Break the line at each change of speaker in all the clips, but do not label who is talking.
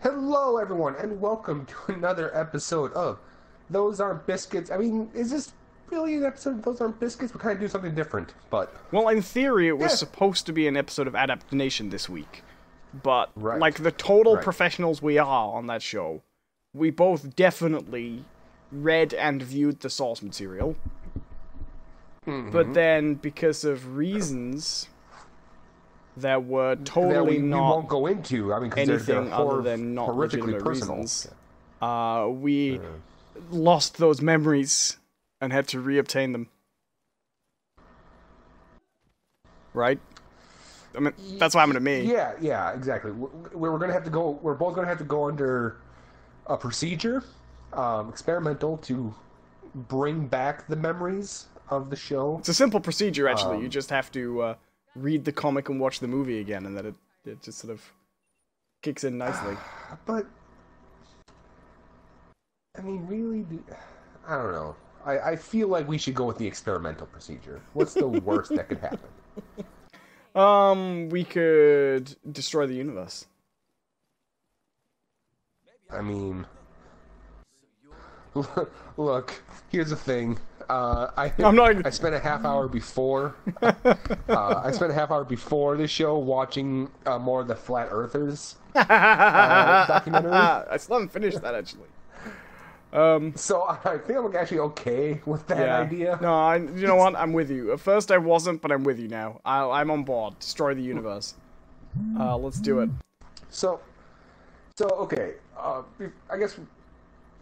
Hello, everyone, and welcome to another episode of Those Aren't Biscuits. I mean, is this really an episode of Those Aren't Biscuits? We're kind of doing something different, but...
Well, in theory, it was
Yeah.
supposed to be an episode of Adaptation this week. But,
Right.
like the total
Right.
professionals we are on that show, we both definitely read and viewed the source material. But then, because of reasons that were totally
that we
not
won't go into. I mean, because they're
anything other than not
horrifically
legitimate
personal.
reasons, we lost those memories and had to reobtain them. Right? I mean, that's what happened to me.
Yeah, exactly. We're gonna have to go. We're both gonna have to go under a procedure, experimental, to bring back the memories of the show.
It's a simple procedure, actually. You just have to read the comic and watch the movie again, and then it just sort of kicks in nicely.
But I mean, really, I don't know. I feel like we should go with the experimental procedure. What's the worst that could happen?
We could destroy the universe.
I mean, look, here's the thing. I spent a half hour before. I spent a half hour before the show watching more of the Flat Earthers documentary.
I still haven't finished that, actually.
So I think I'm actually okay with that idea.
No, you know what? I'm with you. At first I wasn't, but I'm with you now. I'm on board. Destroy the universe. Let's do it.
So okay. I guess.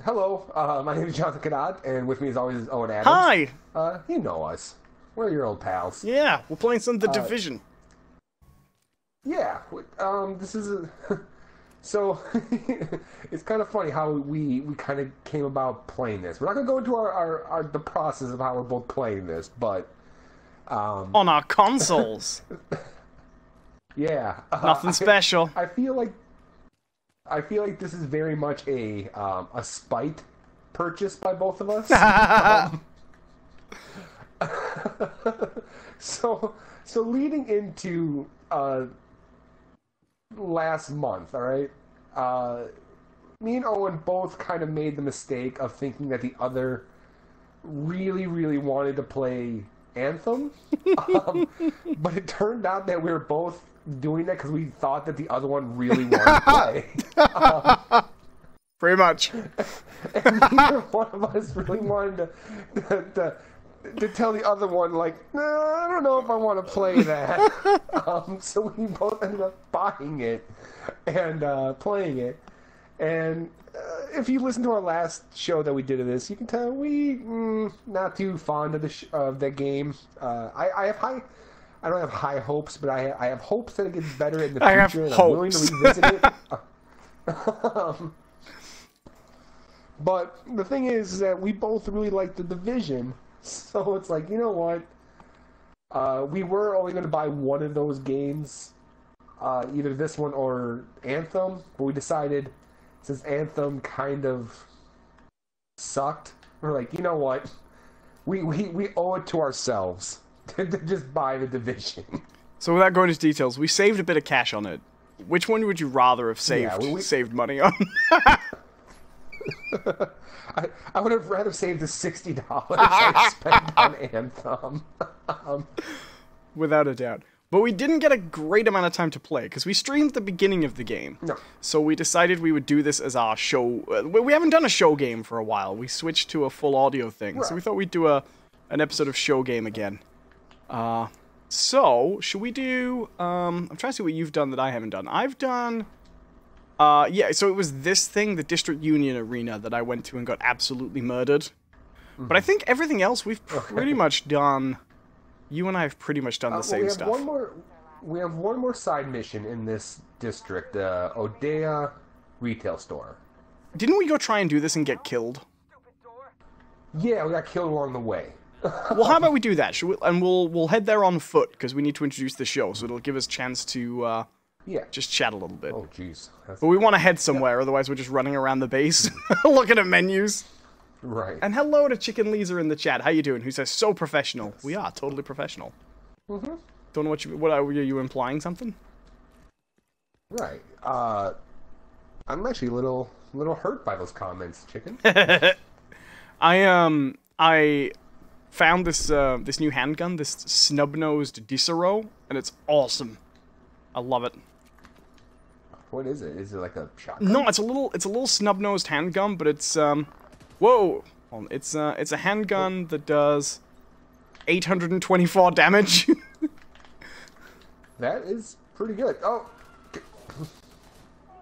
Hello, my name is Jonathan Canad, and with me as always is Owen Adams.
Hi!
You know us. We're your old pals.
Yeah, we're playing some of The Division.
Yeah, this is so it's kind of funny how we kind of came about playing this. We're not going to go into the process of how we're both playing this, but
On our consoles.
yeah,
Nothing special.
I feel like this is very much a spite purchase by both of us. So leading into last month, all right, me and Owen both kind of made the mistake of thinking that the other really, really wanted to play Anthem, but it turned out that we were both doing that because we thought that the other one really wanted to play.
Pretty much.
And neither one of us really wanted to tell the other one, like, nah, I don't know if I want to play that. So we both ended up buying it and playing it. And if you listen to our last show that we did of this, you can tell we not too fond of the game. I don't have high hopes, but I have hopes that it gets better in the future, and I'm willing to revisit it. But the thing is that we both really like The Division, so it's like, you know what? We were only going to buy one of those games, either this one or Anthem, but we decided, since Anthem kind of sucked, we're like, you know what? We owe it to ourselves to just buy The Division.
So without going into details, we saved a bit of cash on it. Which one would you rather have saved saved money on?
I would have rather saved the $60 I spent on Anthem.
Without a doubt. But we didn't get a great amount of time to play, because we streamed the beginning of the game.
No.
So we decided we would do this as our show. We haven't done a show game for a while. We switched to a full audio thing. Right. So we thought we'd do an episode of show game again. So, should we do... I'm trying to see what you've done that I haven't done. I've done... yeah, so it was this thing, the District Union Arena, that I went to and got absolutely murdered. Mm-hmm. But I think everything else we've pretty much done... You and I have pretty much done the same stuff.
We have one more side mission in this district, Odea Retail Store.
Didn't we go try and do this and get killed?
Yeah, we got killed along the way.
Well, how about we do that? And we'll head there on foot, because we need to introduce the show, so it'll give us a chance to... just chat a little bit.
Oh, jeez.
But we want to head somewhere, otherwise we're just running around the base, looking at menus.
Right.
And hello to Chicken Lisa in the chat. How you doing? Who says, so professional. We are totally professional.
Mm-hmm.
Don't know what are you implying something?
Right. I'm actually a little hurt by those comments, chicken.
I found this new handgun, this snub-nosed Disero, and it's awesome. I love it.
What is it? Is it like a shotgun?
No, it's a little snub-nosed handgun, but it's whoa, it's a handgun that does 824 damage.
That is pretty good. Oh.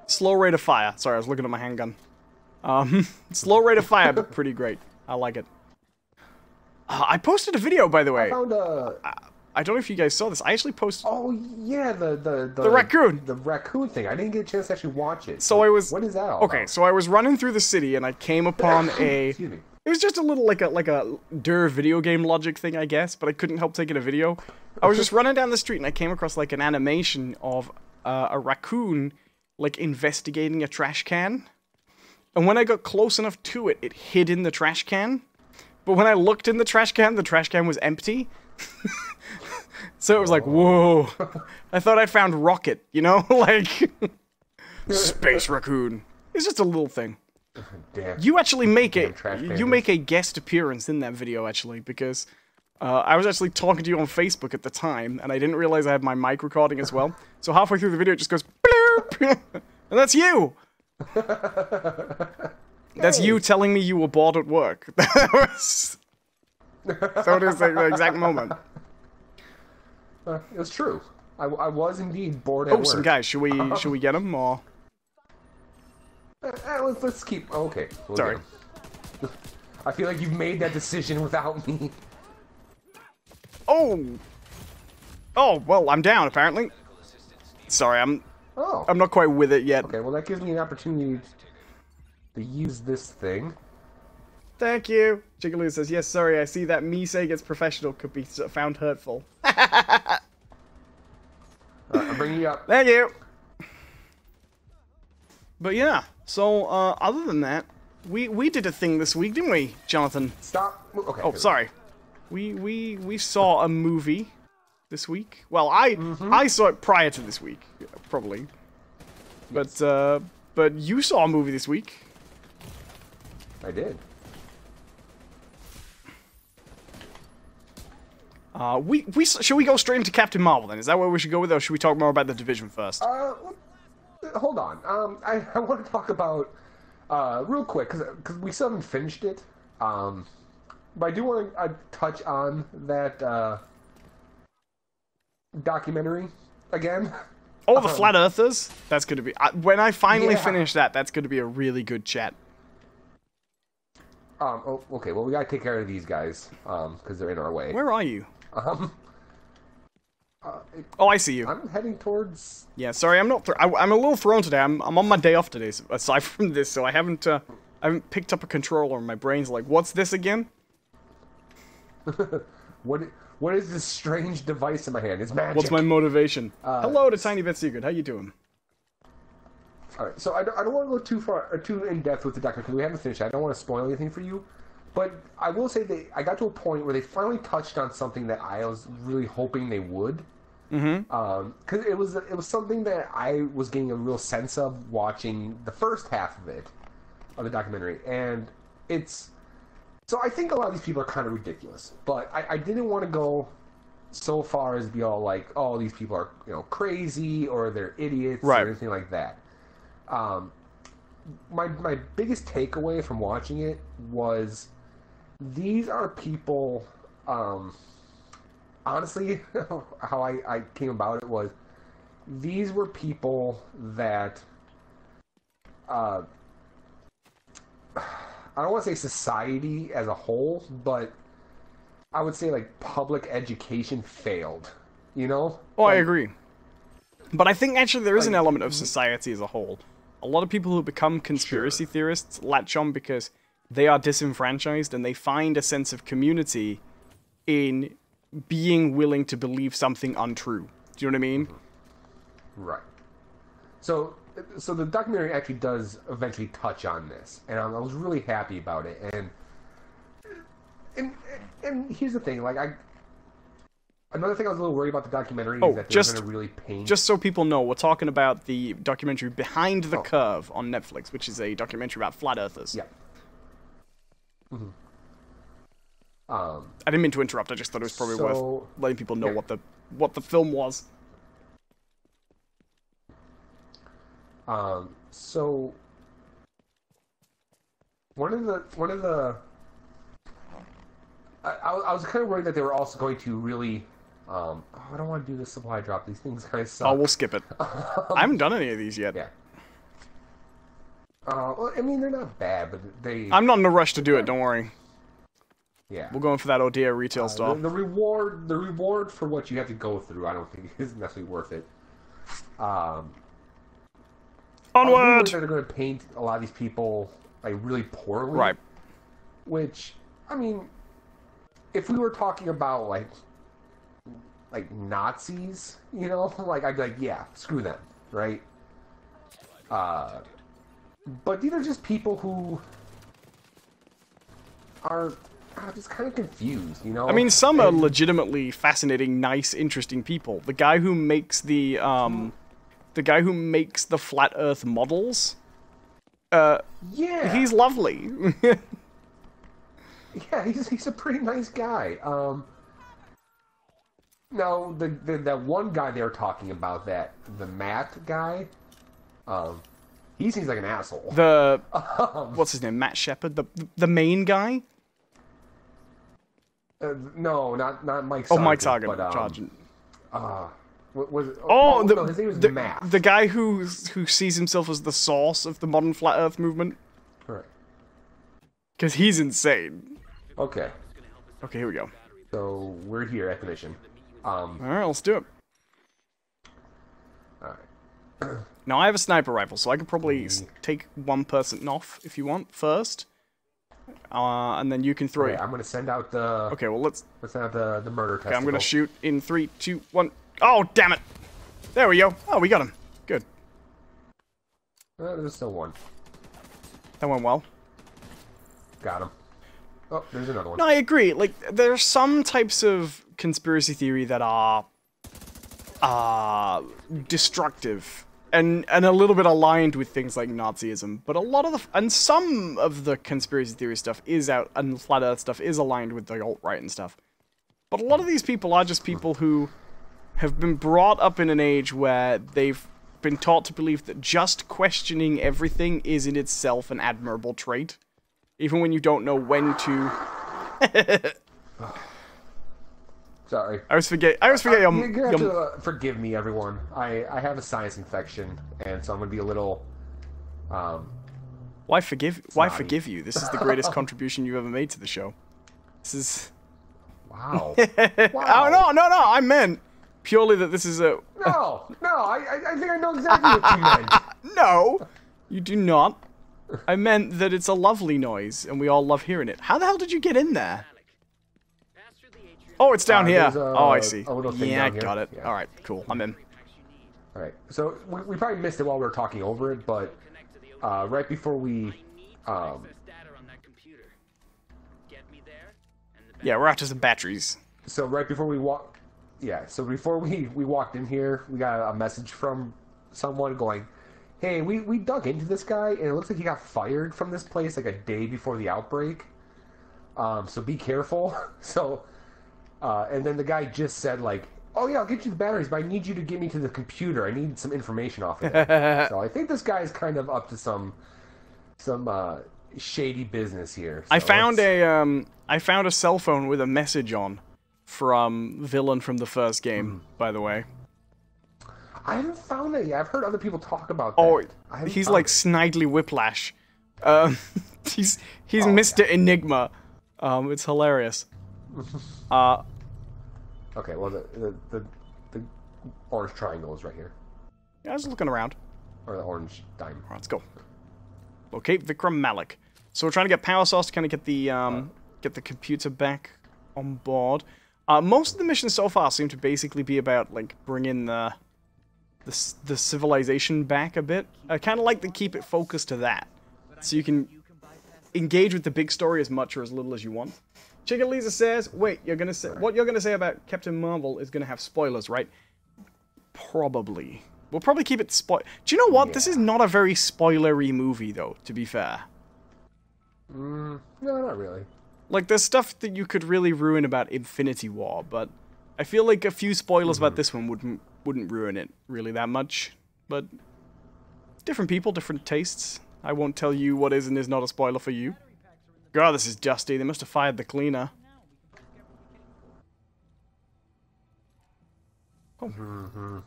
Slow rate of fire. Sorry, I was looking at my handgun. Slow rate of fire, but pretty great. I like it. I posted a video, by the way.
I found
I don't know if you guys saw this. I actually posted.
Oh yeah, the
raccoon.
The raccoon thing. I didn't get a chance to actually watch it.
So I was.
What is that all
Okay,
about?
so I was running through the city and I came upon a.
Excuse me.
It was just a little like a video game logic thing, I guess, but I couldn't help taking a video. I was just running down the street and I came across like an animation of a raccoon like investigating a trash can. And when I got close enough to it, it hid in the trash can. But when I looked in the trash can was empty. So it was like, whoa. I thought I found Rocket, you know? Like, space raccoon. It's just a little thing.
Damn.
You actually make
You
make a guest appearance in that video, actually, because I was actually talking to you on Facebook at the time, and I didn't realize I had my mic recording as well. So halfway through the video, it just goes, bloop, and that's you! That's you telling me you were bored at work. So it is like the exact moment.
It was true. I was indeed bored at work.
Oh, some guys. Should we get them, or...?
Let's keep... Okay. We'll
Sorry.
get 'em. I feel like you've made that decision without me.
Oh! Oh, well, I'm down, apparently. Sorry, I'm not quite with it yet.
Okay, well that gives me an opportunity to use this thing.
Thank you. Chickaloo says, yes, sorry, I see that me saying it's professional could be found hurtful.
I'm bringing you up.
Thank you. But yeah, so other than that, we did a thing this week, didn't we, Jonathan?
Stop. Okay.
Oh, sorry. We saw a movie this week. Well, I saw it prior to this week, probably.
Yes.
But you saw a movie this week.
I did.
Should we go straight into Captain Marvel then? Is that where we should go with it, or should we talk more about the Division first?
Hold on. I want to talk about real quick because we still haven't finished it. But I do want to touch on that documentary again.
Oh, the Flat Earthers? That's going to be... when I finally
Yeah.
finish that's going to be a really good chat.
Oh, okay. Well, we gotta take care of these guys because they're in our way.
Where are you?
Um.
Oh, I see you.
I'm heading towards.
Yeah, sorry, I'm not... I'm a little thrown today. I'm on my day off today, aside from this, so I haven't picked up a controller, and my brain's like, what's this again?
What is this strange device in my hand? It's magic.
What's my motivation? Hello to Tiny Bit Secret. How you doing?
All right, so I don't want to go too far or too in depth with the documentary because we haven't finished it. I don't want to spoil anything for you, but I will say that I got to a point where they finally touched on something that I was really hoping they would.
Mm-hmm.
Because it was something that I was getting a real sense of watching the first half of the documentary, and it's. So I think a lot of these people are kind of ridiculous, but I didn't want to go so far as be all like, oh, these people are crazy or they're idiots
right.
or anything like that. My biggest takeaway from watching it was these are people. Honestly, how I came about it was these were people that. I don't want to say society as a whole, but I would say like public education failed. Oh,
I agree. But I think actually there is an element of society as a whole. A lot of people who become conspiracy theorists latch on because they are disenfranchised and they find a sense of community in being willing to believe something untrue. Do you know what I mean?
Right. So the documentary actually does eventually touch on this, and I was really happy about it. And here's the thing, like Another thing I was a little worried about the documentary
Oh,
is that they're going to really paint...
Just so people know, we're talking about the documentary Behind the Curve on Netflix, which is a documentary about flat earthers.
Yeah. Mm-hmm.
I didn't mean to interrupt. I just thought it was probably worth letting people know what the film was.
So one of the I was kind of worried that they were also going to really I don't want to do the supply drop. These things kind of suck.
Oh, we'll skip it. I haven't done any of these yet.
Yeah. Well, I mean, they're not bad, but they...
I'm not in a rush to do it, don't worry.
Yeah.
We're going for that Odia retail store.
The reward for what you have to go through, I don't think is necessarily worth it.
Onward!
They're going to paint a lot of these people like really poorly.
Right.
Which, I mean, if we were talking about like Nazis, you know, like I'd be like, yeah, screw them, right? But these are just people who are just kind of confused, you know?
I mean, some are legitimately fascinating, nice, interesting people. The guy who makes the flat Earth models,
yeah,
he's lovely.
Yeah, he's a pretty nice guy. Now, that one guy they were talking about, the Matt guy, he seems like an asshole.
What's his name? Matt Shepard, the main guy.
No, not Mike Sargent.
Oh, Mike Sargent.
No, his name was Matt.
The guy who sees himself as the source of the modern flat Earth movement.
Right.
Because he's insane.
Okay.
Okay, here we go.
So we're here at the mission.
All right, let's do it.
All right.
Now I have a sniper rifle, so I could probably take one person off if you want first, and then you can throw.
Okay, I'm gonna send out the.
Okay, well let's
send out the murder testicle.
Okay, I'm gonna shoot in 3, 2, 1. Oh, damn it! There we go. Oh, we got him. Good.
There's still one.
That went well.
Got him. Oh, there's another one.
No, I agree. Like, there are some types of conspiracy theory that are destructive and a little bit aligned with things like Nazism, but a lot of some of the conspiracy theory stuff is out, and flat Earth stuff is aligned with the alt-right and stuff. But a lot of these people are just people who have been brought up in an age where they've been taught to believe that just questioning everything is in itself an admirable trait. Even when you don't know when to...
Sorry.
I always forget
you have to forgive me, everyone. I have a sinus infection, and so I'm going to be a little...
Why forgive you? This is the greatest contribution you've ever made to the show. This is...
Wow.
Wow. Oh, no, I meant purely that this is a...
No, I think I know exactly what you meant.
No, you do not. I meant that it's a lovely noise, and we all love hearing it. How the hell did you get in there? Oh, it's down here. Oh, I see. Yeah, I got it. Yeah. Alright, cool. I'm in.
Alright, so we probably missed it while we were talking over it, but right before we...
Yeah, we're after some batteries.
So right before we walked... Yeah, so before we walked in here, we got a message from someone going... Hey, we dug into this guy, and it looks like he got fired from this place like a day before the outbreak. So be careful. So, and then the guy just said, like, oh yeah, I'll get you the batteries, but I need you to get me to the computer. I need some information off of it. So I think this guy is kind of up to some shady business here. So
I found a cell phone with a message on from Villain from the first game, by the way.
I haven't found that yet. I've heard other people talk about that.
Oh, he's like Snidely Whiplash. He's Mr. Enigma. It's hilarious.
Okay, well the orange triangle is right here.
Yeah, I was looking around.
Or the orange diamond.
Right, let's go. Locate Vikram Malik. So we're trying to get power source to kind of get the computer back on board. Most of the missions so far seem to basically be about like bringing the civilization back a bit. I kind of like to keep it focused to that, so you can engage with the big story as much or as little as you want. Chicken Lisa says, wait, you're gonna say what you're gonna say about Captain Marvel is gonna have spoilers, right? Probably. We'll probably keep it spoil. Do you know what? Yeah. This is not a very spoilery movie, though, to be fair.
No, not really.
Like, there's stuff that you could really ruin about Infinity War, but I feel like a few spoilers about this one wouldn't ruin it really that much. But different people, different tastes. I won't tell you what is and is not a spoiler for you. God, this is dusty. They must have fired the cleaner. Oh.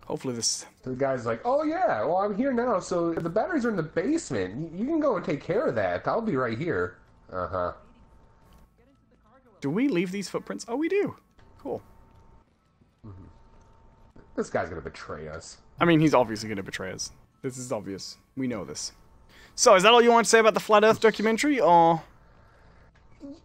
Hopefully this...
The guy's like, oh yeah, well I'm here now, so the batteries are in the basement. You can go and take care of that. I'll be right here. Uh-huh.
Do we leave these footprints? Oh, we do. Cool.
This guy's gonna betray us.
I mean, he's obviously gonna betray us. This is obvious. We know this. So, is that all you want to say about the Flat Earth documentary, or...?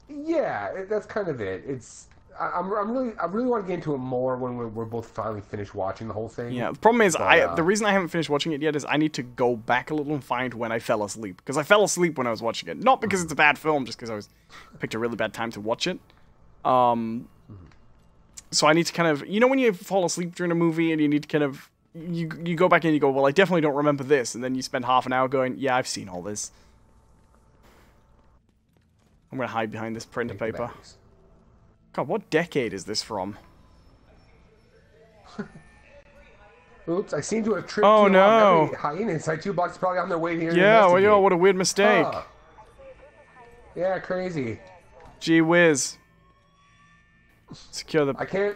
Yeah, that's kind of it. It's... I really want to get into it more when we're both finally finished watching the whole thing.
Yeah, the problem is, the reason I haven't finished watching it yet is I need to go back a little and find when I fell asleep. Because I fell asleep when I was watching it. Not because it's a bad film, just because picked a really bad time to watch it. So I need to kind of... You know when you fall asleep during a movie and you need to kind of... You go back and you go, well, I definitely don't remember this. And then you spend half an hour going, yeah, I've seen all this. I'm going to hide behind this printer paper. God, what decade is this from?
Oops, I seem to have tripped
you no.
Every hyena inside 2 blocks probably on their way here.
Yeah, well, yo, what a weird mistake.
Yeah, crazy.
Gee whiz. Secure the...
I can't...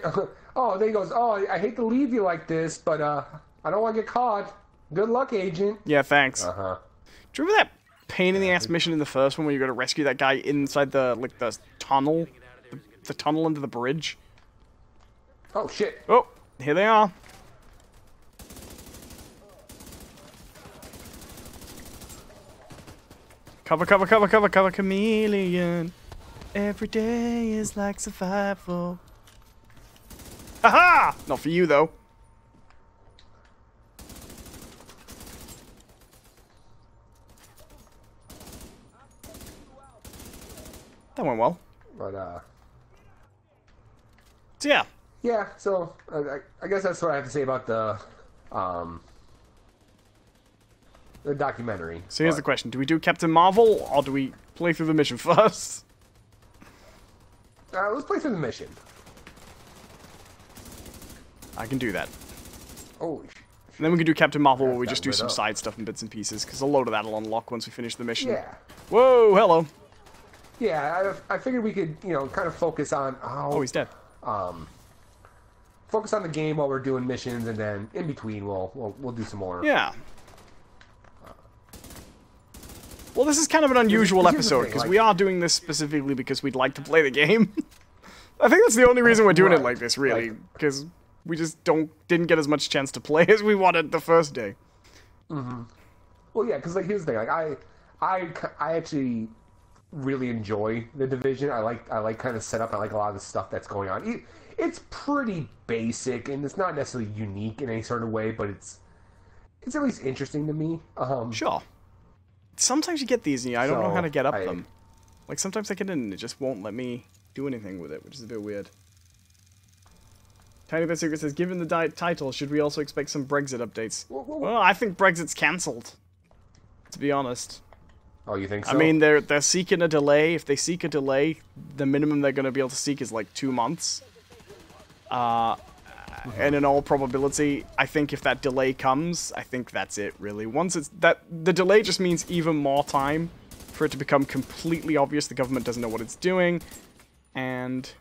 Oh, there he goes. Oh, I hate to leave you like this, but I don't want to get caught. Good luck, Agent.
Yeah, thanks.
Uh-huh.
Do you remember that pain-in-the-ass mission in the first one where you got to rescue that guy inside the, like, the tunnel? The tunnel under the bridge?
Oh, shit.
Oh, here they are. Cover, cover, cover, cover, cover, chameleon. Every day is like survival. Haha! Not for you, though. That went well.
But,
So, yeah.
Yeah, so, I guess that's what I have to say about the documentary.
So here's the question. Do we do Captain Marvel, or do we play through the mission first?
Let's play through the mission.
I can do that.
Oh,
and then we can do Captain Marvel where we just do some side stuff and bits and pieces, because a load of that will unlock once we finish the mission.
Yeah.
Whoa, hello.
Yeah, I figured we could, kind of focus on...
Oh, he's dead.
Focus on the game while we're doing missions, and then in between we'll do some more.
Yeah. Well, this is kind of an unusual episode, because we are doing this specifically because we'd like to play the game. I think that's the only reason we're doing it like this, really, because we just didn't get as much chance to play as we wanted the first day.
Mm-hmm. Well, yeah, because here's the thing, I actually really enjoy the Division. I like kind of setup. I like a lot of the stuff that's going on. It's pretty basic, and it's not necessarily unique in any sort of way, but it's at least interesting to me.
Sure. Sometimes you get these, and I don't know how to get up them. Like, sometimes I get in, and it just won't let me do anything with it, which is a bit weird. Tiny Bit Secret says, given the title, should we also expect some Brexit updates? Well, I think Brexit's cancelled, to be honest.
Oh, you think so?
I mean, they're seeking a delay. If they seek a delay, the minimum they're going to be able to seek is like 2 months. And in all probability, I think if that delay comes, I think that's it, really. Once it's the delay just means even more time for it to become completely obvious the government doesn't know what it's doing. And,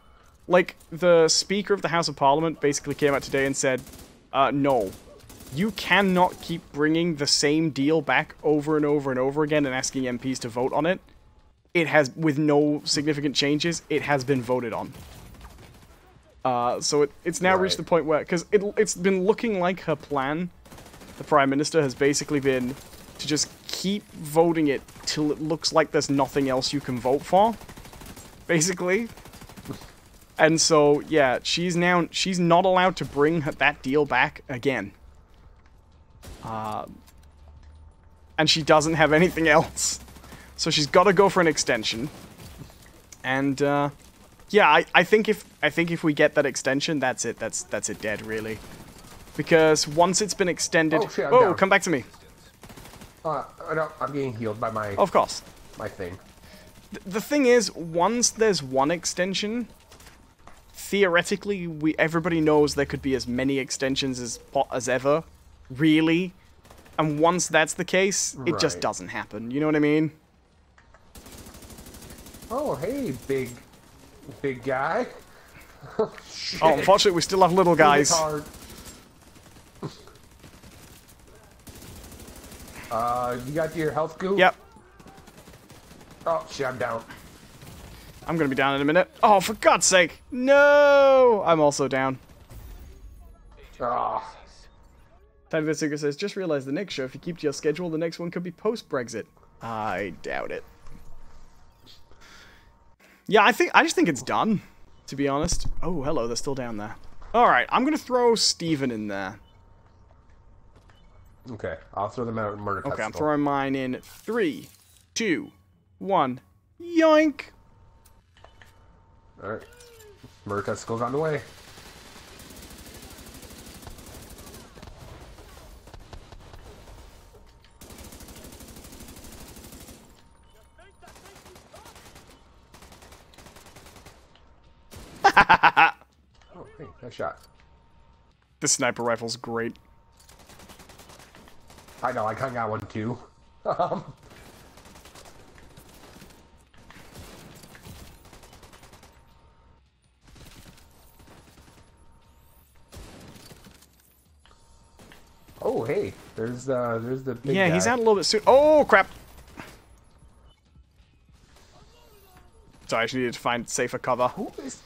like, the Speaker of the House of Parliament basically came out today and said, no. You cannot keep bringing the same deal back over and over and over again and asking MPs to vote on it. It has, with no significant changes, it has been voted on. So it's now reached the point where, because it's been looking like her plan, the Prime Minister, has basically been to just keep voting it till it looks like there's nothing else you can vote for, basically. And so, yeah, she's not allowed to bring that deal back again. And she doesn't have anything else. So she's got to go for an extension. And yeah, I think if we get that extension, that's it. That's it dead, really. Because once it's been extended,
Oh shit! I'm
oh,
down.
come back to me.
No, I'm getting healed by my
Of course.
my thing.
The thing is, once there's one extension, theoretically, everybody knows there could be as many extensions as ever, really. And once that's the case, it just
Right.
doesn't happen. You know what I mean?
Oh, hey, big guy. Shit.
Oh, unfortunately, we still have little guys.
It's hard. You got your health goo?
Yep.
Oh shit, I'm down.
I'm gonna be down in a minute. Oh, for God's sake! No! I'm also down.
Ah.
Tiny Vitsuga says, just realized the next show, if you keep to your schedule, the next one could be post-Brexit. I doubt it. Yeah, I just think it's done, to be honest. Oh, hello, they're still down there. Alright, I'm gonna throw Steven in there.
Okay, I'll throw them out in murder.
Okay, I'm throwing mine in 3, 2, 1. Yoink!
Alright. Murder testicle's on the way. Oh, hey, nice shot.
The sniper rifle's great.
I know, I kinda got one too. Oh, hey, there's the big
Yeah,
guy.
he's out a little bit soon. Oh, crap! Sorry, I actually needed to find safer cover.
Who is?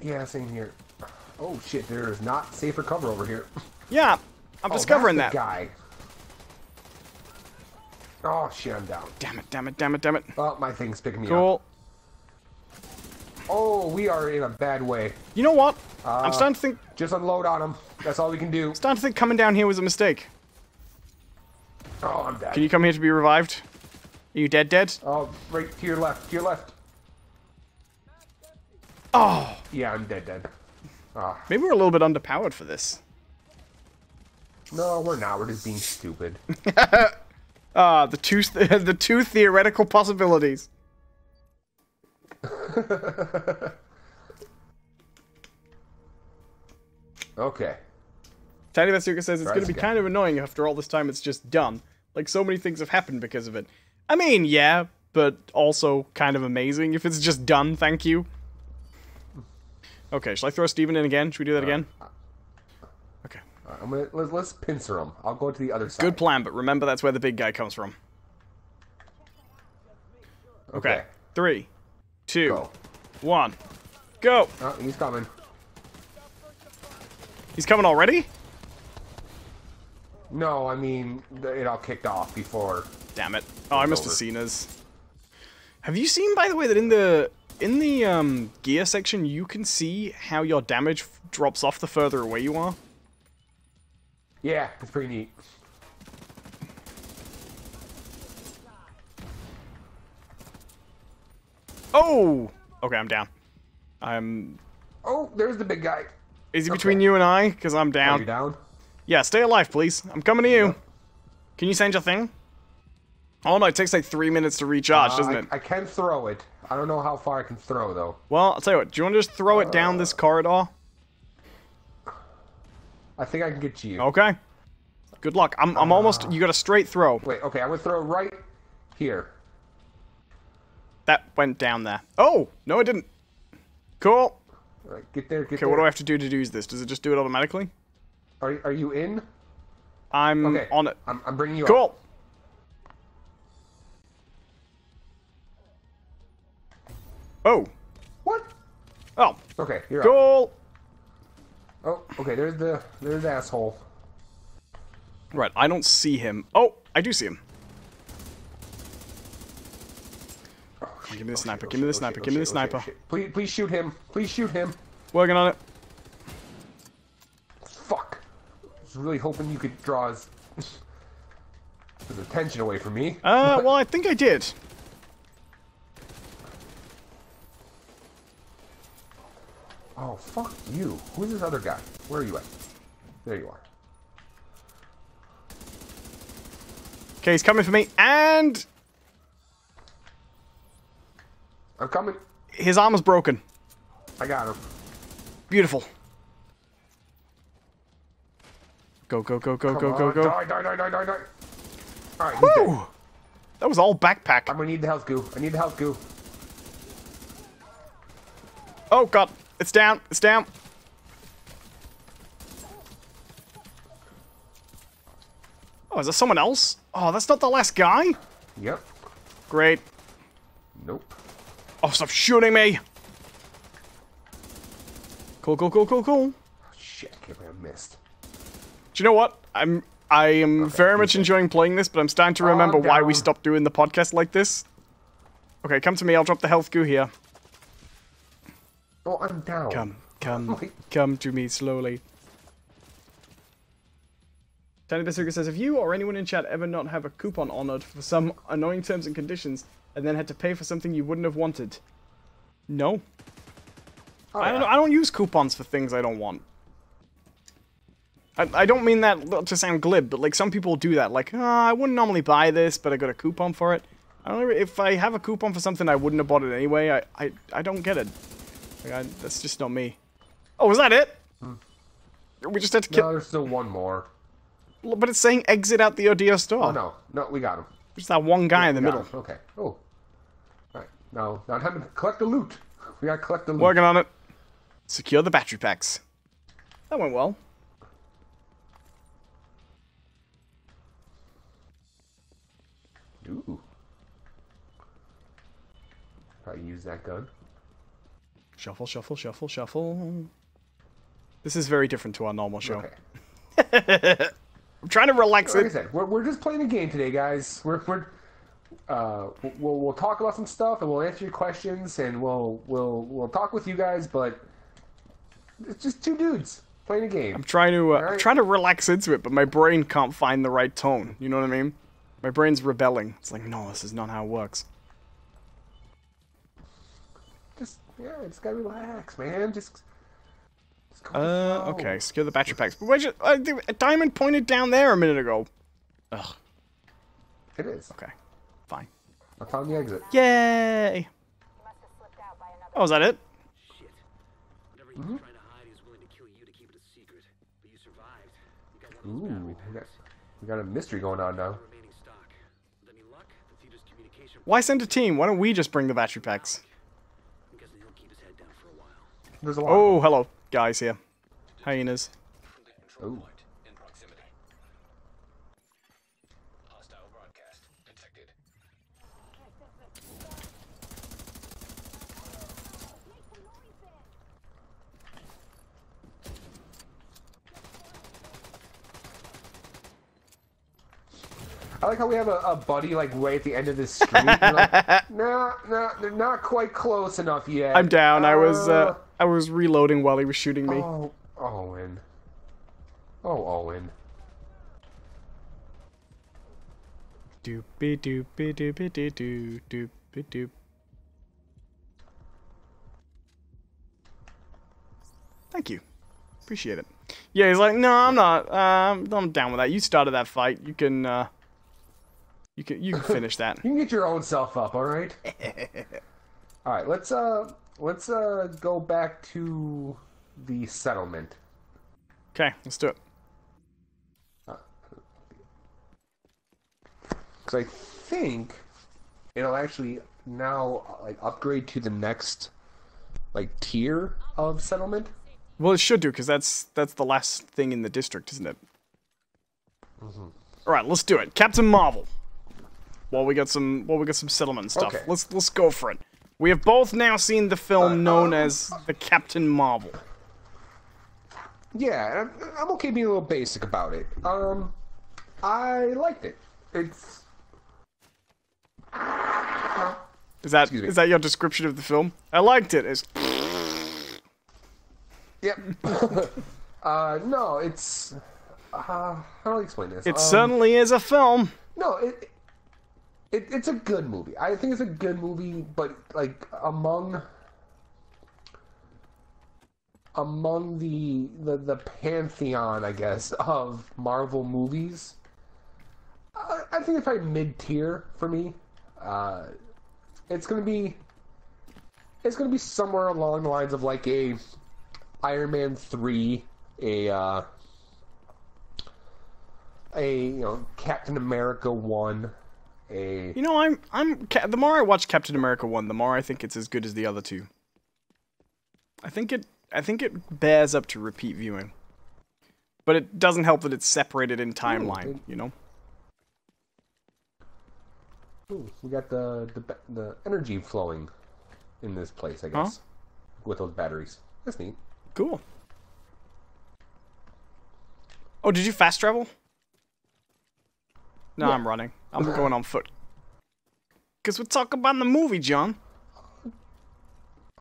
Yeah, same here. Oh shit, there is not safer cover over here.
Yeah, I'm
Oh,
discovering
that's
that.
the guy. Oh shit, I'm down.
Damn it, damn it, damn it, damn it.
Oh, my thing's picking me up.
Cool.
Oh, we are in a bad way.
You know what? I'm starting to think
Just unload on him. That's all we can do.
coming down here was a mistake.
Oh, I'm dead.
Can you come here to be revived? Are you dead?
Oh, right to your left. To your left.
Oh,
Yeah, I'm dead. Ah,
maybe we're a little bit underpowered for this.
no, we're not. We're just being stupid.
The two theoretical possibilities.
Okay.
Tiny Vetsuka says it's
Right,
going to be
okay.
kind of annoying after all this time it's just done. Like, so many things have happened because of it. I mean, yeah, but also kind of amazing if it's just done, thank you. Okay, shall I throw Steven in again? Should we do that again? Okay.
I'm gonna let's pincer him. I'll go to the other side.
Good plan, but remember that's where the big guy comes from. Okay. 3, 2,
Go.
1. Go!
Oh, he's coming.
He's coming already?
No, I mean it all kicked off before.
Damn it. Oh, I must have
over.
seen us. Have you seen, by the way, that in the gear section, you can see how your damage drops off the further away you are?
Yeah, it's pretty neat.
Oh! Okay, I'm down. I'm...
Oh, there's the big guy.
Is he
Okay.
between you and I? Because I'm
Are
down.
you down?
Yeah, stay alive, please. I'm coming to you.
Yep.
Can you send your thing? Oh no, it takes like 3 minutes to recharge, doesn't it?
I can throw it. I don't know how far I can throw though.
Well, I'll tell you what. Do you want to just throw it down this corridor?
I think I can get to you.
Okay. Good luck. I'm almost... You got a straight throw.
Wait, okay, I'm gonna throw it right here.
That went down there. Oh! No, it didn't. Cool.
All right, get there, get
Okay,
there.
what do I have to do to use this? Does it just do it automatically?
Are you in?
I'm
Okay,
on it.
I'm bringing you up.
Cool. Oh.
What?
Oh.
Okay, you're up.
Cool.
Oh, okay, there's the asshole.
Right, I don't see him. Oh, I do see him. Give me the sniper, give me the sniper, give me the sniper.
Please shoot him. Please shoot him.
Working on it.
Fuck. I was really hoping you could draw his attention away from me.
Well, I think I did.
Oh, fuck you. Who's this other guy? Where are you at? There you are.
Okay, he's coming for me, and
I'm coming.
his arm is broken.
I got him.
Beautiful. Go, go, go, go, go, go, go.
Die, die, die, die, die, die. Alright, he's dead.
Woo! That was all backpack.
I'm gonna need the health goo. I need the health goo.
Oh, God. It's down. It's down. Oh, is that someone else? Oh, that's not the last guy?
Yep.
Great.
Nope.
Oh, stop shooting me. Cool, cool, cool, cool, cool.
Oh, shit, I can't believe I missed.
Do you know what? I am very much enjoying playing this, but I'm starting to remember why we stopped doing the podcast like this. Okay, come to me. I'll drop the health goo here.
Oh, I'm down.
Come to me slowly. Tiny Biscuits says, have you or anyone in chat ever not have a coupon honored for some annoying terms and conditions and then had to pay for something you wouldn't have wanted? No.
Oh,
I don't use coupons for things I don't want. I don't mean that to sound glib, but like some people do that. Like, I wouldn't normally buy this, but I got a coupon for it. I don't know, if I have a coupon for something I wouldn't have bought it anyway, I don't get it. Like, that's just not me. Oh, was that it? We just had to kill.
No, there's still one more.
But it's saying exit out the Odio store.
Oh no, no, we got him.
Just that one guy in the middle.
Okay. Oh. All right. Now time to collect the loot. We gotta collect the loot.
Working on it. Secure the battery packs. That went well.
Ooh. Probably use that gun.
Shuffle, shuffle, shuffle, shuffle. This is very different to our normal show.
Okay.
I'm trying to relax
Like I
it.
said, we're just playing a game today, guys. We'll talk about some stuff and we'll answer your questions and we'll talk with you guys, but it's just two dudes playing a game.
I'm trying to relax into it, but my brain can't find the right tone. You know what I mean? My brain's rebelling. It's like, no, this is not how it works.
Just gotta relax, man. Just go with the flow.
Okay, secure the battery packs. But wait, a diamond pointed down there a minute ago. Ugh.
It is.
Okay, fine.
I found the exit.
Yay! Oh, is that it?
Shit. Whatever he was trying to hide, he was willing to kill you to keep it a secret. But you survived. You got one of those battery packs.
We got a mystery going on now.
Remaining stock. With any luck, the theater's communication.
Why send a team? Why don't we just bring the battery packs?
I'm guessing he'll keep his head down for a while.
There's a lot.
Oh, hello, guys here. Hyenas.
Oh. I like how we have a buddy like right at the end of this screen. Like, nah, they're not quite close enough yet.
I'm down. I was reloading while he was shooting me.
Oh, Owen. Oh, Owen.
Doopy doopy doopy doo doo doopy doop. Thank you. Appreciate it. Yeah, he's like, no, I'm not. I'm down with that. You started that fight. You can finish that.
You can get your own self up, all right? All right, let's go back to the settlement.
Okay, let's do it.
Because I think it'll actually now like upgrade to the next like tier of settlement.
Well, it should do because that's the last thing in the district, isn't it? All right, let's do it. Captain Marvel. While we got some settlement stuff.
Okay.
Let's go for it. We have both now seen the film known as the Captain Marvel.
Yeah, I'm okay being a little basic about it. I liked it. It's
Is that your description of the film? I liked it. It's
yep. No, it's how do I explain this?
it certainly is a film.
No, it's a good movie. I think it's a good movie, but like among among the pantheon, I guess, of Marvel movies. I think it's probably mid-tier for me. It's gonna be somewhere along the lines of like a Iron Man 3, a Captain America 1,
You know, the more I watch Captain America 1, the more I think it's as good as the other two. I think it bears up to repeat viewing. But it doesn't help that it's separated in timeline, you know?
Ooh, we got the energy flowing in this place, I guess. With those batteries. That's neat.
Cool. Oh, did you fast travel? No,
Yeah.
I'm running. I'm going on foot. Because we're talking about the movie, John.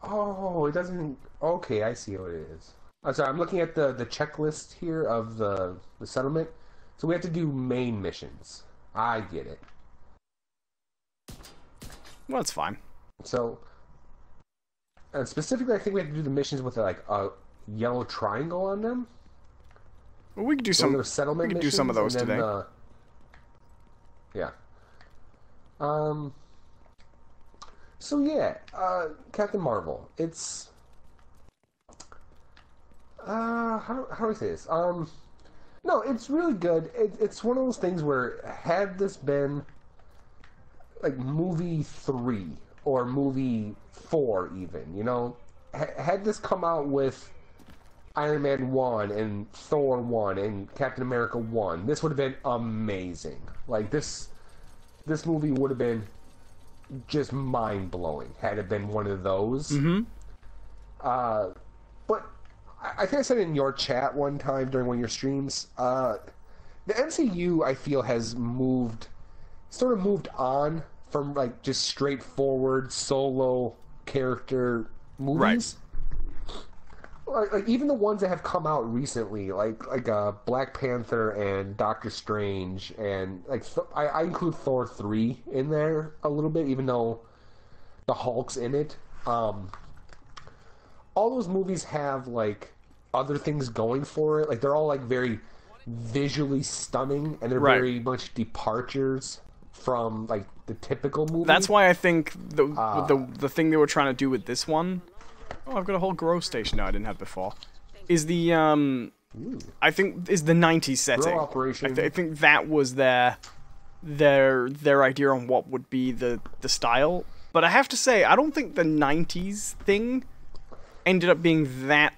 Oh, it doesn't... Okay, I see what it is. I'm sorry, I'm looking at the checklist here of the settlement. So we have to do main missions. I get it.
Well, it's fine.
So, and specifically, I think we have to do the missions with like a yellow triangle on them.
Well, we could do
Those
some.
are settlement
We could do some of those
missions, and
today.
then, yeah. So yeah, Captain Marvel. It's how do I say this? No, it's really good. It's one of those things where had this been like movie 3 or movie 4 even, you know, had this come out with Iron Man 1 and Thor 1 and Captain America 1, this would have been amazing. Like this movie would have been just mind-blowing had it been one of those.
Mm-hmm.
But I think I said in your chat one time during one of your streams, the MCU, I feel, has sort of moved on from like just straightforward solo character movies. Right. Like even the ones that have come out recently, like Black Panther and Doctor Strange, and like I include Thor 3 in there a little bit, even though the Hulk's in it. All those movies have like other things going for it. Like they're all like very visually stunning, and they're very much departures from like the typical movie.
That's why I think the thing they were trying to do with this one. Oh, I've got a whole grow station now I didn't have before. Is the I think is the 90s setting.
Grow operation.
I think that was their idea on what would be the style. But I have to say, I don't think the 90s thing ended up being that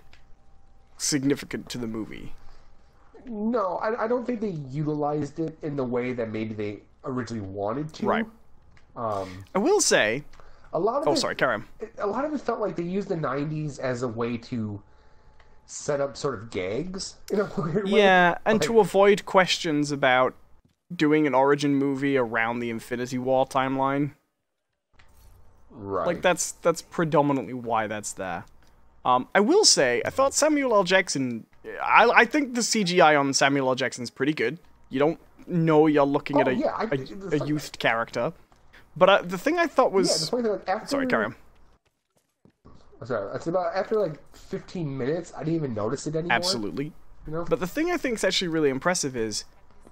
significant to the movie.
No, I don't think they utilized it in the way that maybe they originally wanted to.
Right. I will say...
A lot of
sorry, carry on.
A lot of it felt like they used the 90s as a way to set up sort of gags in a weird way.
Yeah, and to avoid questions about doing an origin movie around the Infinity War timeline.
Right.
Like, that's predominantly why that's there. I will say, I thought Samuel L. Jackson... I think the CGI on Samuel L. Jackson's pretty good. You don't know you're looking at a youthed character. But the thing I thought was...
Yeah, the point that, like, after...
Sorry, carry on.
Sorry, it's about after, like, 15 minutes, I didn't even notice it anymore.
Absolutely.
You know?
But the thing I think is actually really impressive is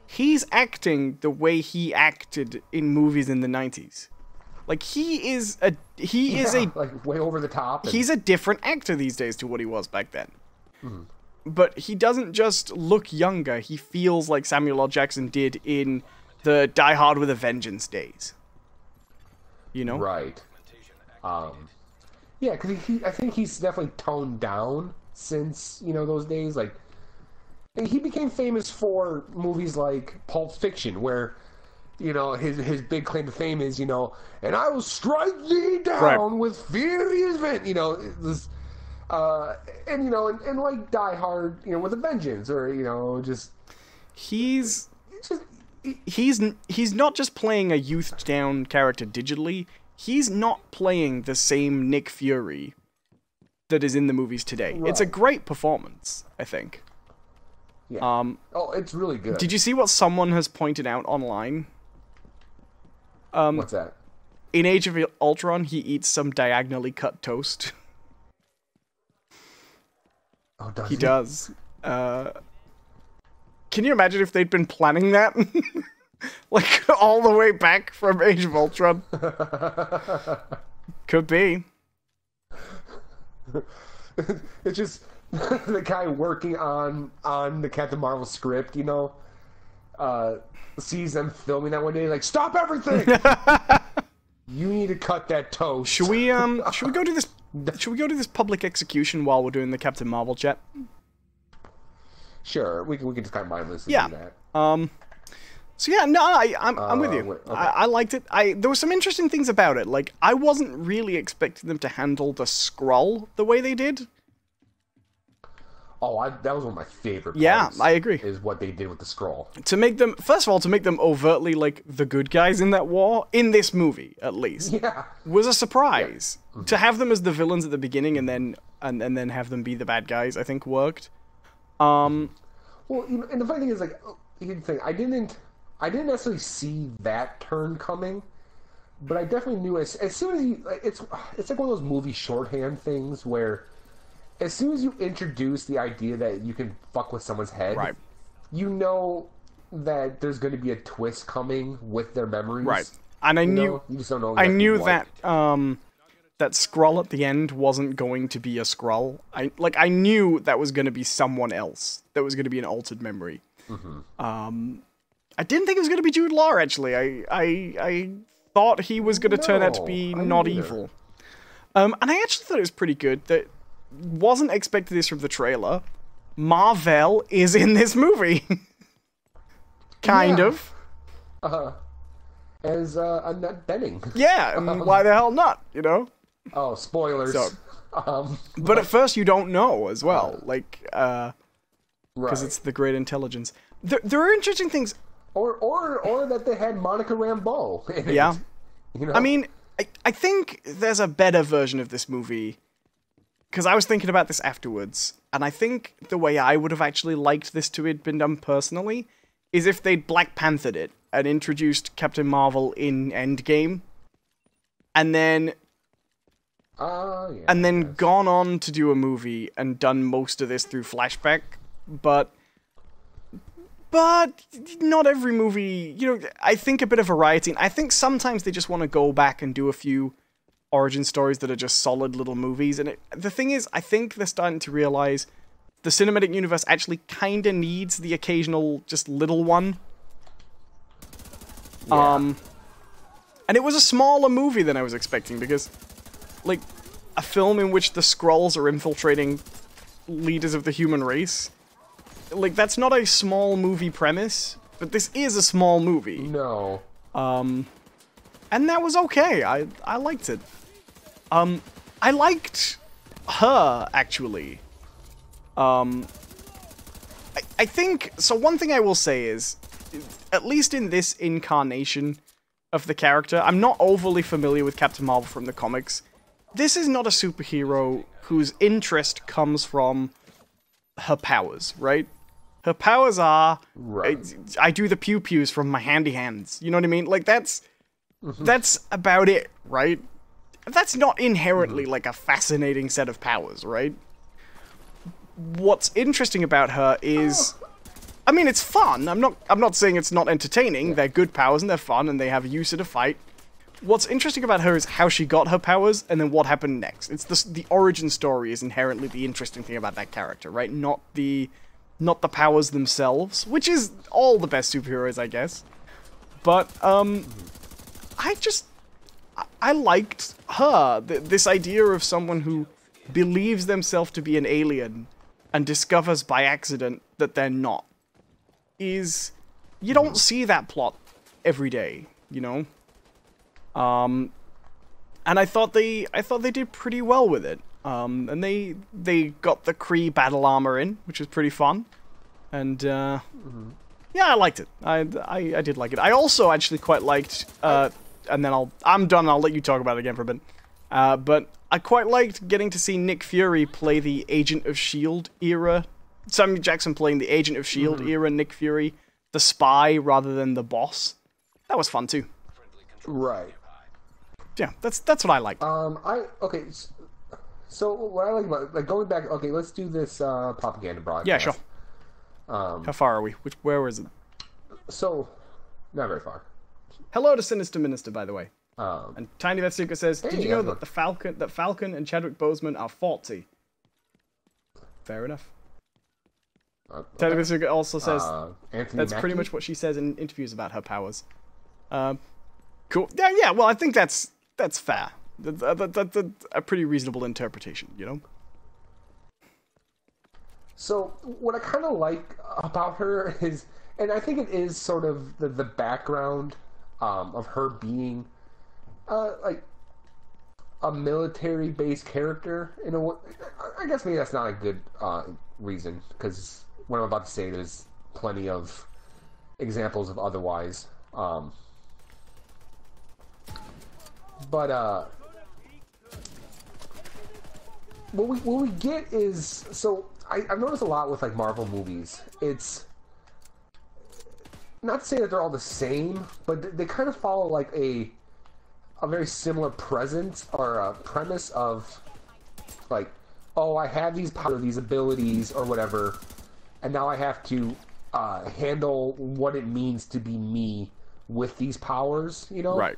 he's acting the way he acted in movies in the 90s. Like, he is
like, way over the top.
He's a different actor these days to what he was back then. Mm. But he doesn't just look younger, he feels like Samuel L. Jackson did in the Die Hard with a Vengeance days. You know?
Right. Yeah, because I think he's definitely toned down since, you know, those days. Like, he became famous for movies like Pulp Fiction, where, you know, his big claim to fame is, you know, and I will strike thee down with furious vent, you know, this, and, you know, and like Die Hard, you know, with a Vengeance, or, you know, just...
He's not just playing a youthed down character digitally, he's not playing the same Nick Fury that is in the movies today. Right. It's a great performance, I think.
Yeah. It's really good.
Did you see what someone has pointed out online?
What's that?
In Age of Ultron, he eats some diagonally cut toast.
Oh, does
He does. Can you imagine if they'd been planning that? Like, all the way back from Age of Ultron. Could be.
It's just the guy working on the Captain Marvel script, you know, sees them filming that one day, like, stop everything! You need to cut that toast.
Should we go to this? Should we go to this public execution while we're doing the Captain Marvel chat?
Sure, we can just kind of mindlessly
Yeah.
do that.
So yeah, no, I'm with you.
Okay.
I liked it. There were some interesting things about it. Like, I wasn't really expecting them to handle the Skrull the way they did.
Oh, that was one of my favorite parts.
Yeah, I agree.
Is what they did with the Skrull.
To make them, first of all, to make them overtly like the good guys in that war, in this movie at least,
Yeah.
was a surprise. Yeah. To have them as the villains at the beginning and then have them be the bad guys, I think worked.
Well, you know, and the funny thing is, like, here's the thing, I didn't necessarily see that turn coming, but I definitely knew as soon as you, like, it's like one of those movie shorthand things where as soon as you introduce the idea that you can fuck with someone's head,
Right.
you know that there's going to be a twist coming with their memories.
Right. And I knew,
you just don't know
I
exactly
knew
what.
that Skrull at the end wasn't going to be a Skrull. I knew that was going to be someone else. That was going to be an altered memory.
Mm-hmm.
I didn't think it was going to be Jude Law, actually. I thought he was going to turn out to be
I
not
didn't either.
evil. And I actually thought it was pretty good. That wasn't expecting this from the trailer. Marvel is in this movie. Kind
Yeah.
of.
As Annette Bening.
Yeah, and why the hell not, you know?
Oh, spoilers.
So-
Um,
But at first you don't know as well, like, because
right.
it's the great intelligence. There are interesting things.
Or that they had Monica Rambeau in it.
Yeah.
You know?
I mean, I think there's a better version of this movie, because I was thinking about this afterwards, and I think the way I would have actually liked this to have been done personally is if they'd Black Panthered it and introduced Captain Marvel in Endgame, and then gone on to do a movie and done most of this through flashback, but not every movie, you know, I think a bit of variety, and I think sometimes they just want to go back and do a few origin stories that are just solid little movies, and the thing is, I think they're starting to realize the cinematic universe actually kinda needs the occasional just little one.
Yeah.
And it was a smaller movie than I was expecting, because, like, a film in which the Skrulls are infiltrating leaders of the human race, like, that's not a small movie premise, but this is a small movie.
No.
And that was okay. I liked it. I liked her, actually. I think, so one thing I will say is, at least in this incarnation of the character, I'm not overly familiar with Captain Marvel from the comics. This is not a superhero whose interest comes from her powers, right? Her powers are,
Right.
I do the pew-pews from my handy hands. You know what I mean? Like, that's about it, right? That's not inherently, like, a fascinating set of powers, right? What's interesting about her is, I mean, it's fun. I'm not saying it's not entertaining. Yeah. They're good powers and they're fun and they have use in a fight. What's interesting about her is how she got her powers and then what happened next. It's the origin story is inherently the interesting thing about that character, right? Not the powers themselves, which is all the best superheroes, I guess. But I liked her. This idea of someone who believes themselves to be an alien and discovers by accident that they're not. You don't see that plot every day, you know? And I thought they did pretty well with it. And they got the Kree battle armor in, which was pretty fun. And yeah, I liked it. I did like it. I also actually quite liked and then I'm done, I'll let you talk about it again for a bit. But I quite liked getting to see Nick Fury play the Agent of S.H.I.E.L.D. era. Samuel Jackson playing the Agent of S.H.I.E.L.D. era, Nick Fury, the spy rather than the boss. That was fun too.
Right.
Yeah, that's what I liked.
Okay. So what I like going back. Okay, let's do this propaganda broadcast.
Yeah, sure. How far are we? Where is it?
So, not very far.
Hello to Sinister Minister, by the way.
Um,
And Tiny Vet Secret says,
Hey,
"Did you know
everyone.
that Falcon and Chadwick Boseman are faulty?" Fair enough. Tiny Vet Secret also says
Anthony
that's
Mackie?
pretty much what she says in interviews about her powers. Cool. Yeah. Well, I think that's fair. That's a pretty reasonable interpretation, you know.
So what I kind of like about her is, and I think it is sort of the background of her being like a military-based character. In a, I guess maybe that's not a good reason, because what I'm about to say, there's plenty of examples of otherwise. But what we get is, so I've noticed a lot with like Marvel movies. It's not to say that they're all the same, but they kind of follow like a very similar presence or a premise of like, oh, I have these powers, these abilities, or whatever, and now I have to handle what it means to be me with these powers, you know?
Right.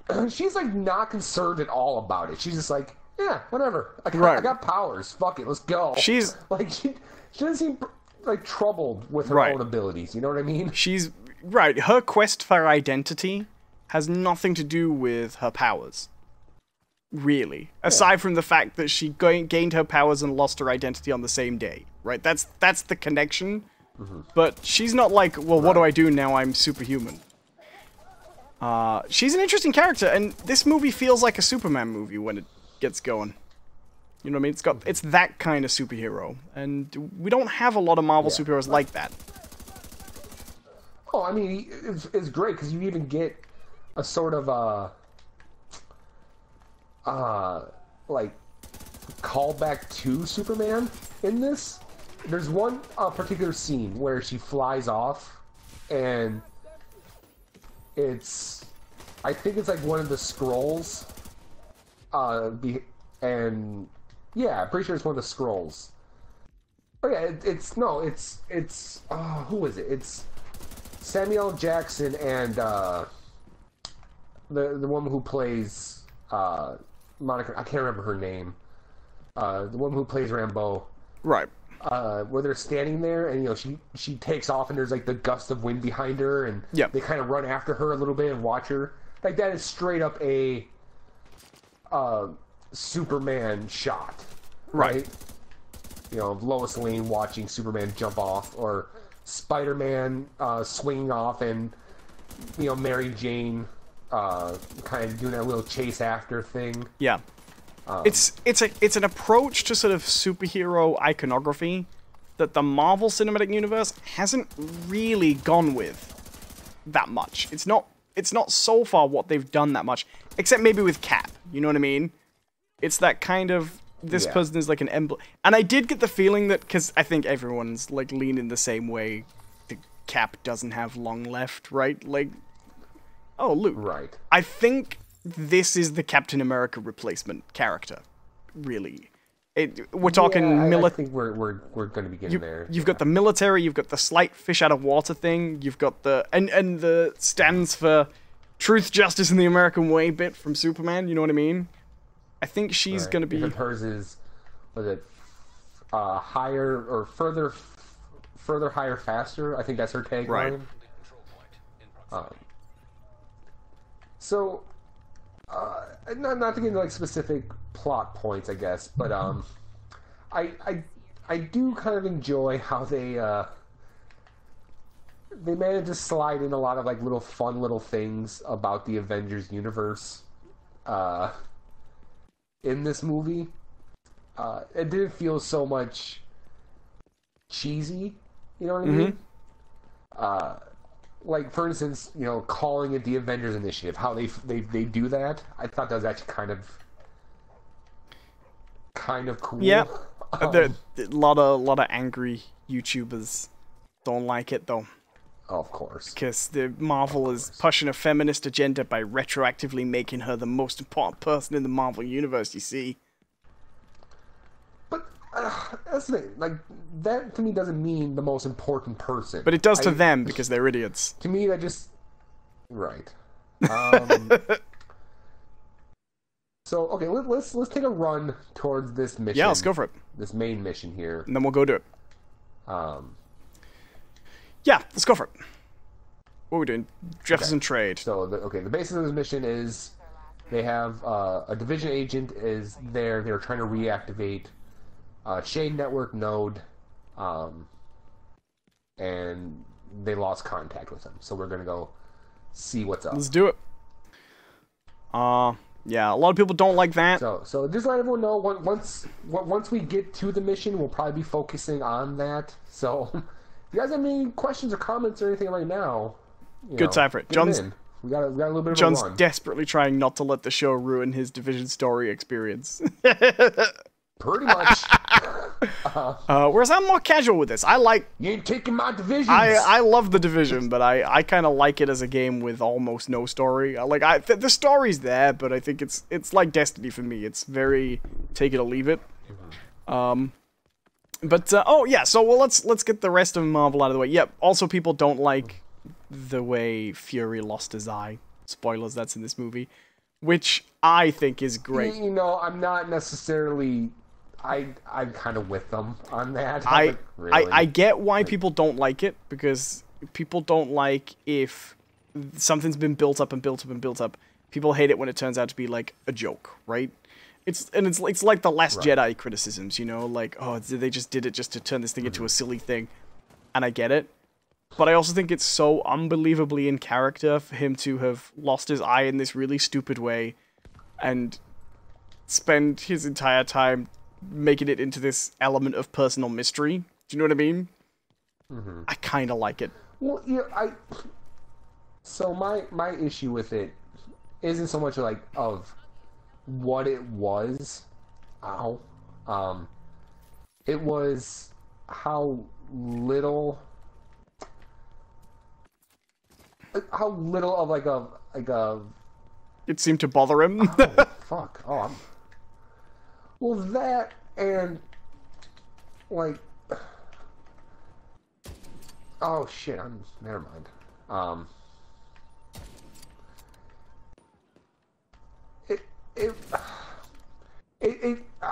And she's like not concerned at all about it. She's just like, yeah, whatever. I
Right.
got powers. Fuck it, let's go.
She's
like she doesn't seem like troubled with her
Right.
own abilities. You know what I mean?
She's right. Her quest for identity has nothing to do with her powers. Really, aside from the fact that she gained her powers and lost her identity on the same day, right? That's the connection. But she's not like, well, what do I do now? I'm superhuman. She's an interesting character, and this movie feels like a Superman movie when it gets going. You know what I mean? It's that kind of superhero, and we don't have a lot of Marvel superheroes like that.
Oh, I mean, it's great because you even get a sort of like callback to Superman in this. There's one particular scene where she flies off, and I think it's like one of the scrolls. And yeah, I'm pretty sure it's one of the scrolls. Oh yeah, it's who is it? It's Samuel Jackson and the woman who plays Monica. I can't remember her name. The woman who plays Rambeau.
Right.
Where they're standing there, and you know she takes off, and there's like the gust of wind behind her, and they kind of run after her a little bit and watch her. Like that is straight up a Superman shot, right? You know, of Lois Lane watching Superman jump off, or Spider-Man swinging off, and you know Mary Jane kind of doing that little chase after thing.
Yeah. It's an approach to sort of superhero iconography that the Marvel Cinematic Universe hasn't really gone with that much. It's not so far what they've done that much, except maybe with Cap. You know what I mean? It's that kind of, this person is like an emblem. And I did get the feeling that, because I think everyone's like leaning the same way, the Cap doesn't have long left, right? Like, oh, Luke.
Right.
I think this is the Captain America replacement character, really. We're talking
I think we're going to be getting there.
You've got the military, you've got the slight fish out of water thing, you've got the and the stands for truth, justice, and the American way bit from Superman. You know what I mean? I think she's going to be.
Except hers is, was it higher or further, higher, faster? I think that's her tagline.
Right.
So. Not to get into like specific plot points, I guess, but I do kind of enjoy how they manage to slide in a lot of like fun little things about the Avengers universe in this movie. It didn't feel so much cheesy, you know what I mean? Like, for instance, you know, calling it the Avengers Initiative, how they do that, I thought that was actually kind of cool.
Yeah, a lot of angry YouTubers don't like it though.
Of course.
Because the Marvel is pushing a feminist agenda by retroactively making her the most important person in the Marvel universe, you see.
But that's the thing. Like, that to me doesn't mean the most important person.
But it does to them because they're idiots.
To me, that just... Right. So, okay, let's take a run towards this mission.
Yeah, let's go for it.
This main mission here.
And then we'll go do it. Yeah, let's go for it. What are we doing? Jefferson Trade.
So, the basis of this mission is they have a division agent is there. They're trying to reactivate a chain network node, and they lost contact with them. So we're gonna go see what's up.
Let's do it. Yeah, a lot of people don't like that.
So just let everyone know once we get to the mission, we'll probably be focusing on that. So if you guys have any questions or comments or anything right now,
good time for it.
John's we got a little bit of
John's
a run.
desperately trying not to let the show ruin his Division story experience.
Pretty much.
Whereas I'm more casual with this.
You ain't taking my Divisions.
I love the Division, but I kind of like it as a game with almost no story. The story's there, but I think it's like Destiny for me. It's very take it or leave it. Oh yeah. So let's get the rest of Marvel out of the way. Yep. Also, people don't like the way Fury lost his eye. Spoilers. That's in this movie, which I think is great.
You know, I'm not necessarily. I'm kind of with them on that.
Really? I get why people don't like it, because people don't like if something's been built up and built up and built up. People hate it when it turns out to be like a joke, right? It's like the Last Jedi criticisms, you know, like, oh, they just did it just to turn this thing into a silly thing, and I get it. But I also think it's so unbelievably in character for him to have lost his eye in this really stupid way and spend his entire time making it into this element of personal mystery. Do you know what I mean? I kind of like it.
Well, yeah, so my issue with it isn't so much like of what it was. It was how little of like a.
It seemed to bother him.
Fuck. Well, that and like. Oh shit! Never mind. I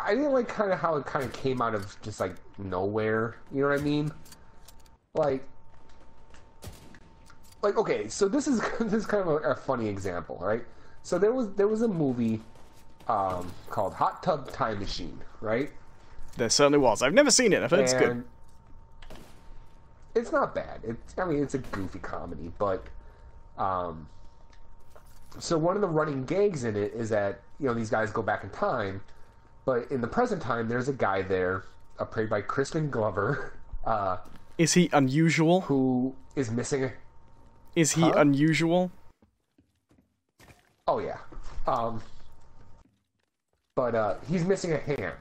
didn't like kind of how it kind of came out of just like nowhere. You know what I mean? Like okay, so this is kind of a funny example, right? So there was a movie called Hot Tub Time Machine, right?
There certainly was. I've never seen it. I've heard it's good.
It's not bad. It's a goofy comedy, but so one of the running gags in it is that, you know, these guys go back in time, but in the present time, there's a guy there, played by Crispin Glover.
Is he unusual?
Who is missing a...
Is he unusual?
Oh, yeah. But he's missing a hand,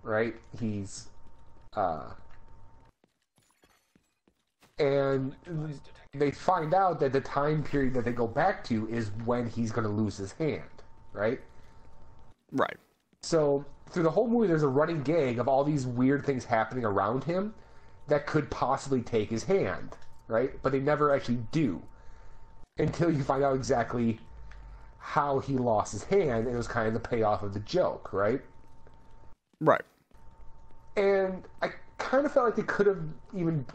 right? He's... And they find out that the time period that they go back to is when he's going to lose his hand, right?
Right.
So, through the whole movie, there's a running gag of all these weird things happening around him that could possibly take his hand, right? But they never actually do. Until you find out exactly how he lost his hand, and it was kind of the payoff of the joke, right?
Right.
And I kind of felt like they could have even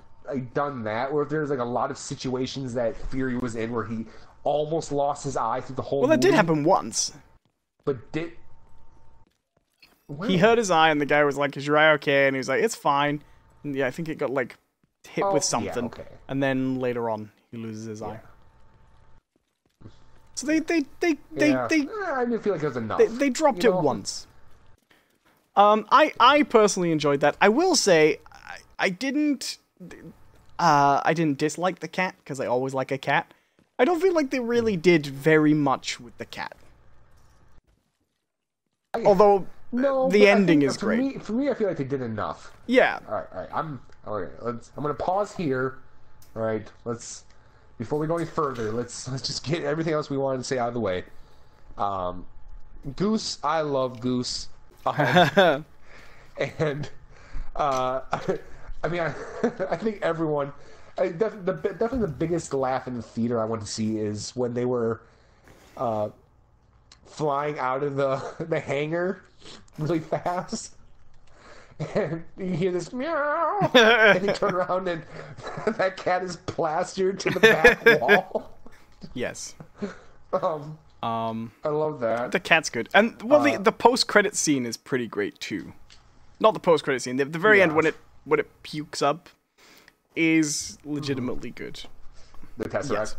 done that, or if there's like a lot of situations that Fury was in where he almost lost his eye through the whole movie.
Well, that did happen once.
But did... When?
He hurt his eye, and the guy was like, "Is your eye okay?" And he was like, "It's fine." And yeah, I think it got like hit with something,
yeah, okay.
And then later on, he loses his eye. So they
I didn't feel like it was enough.
They dropped it once. I personally enjoyed that. I will say, I didn't dislike the cat, because I always like a cat. I don't feel like they really did very much with the cat. Although the ending is great.
For me, I feel like they did enough.
Yeah.
All right. I'm going to pause here. All right. before we go any further, let's just get everything else we wanted to say out of the way. Goose, I love Goose. And I mean, I think everyone, definitely the biggest laugh in the theater I went to see is when they were flying out of the hangar really fast. And you hear this meow, and you turn around and that cat is plastered to the back wall.
Yes.
I love that.
The cat's good, and well, the post-credit scene is pretty great too. Not the post-credit scene. The very end when it pukes up is legitimately good.
The Tesseract.
Yes.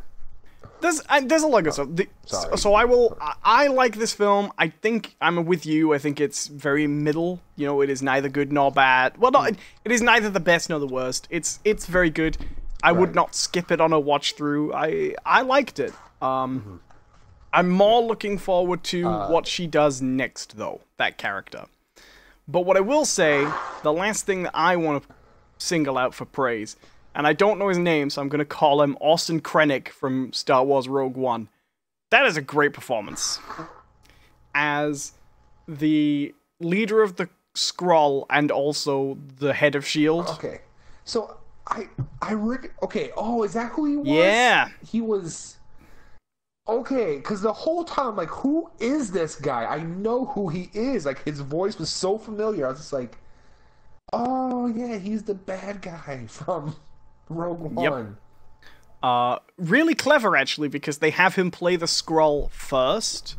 There's a lot of good stuff. So I like this film. I think I'm with you. I think it's very middle. You know, it is neither good nor bad. Well, it is neither the best nor the worst. It's very good. I would not skip it on a watch through. I liked it. I'm more looking forward to what she does next, though. That character. But what I will say, the last thing that I want to single out for praise. And I don't know his name, so I'm going to call him Austin Krennic from Star Wars Rogue One. That is a great performance. As the leader of the Skrull and also the head of S.H.I.E.L.D.
Okay. So, okay, oh, is that who he was?
Yeah.
He was... Okay, because the whole time, like, who is this guy? I know who he is. Like, his voice was so familiar. I was just like, oh, yeah, he's the bad guy from... Rogue One.
Really clever, actually, because they have him play the Skrull first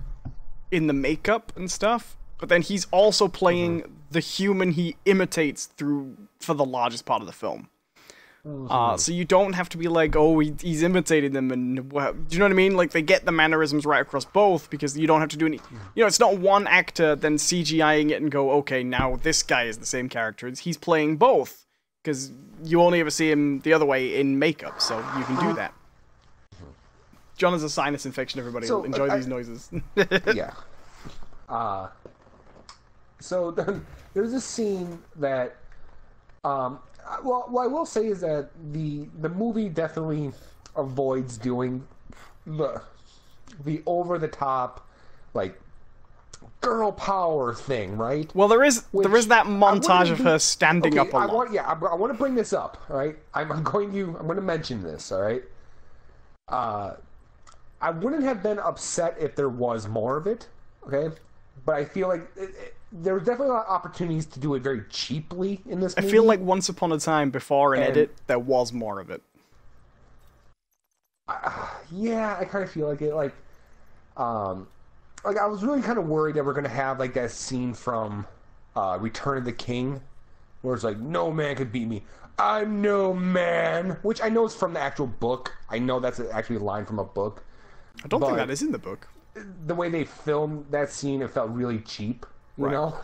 in the makeup and stuff, but then he's also playing the human he imitates for the largest part of the film. So you don't have to be like, oh, he's imitating them, and do you know what I mean? Like, they get the mannerisms right across both, because you don't have to do any... You know, it's not one actor then CGIing it and go, okay, now this guy is the same character. He's playing both. Because you only ever see him the other way in makeup, so you can do that. John has a sinus infection, everybody. So, enjoy these noises.
Yeah. So there's a scene that... what I will say is that the movie definitely avoids doing the over-the-top, like, girl power thing, right?
Well, there is that montage of her standing up a lot.
I want to bring this up, all right? I'm going to mention this, all right? I wouldn't have been upset if there was more of it, okay? But I feel like there were definitely a lot of opportunities to do it very cheaply in this movie.
I feel like Once Upon a Time, before an edit, there was more of it.
Yeah, I kind of feel like it, like I was really kind of worried that we're going to have, like, that scene from Return of the King, where it's like, no man could beat me. I'm no man. Which I know is from the actual book. I know that's actually a line from a book.
I don't think that is in the book.
The way they filmed that scene, it felt really cheap, you know?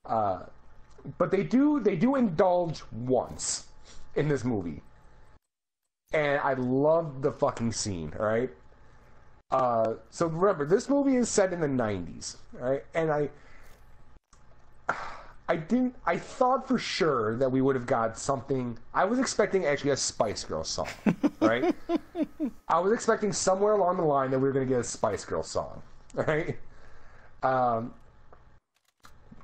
But they do indulge once in this movie. And I love the fucking scene, alright? So remember, this movie is set in the 90s, right? And I thought for sure that we would have got something. I was expecting actually a Spice Girls song, right? I was expecting somewhere along the line that we were going to get a Spice Girls song, right? But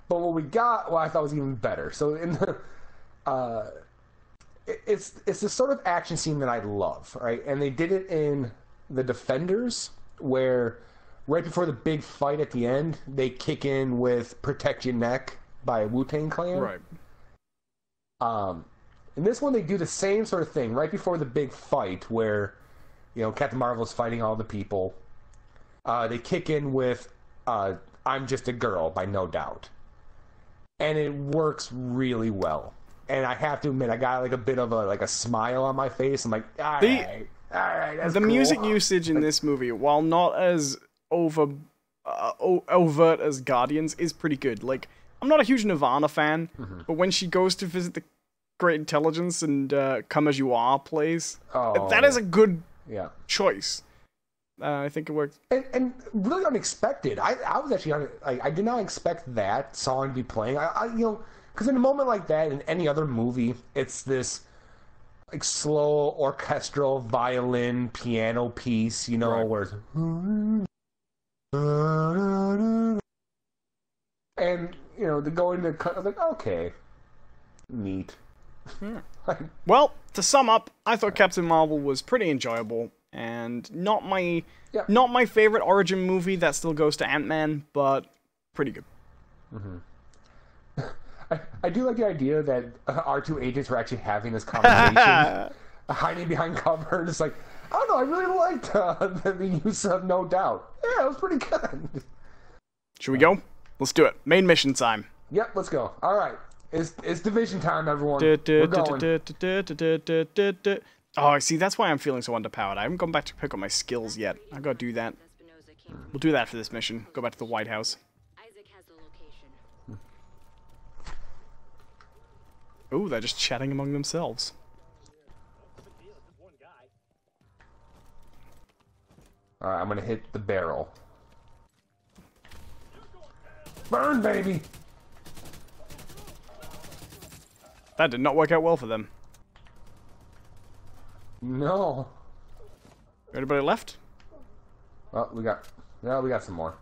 what we got, well, I thought was even better. So in the, it's the sort of action scene that I love, right? And they did it in The Defenders, where right before the big fight at the end, they kick in with Protect Your Neck by Wu-Tang Clan.
Right.
In this one, they do the same sort of thing right before the big fight where, you know, Captain Marvel's fighting all the people. They kick in with I'm Just a Girl by No Doubt. And it works really well. And I have to admit, I got like a bit of a smile on my face. I'm like, all right, that's
the
cool.
music usage in this movie, while not as overt as Guardians, is pretty good. Like, I'm not a huge Nirvana fan, but when she goes to visit the Great Intelligence and Come As You Are plays, that is a good choice. I think it works.
And really unexpected. I was actually I did not expect that song to be playing. I you know, because in a moment like that, in any other movie, it's this like slow orchestral violin piano piece, you know,
Right.
where it's, and you know, to go into I was like, okay, neat.
Well, to sum up, I thought Captain Marvel was pretty enjoyable and not my
Yeah.
not my favorite origin movie. That still goes to Ant-Man, but pretty good.
I do like the idea that our two agents were actually having this conversation, hiding behind cover, and it's like, I don't know, I really liked the use of No Doubt. Yeah, it was pretty good.
Should we go? Let's do it. Main mission time.
Yep, let's go. All right, it's division time, everyone. We're going.
Oh, see, that's why I'm feeling so underpowered. I haven't gone back to pick up my skills yet. I've got to do that. We'll do that for this mission. Go back to the White House.
Isaac has the location.
Ooh, they're just chatting among themselves.
All right, I'm gonna hit the barrel. Burn, baby.
That did not work out well for them.
No.
Anybody left?
Oh, we got some more.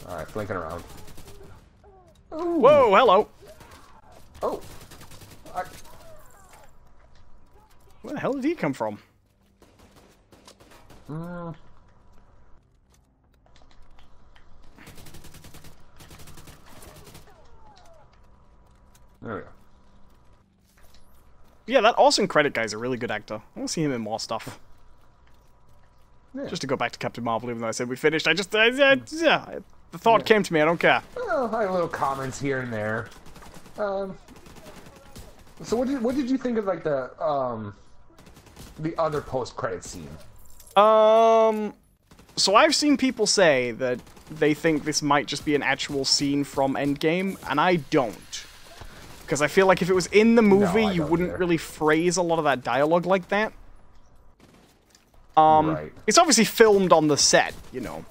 All right, flanking around. Ooh.
Whoa, hello.
Oh.
Where the hell did he come from?
Mm. There we go.
Yeah, that Austin Credit guy's a really good actor. I want to see him in more stuff.
Yeah.
Just to go back to Captain Marvel, even though I said we finished, the thought came to me, I don't care.
Well, I have little comments here and there. So what did you think of like the other post-credit scene?
So I've seen people say that they think this might just be an actual scene from Endgame, and I don't. Because I feel like if it was in the movie,
I
you
don't
wouldn't
either.
really phrase a lot of that dialogue like that.
Right.
It's obviously filmed on the set, you know.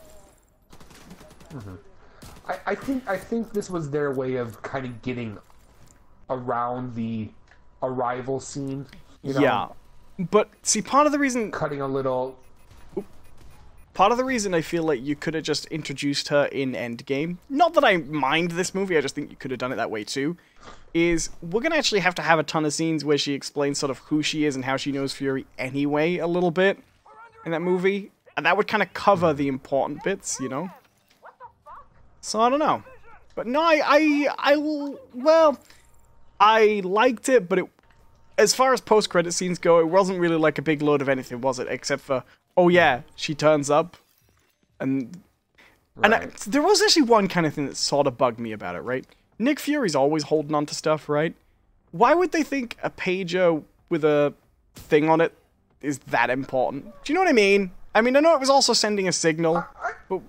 I think this was their way of kind of getting around the arrival scene. You know,
Yeah. But, see, part of the reason
cutting a little.
I feel like you could have just introduced her in Endgame, not that I mind this movie, I just think you could have done it that way too, is we're going to actually have to have a ton of scenes where she explains sort of who she is and how she knows Fury anyway a little bit in that movie, and that would kind of cover the important bits, you know? So I don't know. But no, I liked it, but as far as post-credit scenes go, it wasn't really like a big load of anything, was it? Except for, oh yeah, she turns up, and
Right.
there was actually one kind of thing that sort of bugged me about it, right? Nick Fury's always holding on to stuff, right? Why would they think a pager with a thing on it is that important? Do you know what I mean? I mean, I know it was also sending a signal, but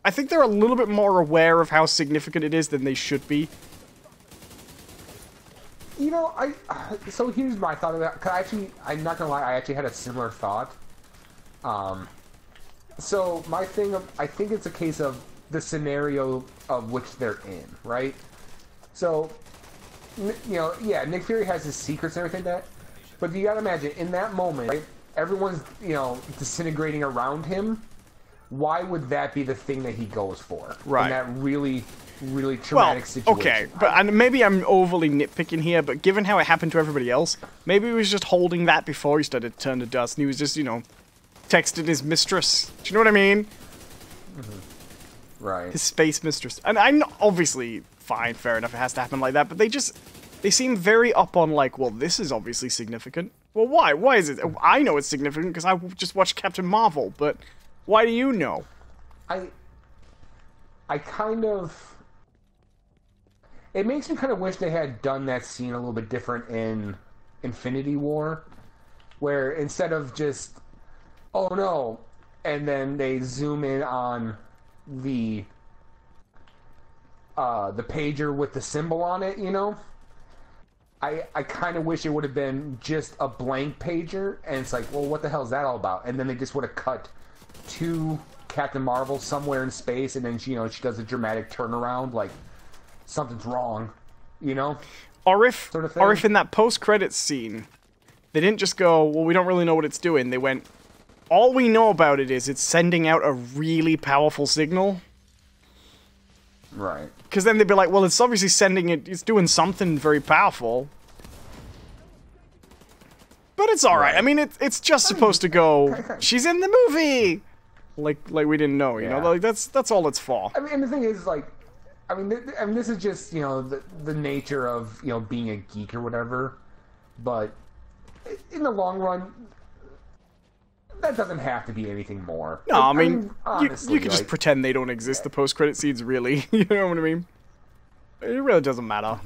I think they're a little bit more aware of how significant it is than they should be.
You know, so here's my thought about. Cause I'm not gonna lie, I actually had a similar thought. So my thing, I think it's a case of the scenario of which they're in, right? So, you know, yeah, Nick Fury has his secrets and everything like that, but you gotta imagine in that moment, right? Everyone's, you know, disintegrating around him. Why would that be the thing that he goes for?
Right.
In that really traumatic situation.
Okay, but and maybe I'm overly nitpicking here, but given how it happened to everybody else, maybe he was just holding that before he started to turn to dust, and he was just, you know, texting his mistress. Do you know what I mean?
Right.
His space mistress. And I'm obviously fine, fair enough, it has to happen like that, but they seem very up on like, well, this is obviously significant. Well, why? Why is it? I know it's significant because I just watched Captain Marvel, but why do you know?
I kind of... It makes me kind of wish they had done that scene a little bit different in Infinity War, where instead of just, oh no, and then they zoom in on the pager with the symbol on it, you know? I kind of wish it would have been just a blank pager, and it's like, well, what the hell is that all about? And then they just would have cut to Captain Marvel somewhere in space, and then she, you know, she does a dramatic turnaround, like something's wrong, You know?
Or if,
Sort of thing.
or if in that post-credits scene, they didn't just go, well, we don't really know what it's doing. They went, all we know about it is it's sending out a really powerful signal.
Right.
Because then they'd be like, well, it's obviously sending it, it's doing something very powerful. But it's alright.
Right.
I mean, it's just supposed to go, she's in the movie! Like we didn't know, you know?
Yeah.
Like, that's all it's for.
I mean, and the thing is, like, I mean, this is just, you know, the nature of, you know, being a geek or whatever. But in the long run, that doesn't have to be anything more.
No, I mean,
honestly,
you could just pretend they don't exist, the post-credit scenes, really. You know what I mean? It really doesn't matter.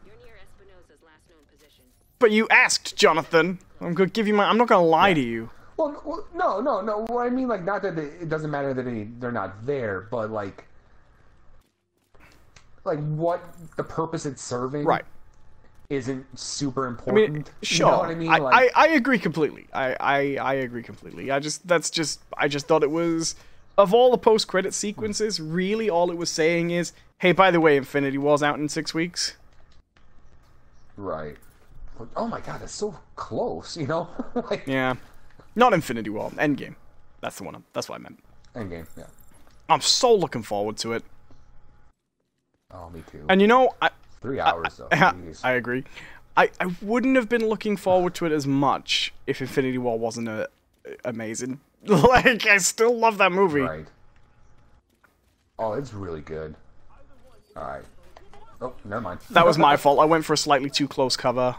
You're near Espinosa's last known position.
But you asked, Jonathan. I'm gonna give you my. I'm not gonna lie to you.
Well, no. What I mean, like, not that it doesn't matter that they're not there, but like what the purpose it's serving,
Right.
isn't super
I
important.
mean, sure.
You know what I mean? Like,
I agree completely. I agree completely. I just thought it was, of all the post-credit sequences, really all it was saying is, hey, by the way, Infinity War's out in 6 weeks.
right. But, oh my god, that's so close. You know? Like,
Yeah. Not Infinity War. Endgame. That's the one. That's what I meant.
Endgame. Yeah.
I'm so looking forward to it.
Oh, me too.
And you know,
3 hours though.
I
Jeez.
agree. I wouldn't have been looking forward to it as much if Infinity War wasn't amazing. Like, I still love that movie.
Right. Oh, it's really good. All right. Oh, never mind.
That was my fault. I went for a slightly too close cover.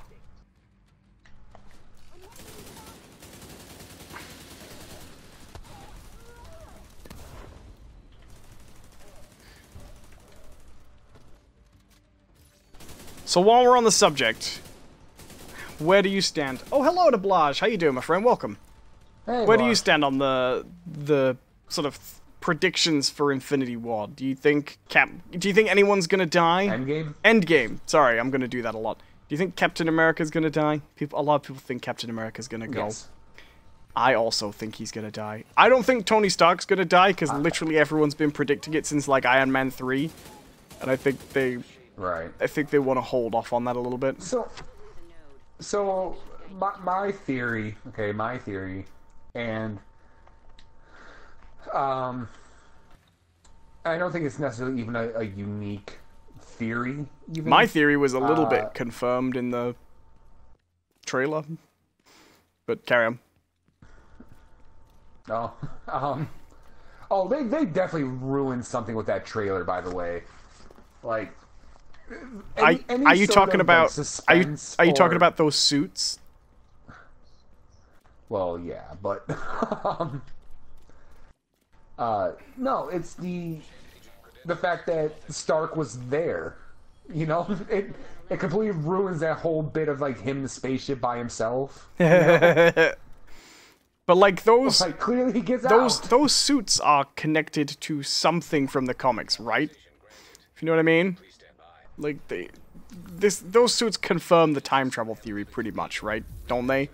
So while we're on the subject, where do you stand? Oh, hello to Blage. How you doing, my friend? Welcome.
Hey,
Where do you
Mark.
stand on the sort of predictions for Infinity War? Do you think anyone's gonna die?
Endgame?
Endgame. Sorry, I'm gonna do that a lot. Do you think Captain America's gonna die? A lot of people think Captain America's gonna go.
Yes.
I also think he's gonna die. I don't think Tony Stark's gonna die because literally everyone's been predicting it since like Iron Man 3, and I think they
Right.
want to hold off on that a little bit.
So my theory, and I don't think it's necessarily even a unique theory. Even.
My theory was a little bit confirmed in the trailer, but carry on.
They definitely ruined something with that trailer. By the way, like, any
are you
sort
talking
of,
about?
like,
Are you talking
or-
about those suits?
Well, yeah, but no, it's the fact that Stark was there. You know, it completely ruins that whole bit of like him in the spaceship by himself. You know?
But like those
Like clearly he gets out.
those suits are connected to something from the comics, right? If you know what I mean? Like those suits confirm the time travel theory pretty much, right? Don't they?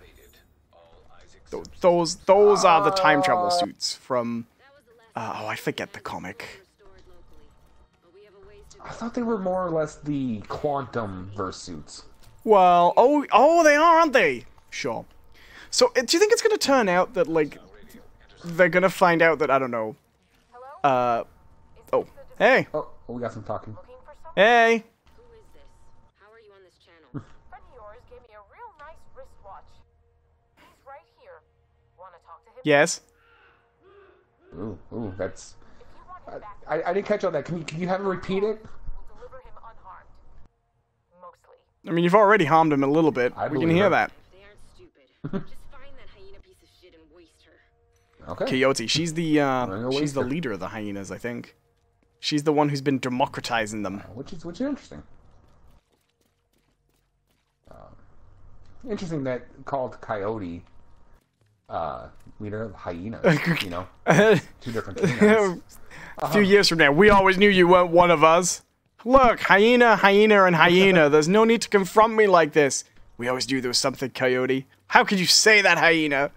Those are the time travel suits from. I forget the comic.
Restored locally. But we have a ways to
I thought they were more or less the quantum verse suits.
Well, they are, aren't they? Sure. So, do you think it's gonna turn out that like they're gonna find out that I don't know? Oh, hey,
Oh, we got some talking.
hey.
Who is this? How are you on this channel?
Friend of yours gave me a real nice wristwatch. He's right here. Want to talk to him?
Yes.
Ooh, that's.
If you want him back,
I didn't catch all that. Can you have him repeat it?
we'll deliver him unharmed. Mostly.
I mean, you've already harmed him a little bit.
I
We can
believe
hear
her.
that.
They aren't stupid. Just find that hyena piece of shit and waste her.
Okay.
Coyote. She's the
gonna
she's
waste
the
her.
leader of the hyenas, I think. She's the one who's been democratizing them.
Which is interesting. Interesting that called Coyote, leader of hyenas. You know, two different canines.
A few years from now, we always knew you weren't one of us. Look, hyena, and hyena. There's no need to confront me like this. We always knew there was something, Coyote. How could you say that, hyena?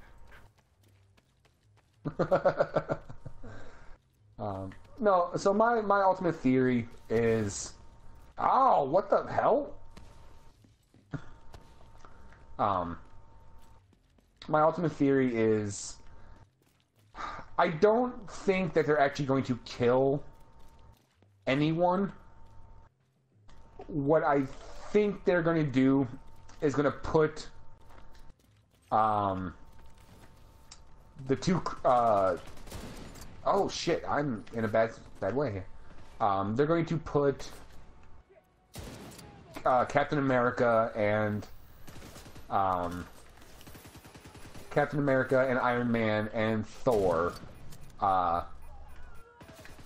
No, so my ultimate theory is Oh, what the hell? My ultimate theory is I don't think that they're actually going to kill anyone. What I think they're going to do is going to put the two oh shit, I'm in a bad way here. They're going to put Captain America and Iron Man and Thor. I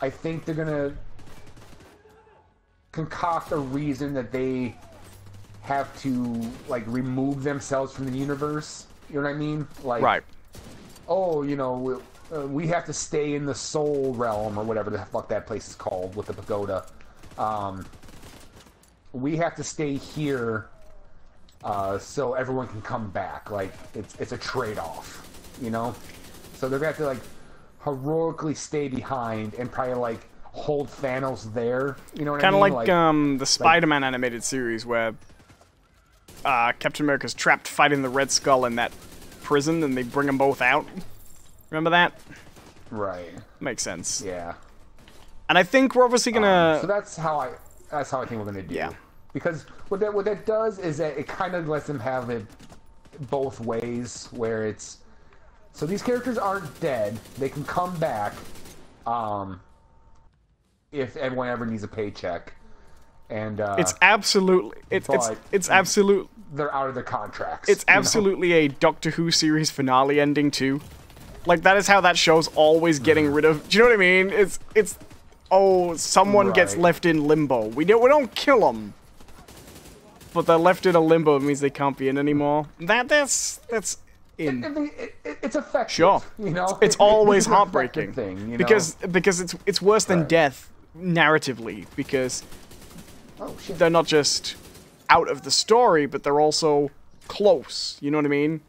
think they're gonna concoct a reason that they have to like remove themselves from the universe. You know what I mean? Like,
Right.
Oh, you know, we have to stay in the soul realm or whatever the fuck that place is called with the pagoda. We have to stay here so everyone can come back. Like, it's a trade-off, you know? So they're gonna have to, like, heroically stay behind and probably, like, hold Thanos there. You know what I mean?
Kind of like the Spider-Man animated series where Captain America's trapped fighting the Red Skull in that prison and they bring them both out. Remember that?
Right.
Makes sense.
Yeah.
And I think we're obviously gonna...
So that's how I think we're gonna do.
Yeah.
Because what that does is that it kind of lets them have it both ways, where it's so these characters aren't dead; they can come back, if everyone ever needs a paycheck, and
it's absolutely it's absolute.
They're out of their contracts.
It's absolutely a Doctor Who series finale ending too. Like, that is how that show's always getting rid of. Do you know what I mean? It's oh, someone gets left in limbo. We don't kill them. But they're left in a limbo. It means they can't be in anymore. That's in.
It's effective.
Sure.
You know,
it's always heartbreaking
thing, you know?
because it's worse than death narratively, because they're not just out of the story, but they're also close. You know what I mean?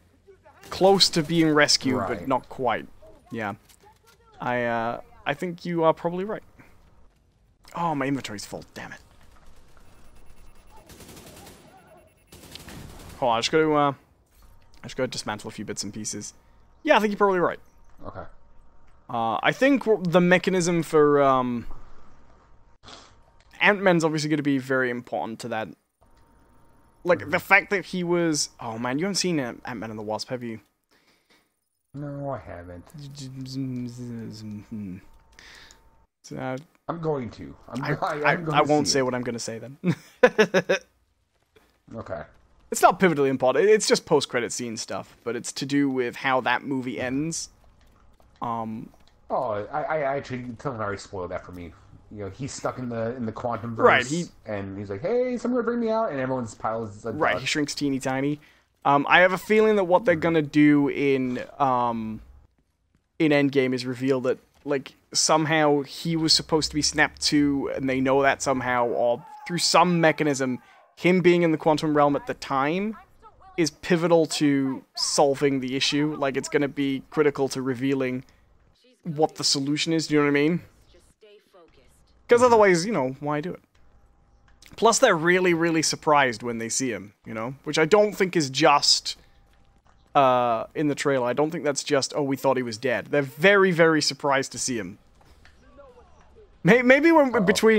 Close to being rescued, but not quite. Yeah. I think you are probably right. Oh, my inventory's full. Damn it. Hold on, I just gotta dismantle a few bits and pieces. Yeah, I think you're probably right.
Okay.
I think the mechanism for Ant-Man's obviously going to be very important to that. Like, the fact that he was... Oh, man, you haven't seen Ant-Man and the Wasp, have you?
No, I haven't.
So,
I'm going to.
I won't say what I'm going to say then.
Okay.
It's not pivotally important. It's just post-credit scene stuff, but it's to do with how that movie ends.
Oh, I actually, someone already spoiled that for me. You know, he's stuck in the quantum verse,
right?
And he's like, "Hey, someone bring me out!" And everyone's piles.
Right, he shrinks teeny tiny. I have a feeling that what they're gonna do in Endgame is reveal that, like, somehow he was supposed to be snapped to, and they know that somehow, or through some mechanism, him being in the quantum realm at the time is pivotal to solving the issue. Like, it's gonna be critical to revealing what the solution is. Do you know what I mean? Because otherwise, you know, why do it? Plus, they're really, really surprised when they see him, you know? Which I don't think is just in the trailer. I don't think that's just, oh, we thought he was dead. They're very, very surprised to see him. Maybe when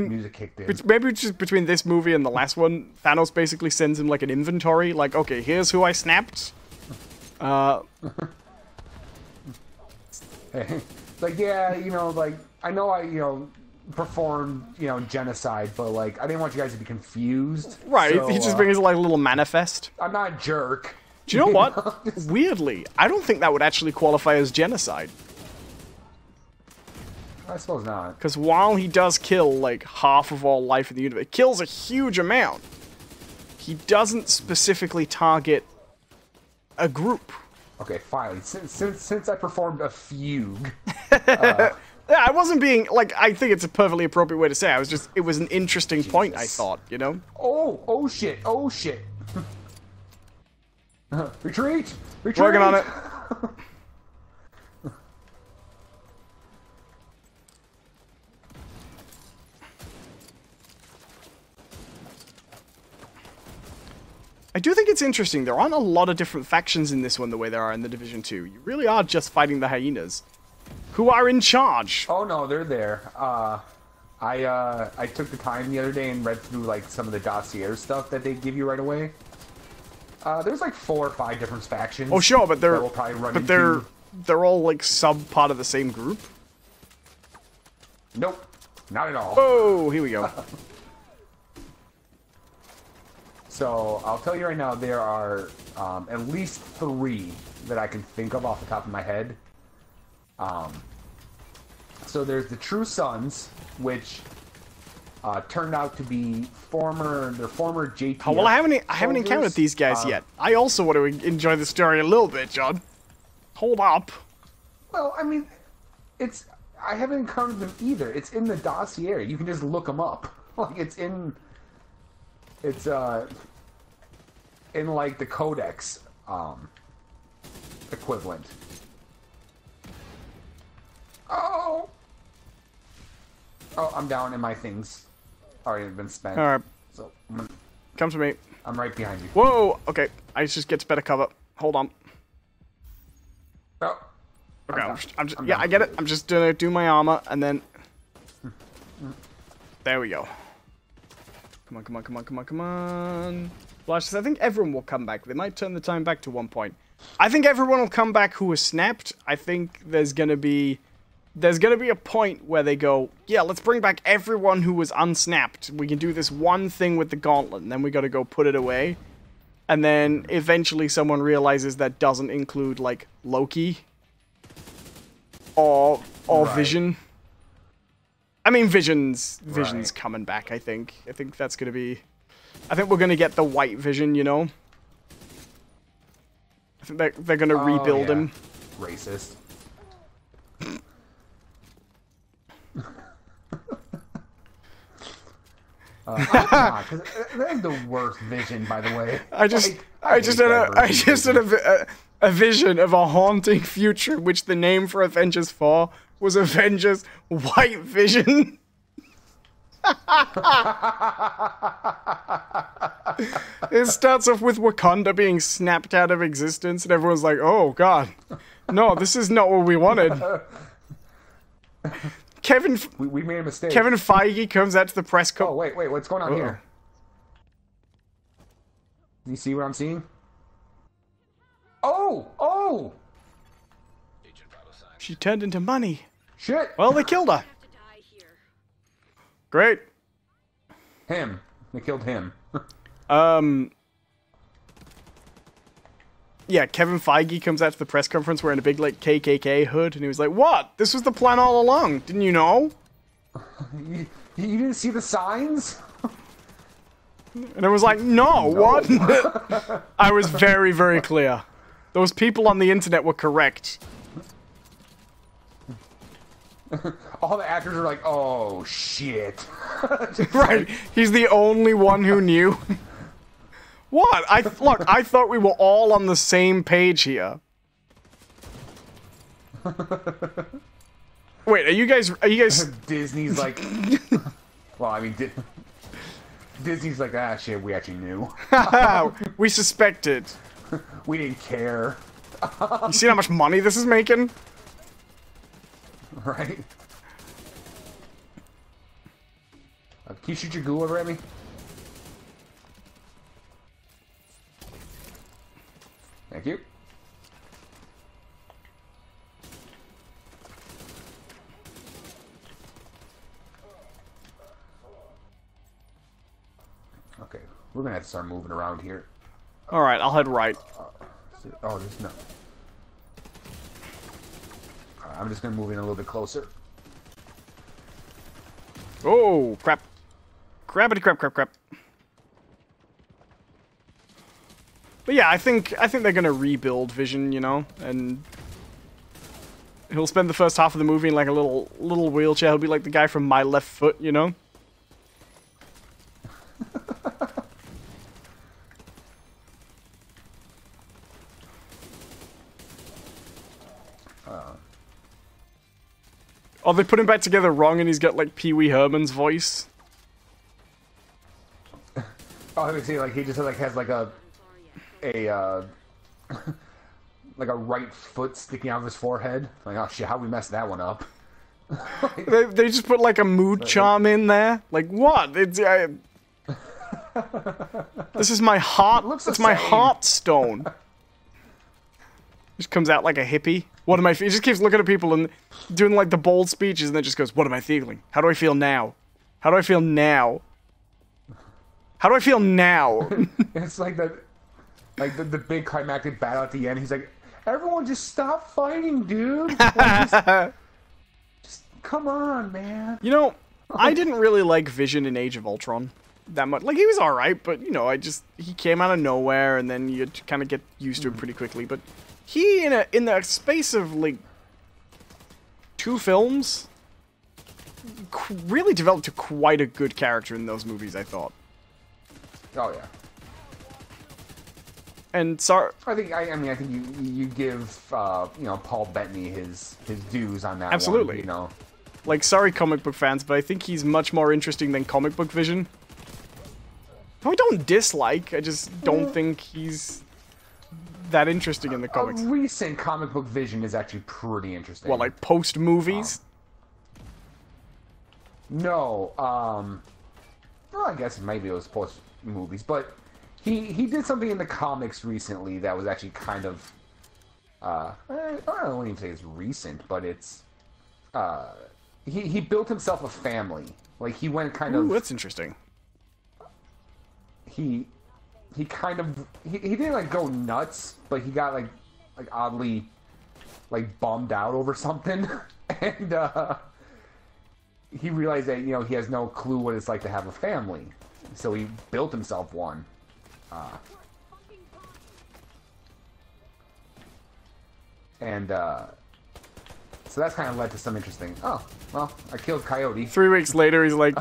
music kicked in.
Maybe just between this movie and the last one, Thanos basically sends him like an inventory. Like, okay, here's who I snapped.
Like, yeah, you know, like, I know you know, performed, you know, genocide, but, like, I didn't want you guys to be confused.
Right,
so,
he just brings, like, a little manifest.
I'm not a jerk.
Do you know what? Weirdly, I don't think that would actually qualify as genocide.
I suppose not.
Because while he does kill, like, half of all life in the universe, it kills a huge amount. He doesn't specifically target a group.
Okay, finally. Since I performed a fugue.
Yeah, I wasn't being, like, I think it's a perfectly appropriate way to say it. It was an interesting point, I thought, you know?
Oh shit. Retreat!
Working on it. interesting. There aren't a lot of different factions in this one the way there are in the Division 2. You really are just fighting the hyenas, who are in charge.
Oh no, they're there. I took the time the other day and read through like some of the dossier stuff that they give you right away. There's like 4 or 5 different factions.
Oh sure, but
that we'll probably run into.
they're all like sub part of the same group.
Nope, not at all.
Oh, here we go.
So I'll tell you right now, there are at least 3 that I can think of off the top of my head. So there's the True Sons, which turned out to be former JTF.
Oh, well, I haven't encountered these guys yet. I also want to enjoy the story a little bit, John. Hold up.
Well, I mean, I haven't encountered them either. It's in the dossier. You can just look them up. Like it's in like the codex equivalent. Oh, I'm down and my things already have been spent.
All right,
So
come to me.
I'm right behind you.
Whoa. Okay, I just get to better cover. Hold on.
Oh,
Okay, I'm just
I'm
yeah,
done.
I get it. I'm just gonna do my armor and then. There we go. Come on, come on, come on, come on, come on. Flashes. I think everyone will come back. They might turn the time back to one point. I think everyone will come back who was snapped. I think there's gonna be a point where they go, yeah, let's bring back everyone who was unsnapped. We can do this one thing with the gauntlet, and then we gotta go put it away. And then eventually someone realizes that doesn't include like Loki or
Right.
Vision. I mean, Vision's
Right.
coming back. I think that's gonna be. I think we're gonna get the White Vision. You know. I think they're gonna rebuild
yeah.
him.
Racist. That's the worst Vision, by the way.
I just
Like,
I just
hate
had
that version of Vision.
a vision of a haunting future, in which the name for Avengers 4 was Avengers White Vision. It starts off with Wakanda being snapped out of existence, and everyone's like, "Oh God, no, this is not what we wanted."
We made a mistake.
Kevin Feige comes out to the press
Oh,
conference.
wait, what's going on here? You see what I'm seeing? Oh!
She turned into money.
Shit!
Well, they killed her.
Have to die here.
Great.
Him. They killed him.
Yeah, Kevin Feige comes out to the press conference wearing a big, like, KKK hood, and he was like, "What? This was the plan all along. Didn't you know?"
You didn't see the signs?
And I was like, "No, what?" I was very, very clear. Those people on the internet were correct.
All the actors are like, oh, shit.
Right, he's the only one who knew. What? Look, I thought we were all on the same page here. Wait, are you guys
Disney's like... Well, I mean, Disney's like, ah, shit, we actually knew.
we suspected.
We didn't care.
You see how much money this is making?
Right? Can you shoot your goo over at me? Thank you. Okay, we're gonna have to start moving around here.
Alright, I'll head right.
Oh, there's no. I'm just gonna move in a little bit closer.
Oh, crap. Crappity crap, crap, crap. But yeah, I think they're gonna rebuild Vision, you know, and he'll spend the first half of the movie in like a little wheelchair. He'll be like the guy from My Left Foot, you know. Oh, they put him back together wrong, and he's got like Pee Wee Herman's voice.
Oh, I would say like he just like has like a a like a right foot sticking out of his forehead. Like, oh shit, how we messed that one up?
They just put like a mood charm in there. Like what? It's this is my heart. It's my heartstone. Just comes out like a hippie. What am I? He just keeps looking at people and doing like the bold speeches, and then just goes, "What am I feeling? How do I feel now? How do I feel now? How do I feel now?"
It's like the big climactic battle at the end. He's like, "Everyone, just stop fighting, dude. Like, just come on, man."
You know, I didn't really like Vision in Age of Ultron that much. Like, he was alright, but, you know, he came out of nowhere, and then you kind of get used to him pretty quickly. But he, in the space of, like, 2 films, really developed to quite a good character in those movies, I thought.
Oh, yeah.
And sorry,
I think you give you know, Paul Bettany his dues on that.
Absolutely.
One, you know.
like, sorry comic book fans, but I think he's much more interesting than comic book Vision. Who I don't dislike, I just don't think he's that interesting in the comics.
Recent comic book Vision is actually pretty interesting.
What, like post movies?
No, well, I guess maybe it was post movies, but he did something in the comics recently that was actually kind of I don't even say it's recent, but it's he built himself a family. Like, he went kind of.
Ooh, that's interesting.
He didn't like go nuts, but he got like oddly like bummed out over something, and he realized that, you know, he has no clue what it's like to have a family, so he built himself one. So that's kind of led to some interesting. Oh, well, I killed Coyote.
3 weeks later, he's like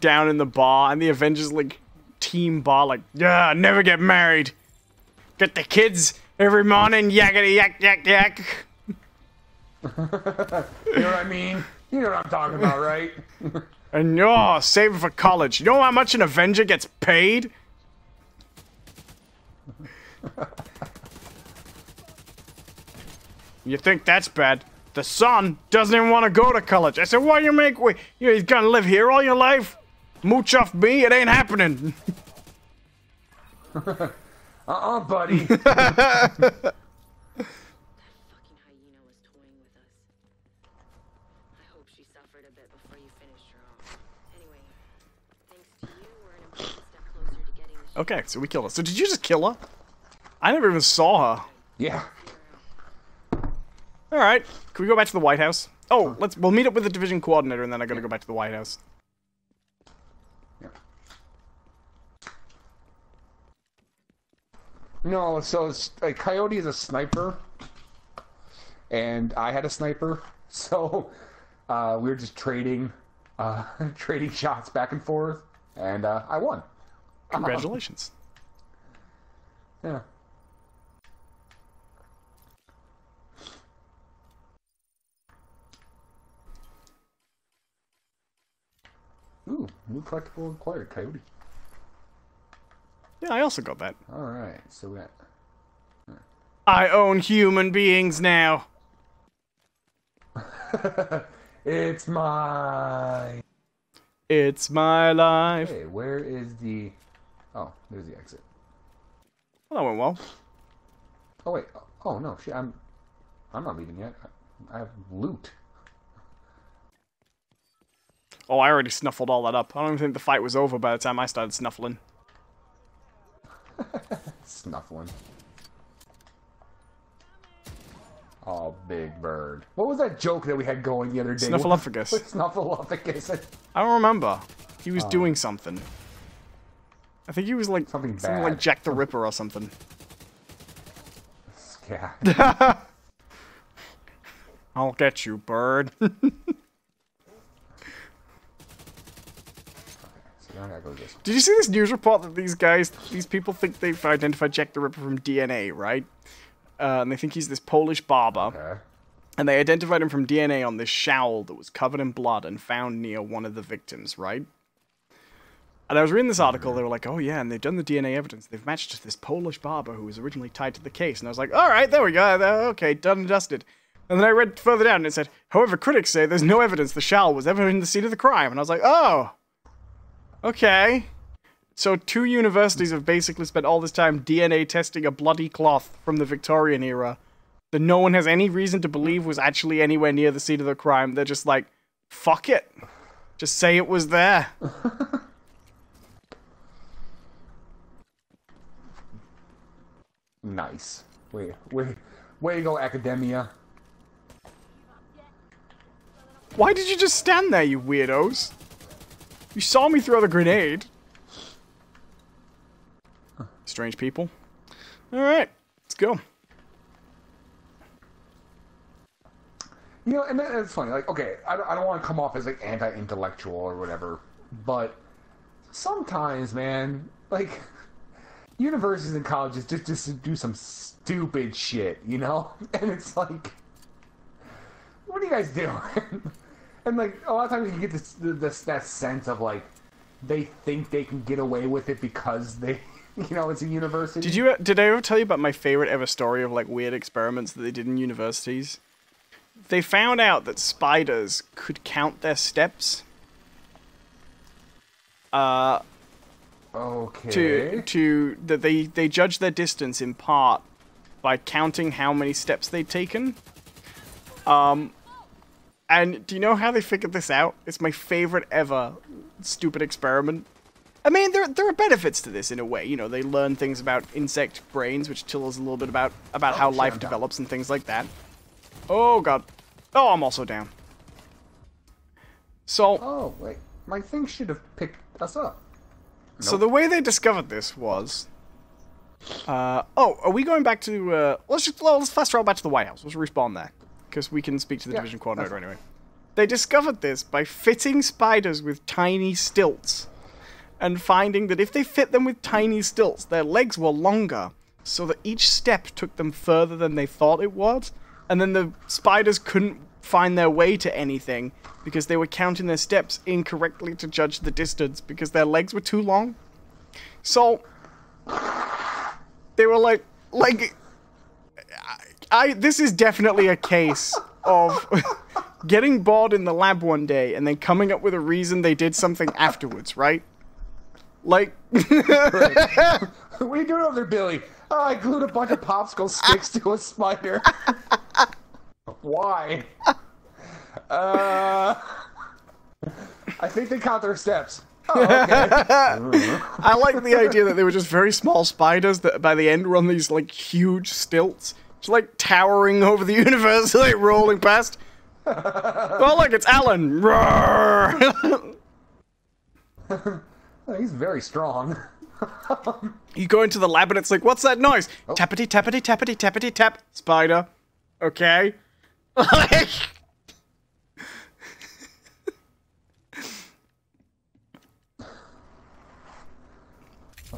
down in the bar, and the Avengers like team bar, like, yeah, never get married. Get the kids every morning, yakety yak yak yak.
You know what I mean? You know what I'm talking about, right?
And save it for college. You know how much an Avenger gets paid? You think that's bad? The son doesn't even want to go to college. I said, why you make he's gonna live here all your life? Mooch off me? It ain't happening.
Buddy.
That fucking hyena was toying with us. I hope she suffered a bit before you finished her off. Anyway, thanks to you, we're an important step closer to getting the
Okay, so we killed her. So did you just kill her? I never even saw her.
Yeah.
All right, can we go back to the White House? Oh, we'll meet up with the division coordinator, and then I gotta go back to the White House.
Yeah. No, so Coyote is a sniper, and I had a sniper, so we were just trading shots back and forth, and I won.
Congratulations.
Yeah. Ooh, new collectible acquired, Coyote.
Yeah, I also got that.
Alright, so we got...
I own human beings now.
It's mine!
It's my life.
Hey, where is the... Oh, there's the exit.
Well, that went well.
Oh, wait. Oh, no, shit, I'm not leaving yet. I have loot.
Oh, I already snuffled all that up. I don't even think the fight was over by the time I started snuffling.
Snuffling. Oh, big bird. What was that joke that we had going the other day?
Snuffleupagus.
Snuffleupagus.
I don't remember. He was doing something. I think he was like
Something
like
bad.
Jack the Ripper or something.
Yeah.
I'll get you, bird.
So now I gotta go this way.
Did you see this news report that these people think they've identified Jack the Ripper from DNA, right? And they think he's this Polish barber.
Okay.
And they identified him from DNA on this shawl that was covered in blood and found near one of the victims, right? And I was reading this article, they were like, oh yeah, and they've done the DNA evidence. They've matched this Polish barber who was originally tied to the case. And I was like, alright, there we go, okay, done and dusted. And then I read further down and it said, however, critics say there's no evidence the Shal was ever in the scene of the crime. And I was like, oh, okay. So 2 universities have basically spent all this time DNA testing a bloody cloth from the Victorian era that no one has any reason to believe was actually anywhere near the scene of the crime. They're just like, fuck it. Just say it was there.
Nice. Way to go, academia.
Why did you just stand there, you weirdos? You saw me throw the grenade. Strange people. Alright, let's go.
You know, and it's funny. Like, okay, I don't want to come off as like anti-intellectual or whatever, but sometimes, man, like universities and colleges just do some stupid shit, you know? And it's like, what are you guys doing? And like a lot of times you get that sense of like they think they can get away with it because they, you know, it's a university.
Did I ever tell you about my favorite ever story of like weird experiments that they did in universities? They found out that spiders could count their steps.
Okay.
That they judge their distance in part by counting how many steps they'd taken. And do you know how they figured this out? It's my favorite ever stupid experiment. I mean, there are benefits to this in a way. You know, they learn things about insect brains, which tells us a little bit about how life develops and things like that. Oh god. Oh, I'm also down. So.
Oh wait, my thing should have picked us up.
So
Nope.
the way they discovered this was. Oh, are we going back to? Let's fast travel back to the White House. Let's respawn there, because we can speak to the division coordinator anyway. They discovered this by fitting spiders with tiny stilts, and finding that if they fit them with tiny stilts, their legs were longer, so that each step took them further than they thought it would, and then the spiders couldn't find their way to anything because they were counting their steps incorrectly to judge the distance because their legs were too long. So they were like this is definitely a case of getting bored in the lab one day and then coming up with a reason they did something afterwards, right? Like
What are you doing over there, Billy? Oh, I glued a bunch of popsicle sticks to a spider. Why? I think they count their steps. Oh, okay.
I like the idea that they were just very small spiders that by the end were on these like huge stilts, just like towering over the universe, like rolling past. Oh look, it's Alan. Roar!
He's very strong.
You go into the lab and it's like, what's that noise?
Oh.
Tappity tappity tappity tappity tap. Spider. Okay.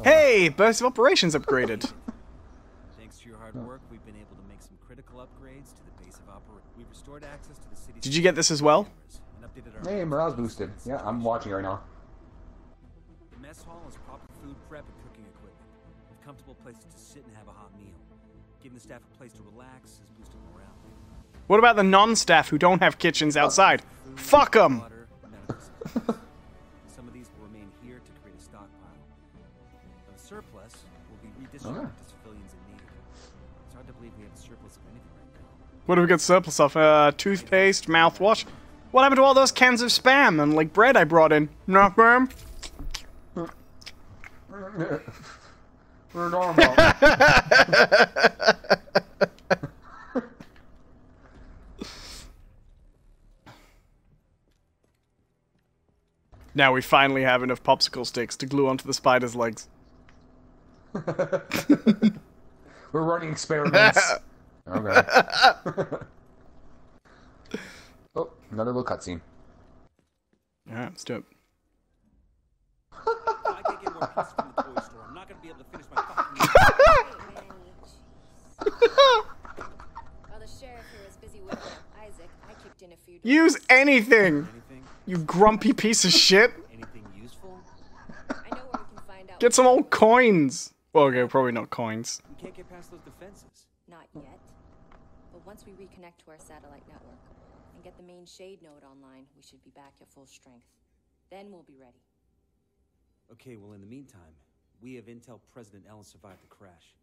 Hey, burst of operations upgraded.
Thanks to your hard work, we've been able to make some critical upgrades to the base of operations. We've restored access to the city's
Did you get this as well?
and updated our
Hey, morale's boosted. Yeah, I'm watching right now.
The mess hall has proper food prep and cooking equipment, with comfortable places to sit and have a hot meal. Giving the staff a place to relax has boosted morale.
What about the non-staff who don't have kitchens outside? Fuck them!
Water, medical supplies. Some of these will remain here to create a stockpile. The surplus will be redistributed to civilians in need. It's hard to believe we have a surplus of anything right now.
What do we got surplus of? Toothpaste, mouthwash. What happened to all those cans of spam and like bread I brought in? No spam?
We're normal.
Now we finally have enough popsicle sticks to glue onto the spider's legs.
We're running experiments. Okay. Oh, another little cutscene.
Alright, let's do it.
I can't get more pieces from the toy store. I'm not gonna be able to finish my fucking
While the sheriff here was busy whipping up Isaac, I kicked in a few.
Use anything!
anything.
You grumpy piece of shit!
Anything useful?
I
Get some old coins. Well, okay, probably not coins.
We can't get past those defenses.
Not yet. But once we reconnect to our satellite network and get the main shade node online, we should be back at full strength. Then we'll be ready.
Okay, well, in the meantime, we have intel President Allen survived the crash.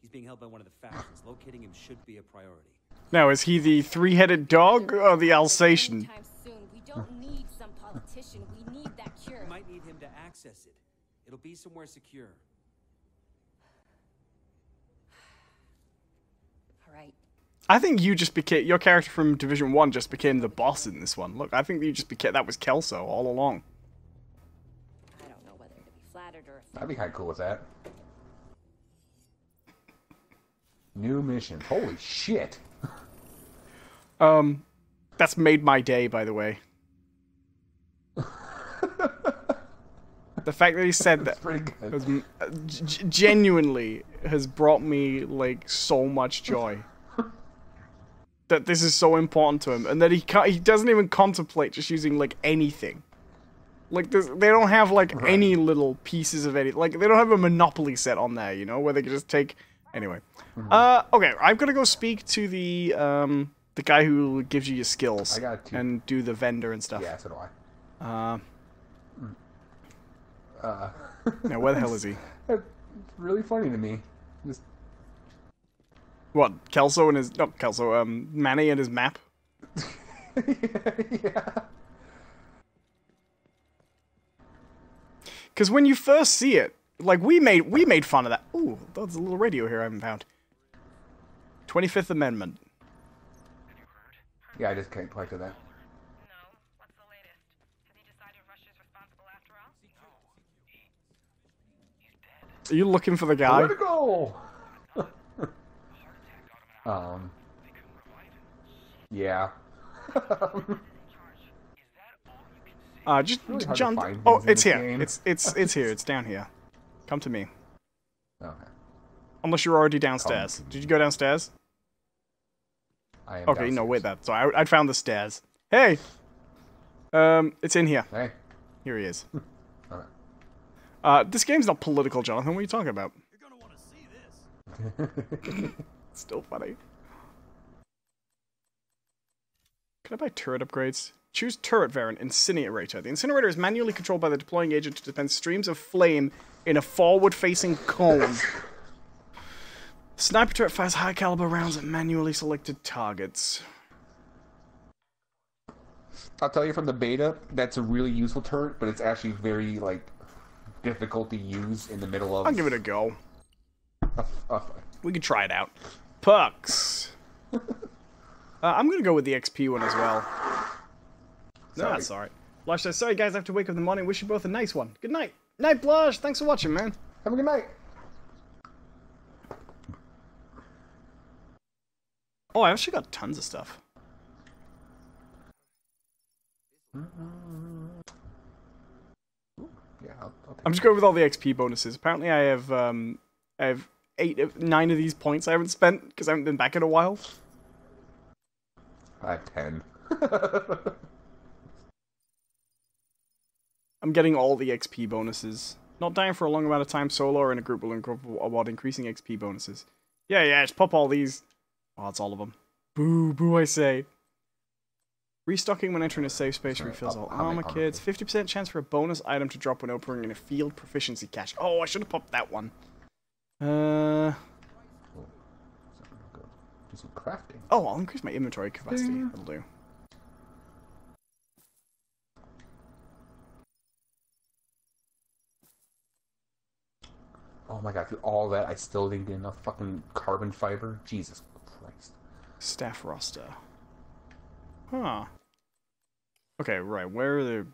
He's being held by one of the factions. Locating him should be a priority.
Now, is he the three-headed dog or the Alsatian?
Anytime soon. We don't need some politician. We need that cure.
We might need him to access it. It'll be somewhere secure.
All right.
I think you just became your character from Division 1 just became the boss in this one. Look, I think you just became that was Kelso all along.
I don't know whether to be flattered or
I'd be kind of cool with that. New mission. Holy shit.
That's made my day, by the way. The fact that he said that
Pretty good.
has, genuinely has brought me like so much joy. That this is so important to him, and that he doesn't even contemplate just using like anything. Like they don't have like any little pieces of any, like they don't have a Monopoly set on there, you know, where they can just take. Anyway, okay, I've got to go speak to the guy who gives you your skills and do the vendor and stuff.
Yeah, so do I.
Now where the hell is he?
It's really funny to me. Just
What, Kelso and his... Not Kelso, Manny and his map?
yeah.
Because when you first see it, like, we made fun of that. Ooh, there's a little radio here I haven't found. 25th Amendment.
Yeah, I just can't collected that.
No. What's the latest? Have you decided Russia's responsible after all? He's dead.
Are you looking for the guy?
Where'd it go? Yeah.
Just
really hard to
John.
find
Oh,
things in
it's
this
here.
game.
It's here. It's down here. Come to me.
Okay.
Unless you're already downstairs. Did you go downstairs?
I am
Okay, no,
downstairs.
wait. That. So I found the stairs. Hey. It's in here.
Hey.
Here he is.
Okay.
This game's not political, Jonathan. What are you talking about?
You're gonna want to see this.
It's still funny. Can I buy turret upgrades? Choose turret variant, Incinerator. The incinerator is manually controlled by the deploying agent to dispense streams of flame in a forward-facing cone. Sniper turret fires high-caliber rounds at manually selected targets.
I'll tell you from the beta, that's a really useful turret, but it's actually very, like, difficult to use in the middle of...
I'll give it a go.
a
We could try it out. Pucks. I'm gonna go with the XP one as well. No,
Sorry.
that's alright. Blush says, sorry guys, I have to wake up in the morning. Wish you both a nice one. Good night. Night, Blush. Thanks for watching, man.
Have a good night.
Oh, I actually got tons of stuff.
Yeah, I'll take
I'm just going with all the XP bonuses. Apparently I have 9 of these points I haven't spent because I haven't been back in a while.
I have 10.
I'm getting all the XP bonuses. Not dying for a long amount of time solo or in a group will award increasing XP bonuses. Yeah, just pop all these. Oh, that's all of them. Boo, boo, I say. Restocking when entering a safe space refills all
I'll
armor
make
kits. 50% chance for a bonus item to drop when opening a field proficiency cache. Oh, I should have popped that one.
Do some crafting.
Oh, I'll increase my inventory capacity. That'll do.
Oh my god, through all that, I still didn't get enough fucking carbon fiber. Jesus Christ.
Staff roster. Huh. Okay, right. Where are the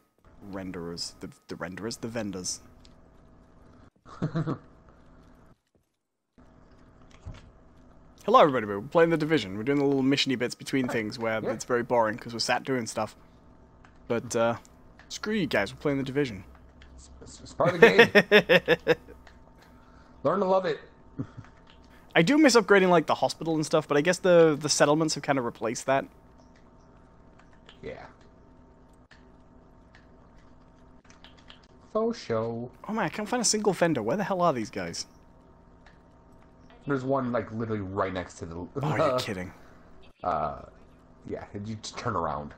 renderers? The renderers? The vendors. Hello, everybody. We're playing The Division. We're doing the little mission-y bits between things where it's very boring because we're sat doing stuff. But, screw you guys. We're playing The Division.
It's part of the game. Learn to love it.
I do miss upgrading, like, the hospital and stuff, but I guess the settlements have kind of replaced that.
Yeah. faux show.
Oh man, I can't find a single vendor. Where the hell are these guys?
There's one like literally right next to the.
Oh, you're kidding.
Yeah, you just turn around.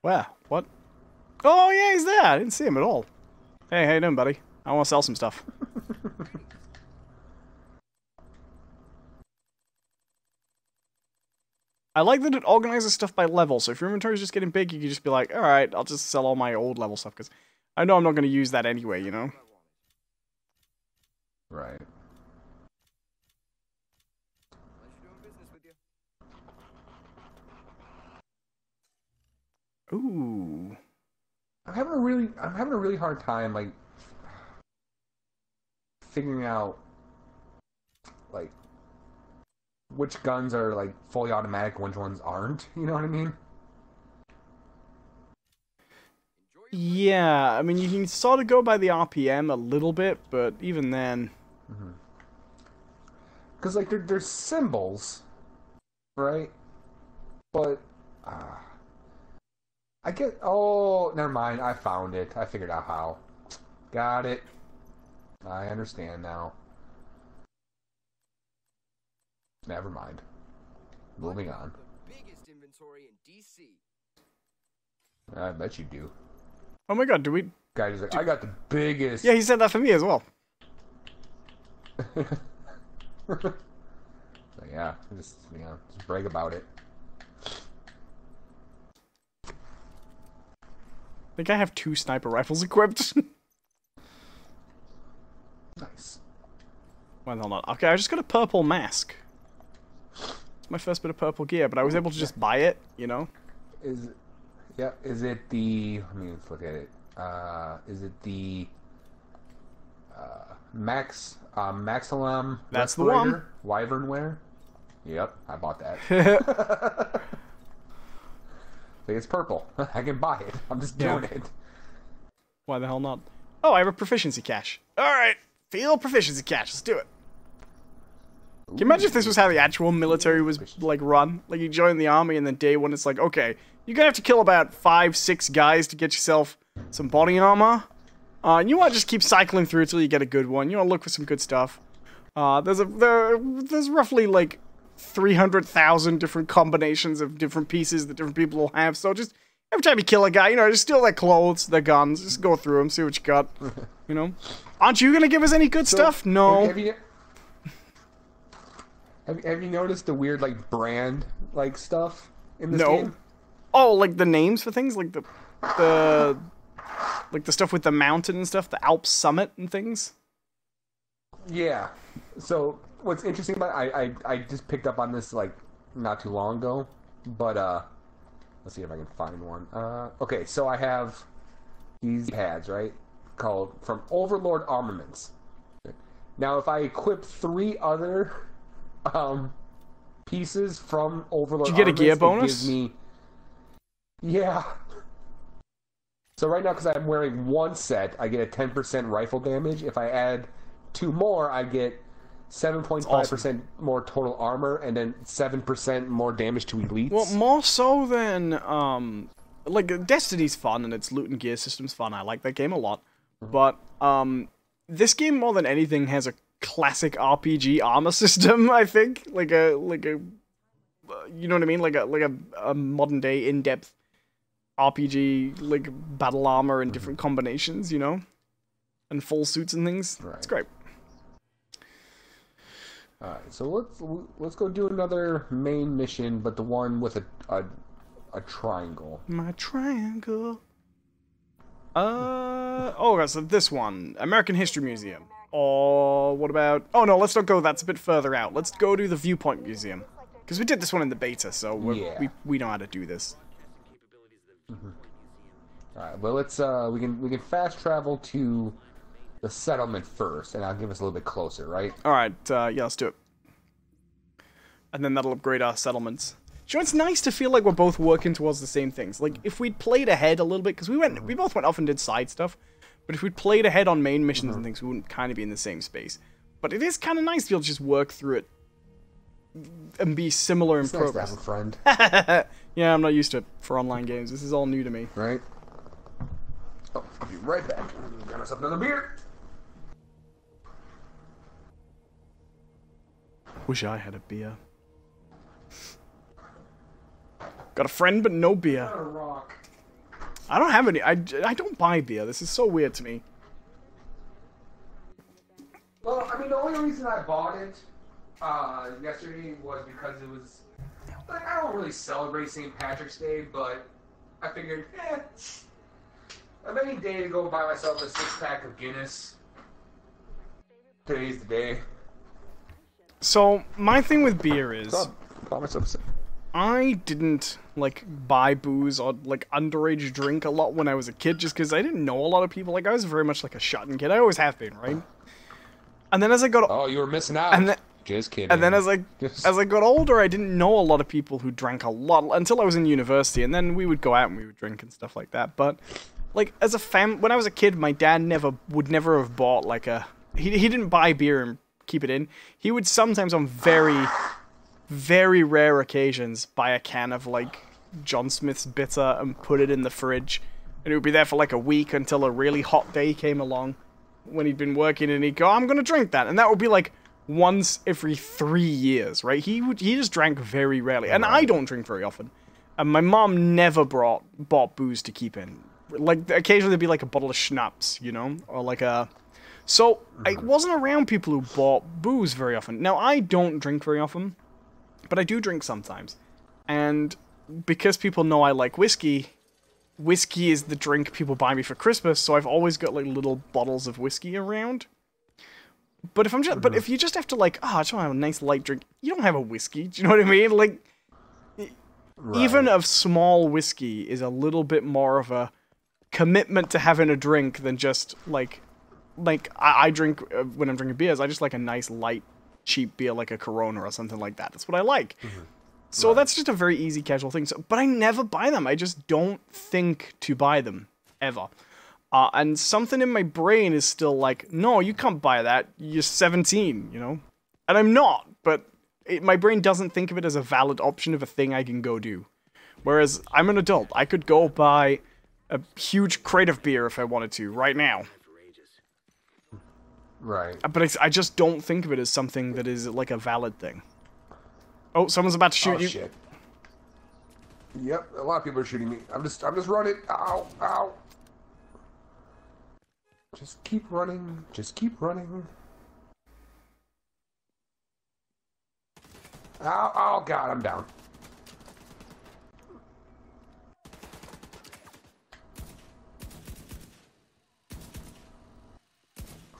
Where? What? Oh yeah, he's there. I didn't see him at all. Hey, how you doing, buddy? I want to sell some stuff. I like that it organizes stuff by level, so if your inventory is just getting big, you can just be like, alright, I'll just sell all my old level stuff, because I know I'm not going to use that anyway, you know?
Right.
Ooh.
I'm having a really hard time, like, figuring out, like, which guns are, like, fully automatic and which ones aren't. You know what I mean?
Yeah, I mean, you can sort of go by the RPM a little bit, but even then...
Because, like, they're symbols, right? But, I get... Oh, never mind. I found it. I figured out how. Got it. I understand now. Never mind. Moving on.
The biggest inventory in DC.
I bet you do.
Oh my god, do we...
Guy's like, I got the biggest...
Yeah, he said that for me as well.
So yeah, just brag about it.
I think I have 2 sniper rifles equipped.
Nice.
Why the hell not? Okay, I just got a purple mask. It's my first bit of purple gear, but I was able to just buy it, you know?
Is it the... Let me look at it. Is it the... Maxilam...
That's the one.
Wyvern wear? Yep, I bought that. Like, it's purple. I can buy it. I'm just doing it.
Why the hell not? Oh, I have a proficiency cache. Alright, field proficiency cache. Let's do it. Can you imagine if this was how the actual military was, like, run? Like, you join the army and then day one it's like, okay, you're gonna have to kill about 5-6 guys to get yourself some body armor. And you want to just keep cycling through until you get a good one. You want to look for some good stuff. There's roughly, like, 300,000 different combinations of different pieces that different people will have. So just every time you kill a guy, you know, just steal their clothes, their guns, just go through them, see what you got. You know, aren't you gonna give us any good stuff? No.
Have you noticed the weird like brand like stuff in this game?
Oh, like the names for things, like the like the stuff with the mountain and stuff, the Alps Summit and things.
Yeah. So what's interesting about I just picked up on this like not too long ago, but let's see if I can find one. Okay, so I have these pads, right? Called from Overlord Armaments. Now if I equip 3 other pieces from Overlord
Did you get a gear
Armaments,
bonus?
it gives me... Yeah. So right now, because I'm wearing 1 set, I get a 10% rifle damage. If I add 2 more, I get 7.5% more total armor, and then 7% more damage to elites.
Well, more so than, like, Destiny's fun, and its loot and gear system's fun. I like that game a lot. But, this game, more than anything, has a classic RPG armor system, I think. Like a, you know what I mean? Like a modern-day, in-depth RPG, like, battle armor in different combinations, you know? And full suits and things. Right. It's great.
Alright, so let's go do another main mission, but the one with a triangle.
My triangle. Oh, so this one. American History Museum. Or what about... Oh no, let's not go, that's a bit further out. Let's go to the Viewpoint Museum. Because we did this one in the beta, so we know how to do this.
Alright, well let's we can fast travel to the settlement first, and that'll give us a little bit closer, right?
Alright, yeah, let's do it. And then that'll upgrade our settlements. You know, it's nice to feel like we're both working towards the same things. Like, if we'd played ahead a little bit, because we both went off and did side stuff, but if we'd played ahead on main missions and things, we wouldn't kind of be in the same space. But it is kind of nice to be able to just work through it and be similar in
It's nice to
progress.
have a friend,
Yeah, I'm not used to it for online games. This is all new to me.
right? Oh, I'll be right back. Got us up another beer.
Wish I had a beer. Got a friend, but no beer.
Got a rock.
I don't have any. I don't buy beer. This is so weird to me.
Well, I mean, the only reason I bought it yesterday was because it was like I don't really celebrate St. Patrick's Day, but I figured, of any day to go buy myself a 6-pack of Guinness. Today's the day.
So my thing with beer is,
So I bought myself
I didn't like buy booze or like underage drink a lot when I was a kid, just because I didn't know a lot of people. Like I was very much like a shut-in kid. I always have been, right? And then as I got
Oh, you were missing out.
And then-
Just kidding.
and then as I got older, I didn't know a lot of people who drank a lot until I was in university, and then we would go out and we would drink and stuff like that. But like as a when I was a kid, my dad would never have bought like a he didn't buy beer and keep it in. He would sometimes on very very rare occasions buy a can of like John Smith's bitter and put it in the fridge, and it would be there for like a week until a really hot day came along when he'd been working, and he'd go, I'm gonna drink that, and that would be like once every 3 years, right? He just drank very rarely, and I don't drink very often, and my mom never bought booze to keep in. Like occasionally there'd be like a bottle of schnapps, you know, or like a. So I wasn't around people who bought booze very often. Now I don't drink very often, but I do drink sometimes, and because people know I like whiskey is the drink people buy me for Christmas, so I've always got like little bottles of whiskey around. But if I'm just, but if you just have to like, I just want to have a nice light drink, you don't have a whiskey. Do you know what I mean? Like, even a small whiskey is a little bit more of a commitment to having a drink than just like I drink when I'm drinking beers. I just like a nice light, cheap beer like a Corona or something like that. That's what I like. So that's just a very easy, casual thing. So, but I never buy them. I just don't think to buy them, ever. And something in my brain is still like, no, you can't buy that. You're 17, you know? And I'm not, but my brain doesn't think of it as a valid option of a thing I can go do. Whereas I'm an adult. I could go buy a huge crate of beer if I wanted to, right now.
Right.
But I just don't think of it as something that is like a valid thing. Oh, someone's about to shoot you.
Shit. Yep, a lot of people are shooting me. I'm just running. Ow, ow. Just keep running. Just keep running. Ow, oh god, I'm down.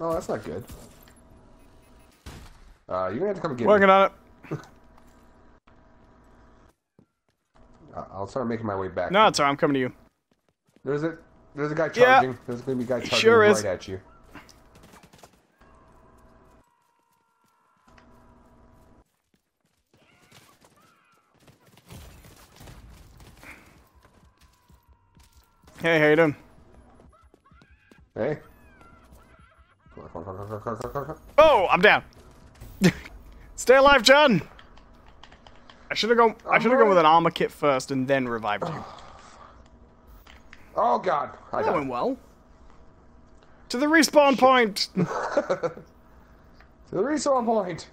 Oh, that's not good. You're gonna have to come and get me.
Working on it.
I'll start making my way back.
No, it's alright. I'm coming to you.
There's a guy charging. There's gonna be a guy charging
Sure
right
is.
at you.
Hey, how you doing?
Hey. Come on.
Oh, I'm down. Stay alive, John. I should have gone. I should have gone with an armor kit first and then revived you.
Oh god. I
That
died.
went well. To the respawn point.
To the respawn point.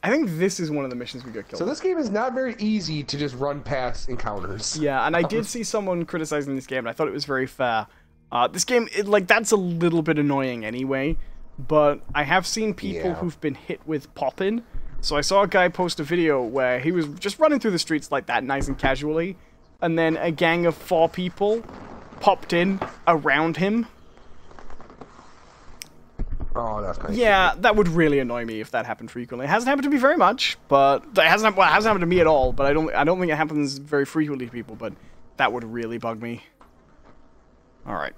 I think this is one of the missions we got killed.
So this game is not very easy to just run past encounters.
Yeah, and I did see someone criticizing this game, and I thought it was very fair. This game, that's a little bit annoying anyway, but I have seen people who've been hit with pop-in. So I saw a guy post a video where he was just running through the streets like that, nice and casually, and then a gang of 4 people popped in around him.
Oh, that's kind of
Yeah, that would really annoy me if that happened frequently. It hasn't happened to me very much, but it hasn't happened to me at all. But I don't think it happens very frequently to people. But that would really bug me. All right,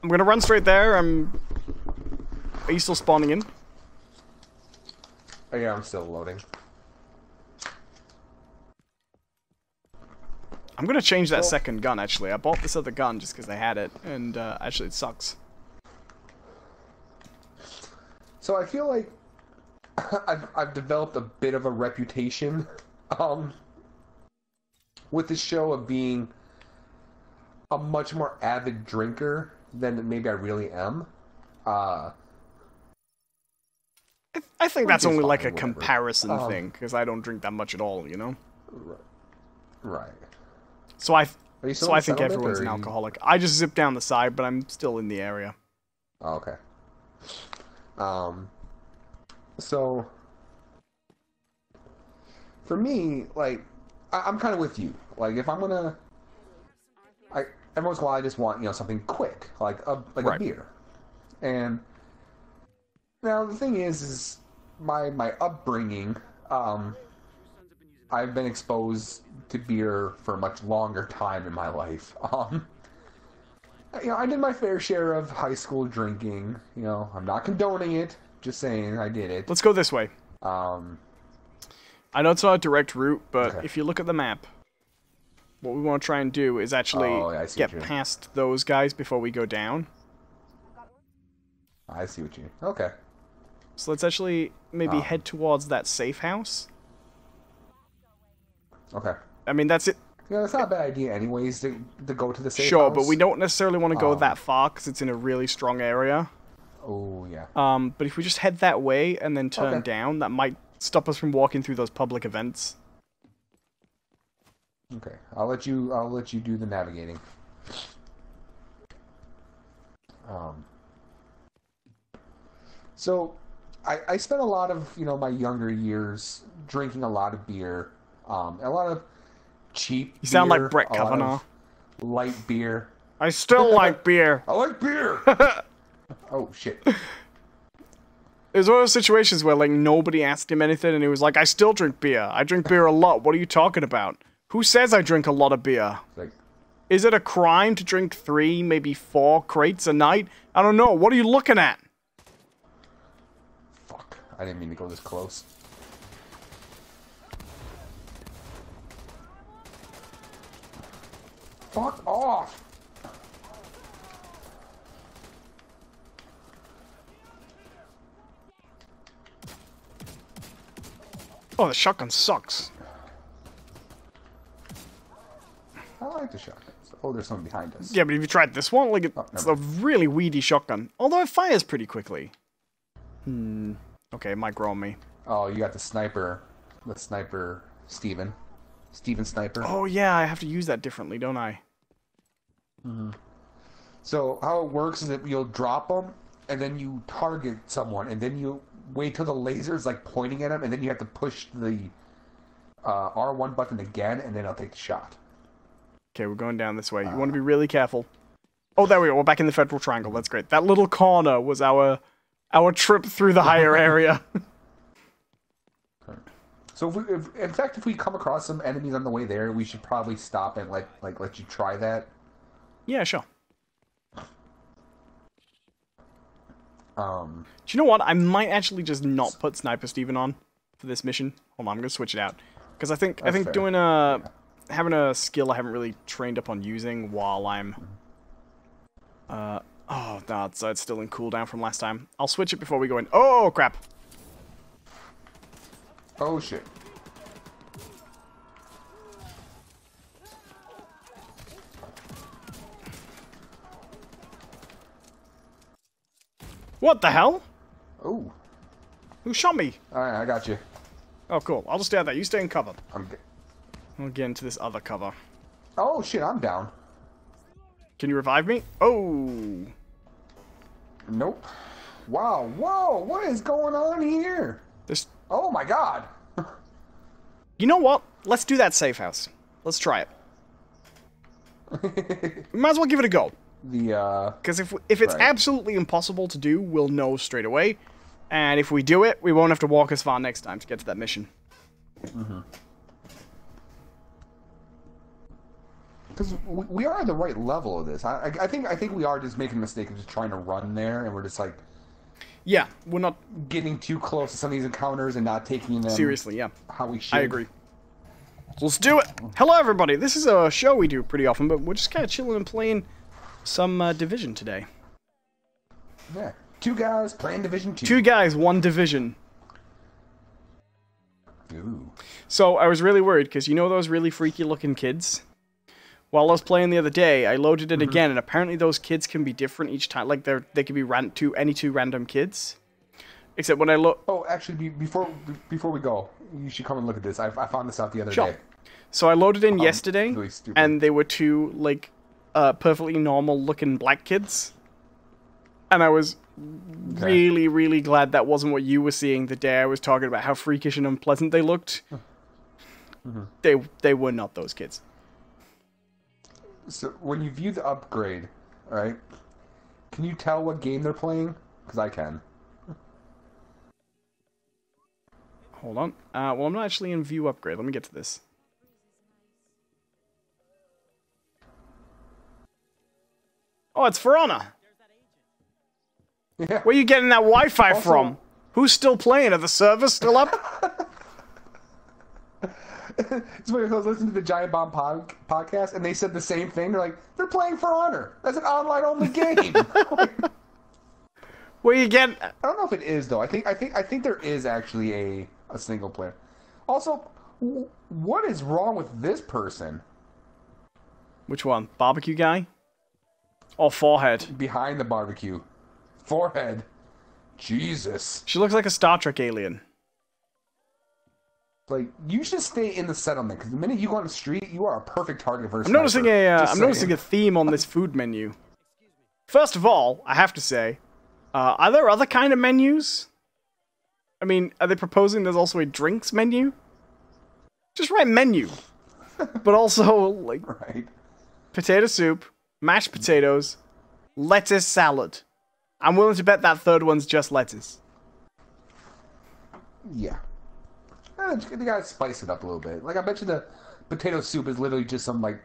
I'm gonna run straight there. Are you still spawning in?
Oh, yeah, I'm still loading.
I'm gonna change that second gun. Actually, I bought this other gun just because I had it, and actually it sucks.
So I feel like I've developed a bit of a reputation, with the show of being a much more avid drinker than maybe I really am.
I think that's
Which is
only like
fine,
a
whatever.
comparison thing, because I don't drink that much at all, you know?
Right.
So I
Are you still
so
in
I
the
think
settlement,
everyone's
or
an
are you-
alcoholic. I just zip down the side, but I'm still in the area.
Oh, okay. So for me, like, I'm kind of with you. Like, if I'm gonna, every once in a while, I just want, something quick, like a
Right.
beer. And now the thing is my upbringing. I've been exposed to beer for a much longer time in my life. I did my fair share of high school drinking. I'm not condoning it. Just saying, I did it.
Let's go this way.
Um,
I know it's not a direct route, but
Okay.
if you look at the map, what we want to try and do is actually
Oh, yeah, I see
get
what you mean.
past those guys before we go down.
I see what you mean. Okay.
So let's actually maybe head towards that safe house.
Okay.
I mean, that's it.
That's not a bad idea, anyways, to go to the safe
Sure,
house.
but we don't necessarily want to go that far because it's in a really strong area.
Oh yeah.
But if we just head that way and then turn
Okay.
down, that might stop us from walking through those public events.
Okay. I'll let you do the navigating. So, I spent a lot of my younger years drinking a lot of beer, a lot of cheap.
You sound
beer,
like Brett
a lot of
Kavanaugh.
light beer.
I still like beer.
I like beer. Oh shit.
It was one of those situations where, like, nobody asked him anything, and he was like, I still drink beer. I drink beer a lot. What are you talking about? Who says I drink a lot of beer?
Like,
Is it a crime to drink 3, maybe 4 crates a night? I don't know. What are you looking at?
fuck. I didn't mean to go this close. Fuck off.
Oh, the shotgun sucks.
I like the shotguns. Oh, there's someone behind us.
Yeah, but have you tried this one? Like, it's
never
a really weedy shotgun. Although it fires pretty quickly. Okay, it might grow on me.
Oh, you got the sniper. The sniper, Steven. Steven Sniper.
Oh, yeah, I have to use that differently, don't I?
So how it works is that you'll drop them, and then you target someone, and then you wait till the laser's like pointing at them, and then you have to push the R1 button again, and then it'll take the shot.
Okay, we're going down this way. You want to be really careful. Oh, there we go. We're back in the Federal Triangle. That's great. That little corner was our trip through the higher area.
So in fact, if we come across some enemies on the way there, we should probably stop and let you try that.
Yeah, sure.
Um,
Do you know what? I might actually just not put Sniper Steven on for this mission. Hold on, I'm gonna switch it out because I think
fair.
doing having a skill I haven't really trained up on using while I'm. Oh no, it's still in cooldown from last time. I'll switch it before we go in. Oh crap!
oh shit.
What the hell?
Oh,
Who shot me?
all right, I got you.
Oh cool. I'll just stay out there. You stay in cover.
I'm good.
I'll get into this other cover.
Oh shit, I'm down.
Can you revive me? Oh.
Nope. Wow, whoa, what is going on here?
This.
Oh my god.
You know what? Let's do that safe house. Let's try it. We might as well give it a go.
The
Because if it's
Right.
absolutely impossible to do, we'll know straight away. And if we do it, we won't have to walk as far next time to get to that mission.
because we are at the right level of this. I think we are just making a mistake of just trying to run there, and we're just like
Yeah, we're not...
getting too close to some of these encounters and not taking them
Seriously, yeah.
how we should.
I agree. So let's do it! Hello, everybody! This is a show we do pretty often, but we're just kind of chilling and playing some Division today.
Yeah, 2 guys playing Division 2.
2 guys, 1 division.
Ooh.
So I was really worried because you know those really freaky looking kids? While I was playing the other day, I loaded it again, and apparently those kids can be different each time. Like they could be any two random kids. Except when I look.
Oh, actually, before we go, you should come and look at this. I found this out the other day.
So I loaded in yesterday,
Really stupid.
and they were two like perfectly normal looking black kids, and I was really, really glad that wasn't what you were seeing the day I was talking about how freakish and unpleasant they looked. They were not those kids.
So when you view the upgrade, all right, can you tell what game they're playing? Because I can.
Hold on. Well, I'm not actually in view upgrade. Let me get to this. Oh, it's For Honor.
Yeah.
Where are you getting that Wi-Fi
Also-
from? Who's still playing? Are the servers still up?
It's funny, I was listening to the Giant Bomb podcast, and they said the same thing. They're like, they're playing For Honor. That's an online-only game.
Where you getting?
I don't know if it is though. I think there is actually a single player. Also, what is wrong with this person
Which one? Barbecue guy? Or forehead?
behind the barbecue? Forehead. Jesus.
She looks like a Star Trek alien.
Like, you should stay in the settlement, because the minute you go on the street, you are a perfect target for a
I'm noticing
sniper. Just
I'm
saying.
noticing a theme on this food menu. First of all, I have to say, are there other kind of menus? I mean, are they proposing there's also a drinks menu? Just write menu. But also, like,
Right.
potato soup, mashed potatoes, lettuce salad. I'm willing to bet that third one's just lettuce.
Yeah. They gotta spice it up a little bit. Like, I bet you the potato soup is literally just some, like,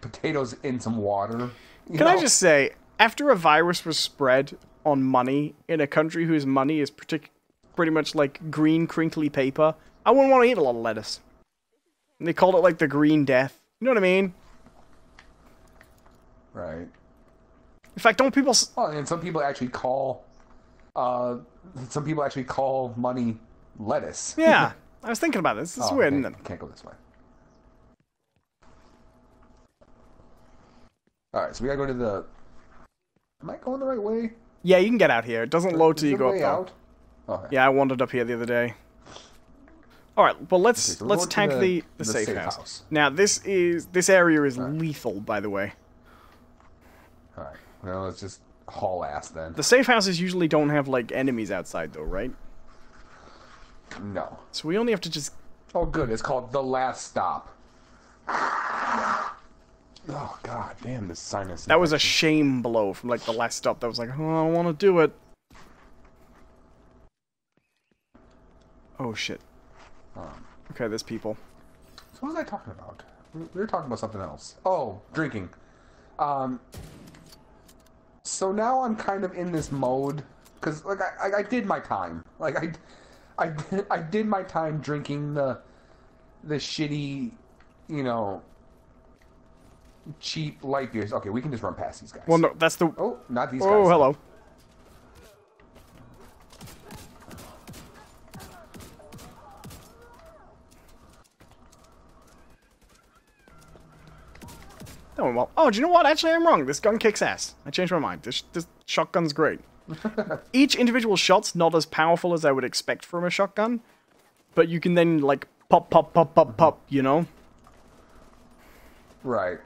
potatoes in some water.
Can I just say, after a virus was spread on money in a country whose money is pretty much like green crinkly paper, I wouldn't want to eat a lot of lettuce. And they called it like the green death. You know what I mean?
Right.
In fact, don't people...
Oh, and some people actually call money lettuce.
Yeah, I was thinking about this. This is weird,
okay.
isn't it?
Can't go this way. Alright, so we gotta go to the... Am I going the right way?
Yeah, you can get out here. It doesn't load till you go up, though.
out? Okay.
Yeah, I wandered up here the other day. Alright, well, let's
Okay, so we're going
tank
to
the safe house.
house.
Now, this area is lethal, by the way.
Alright, well, let's just haul ass then.
The safe houses usually don't have, like, enemies outside, though, right?
No.
So we only have to just...
Oh, good. It's called The Last Stop. Oh, god damn, this sinus.
That was a shame blow from, like, the last stop. That was like, oh, I don't want to do it. Oh, shit. Okay, there's people.
So what was I talking about? We were talking about something else. Oh, drinking. So now I'm kind of in this mode, because, like, I did my time. Like, I did my time drinking the shitty, you know, cheap light beers. Okay, we can just run past these guys.
Well, no, that's the...
Oh, not these guys.
Oh, hello. That went well. Oh, do you know what? Actually, I'm wrong. This gun kicks ass. I changed my mind. This shotgun's great. Each individual shot's not as powerful as I would expect from a shotgun, but you can then, like, pop, pop, pop, pop, pop, you know?
Right.